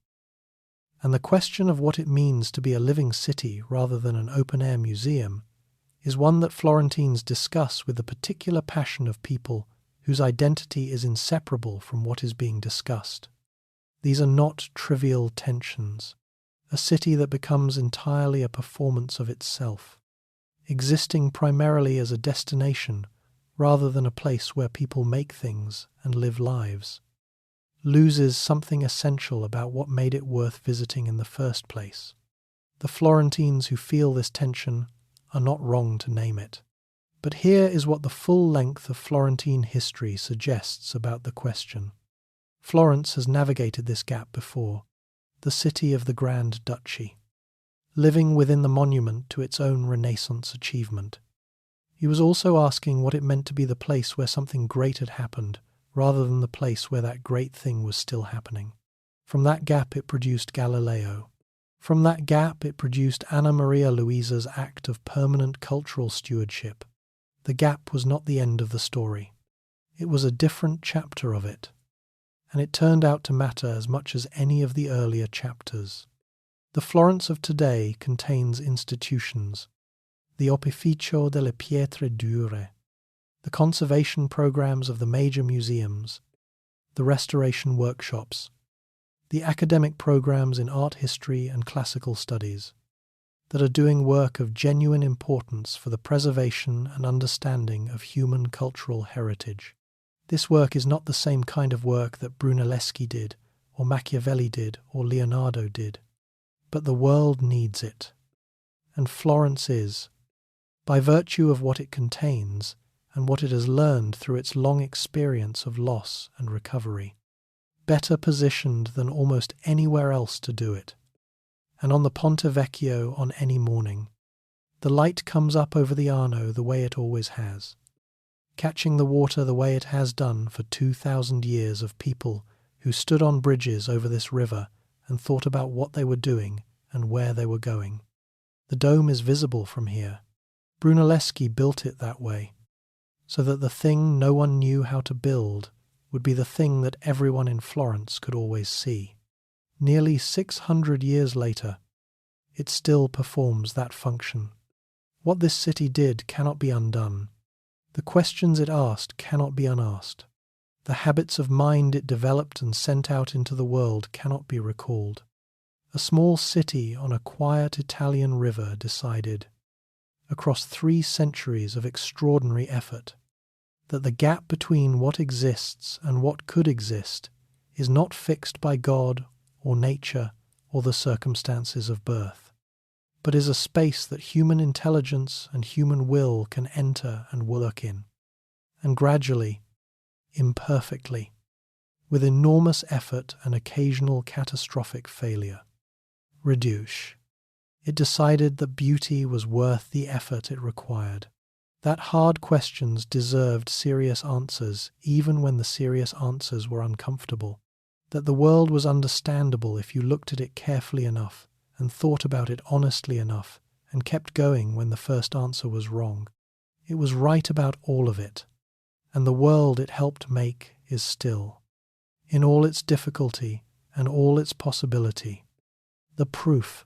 And the question of what it means to be a living city rather than an open-air museum is one that Florentines discuss with the particular passion of people whose identity is inseparable from what is being discussed. These are not trivial tensions. A city that becomes entirely a performance of itself, existing primarily as a destination rather than a place where people make things and live lives, loses something essential about what made it worth visiting in the first place. The Florentines who feel this tension are not wrong to name it. But here is what the full length of Florentine history suggests about the question. Florence has navigated this gap before, the city of the Grand Duchy, living within the monument to its own Renaissance achievement. He was also asking what it meant to be the place where something great had happened, rather than the place where that great thing was still happening. From that gap it produced Galileo. From that gap it produced Anna Maria Luisa's act of permanent cultural stewardship. The gap was not the end of the story. It was a different chapter of it, and it turned out to matter as much as any of the earlier chapters. The Florence of today contains institutions, the opificio delle pietre dure, the conservation programs of the major museums, the restoration workshops, the academic programs in art history and classical studies that are doing work of genuine importance for the preservation and understanding of human cultural heritage. This work is not the same kind of work that Brunelleschi did, or Machiavelli did, or Leonardo did, but the world needs it. And Florence is, by virtue of what it contains and what it has learned through its long experience of loss and recovery, better positioned than almost anywhere else to do it. And on the Ponte Vecchio on any morning, the light comes up over the Arno the way it always has, catching the water the way it has done for 2,000 years of people who stood on bridges over this river and thought about what they were doing and where they were going. The dome is visible from here. Brunelleschi built it that way, so that the thing no one knew how to build would be the thing that everyone in Florence could always see. Nearly 600 years later, it still performs that function. What this city did cannot be undone. The questions it asked cannot be unasked. The habits of mind it developed and sent out into the world cannot be recalled. A small city on a quiet Italian river decided, across 3 centuries of extraordinary effort, that the gap between what exists and what could exist is not fixed by God or nature or the circumstances of birth, but is a space that human intelligence and human will can enter and work in. And gradually, imperfectly, with enormous effort and occasional catastrophic failure, reduce. It decided that beauty was worth the effort it required, that hard questions deserved serious answers even when the serious answers were uncomfortable, that the world was understandable if you looked at it carefully enough and thought about it honestly enough and kept going when the first answer was wrong. It was right about all of it, and the world it helped make is still, in all its difficulty and all its possibility, the proof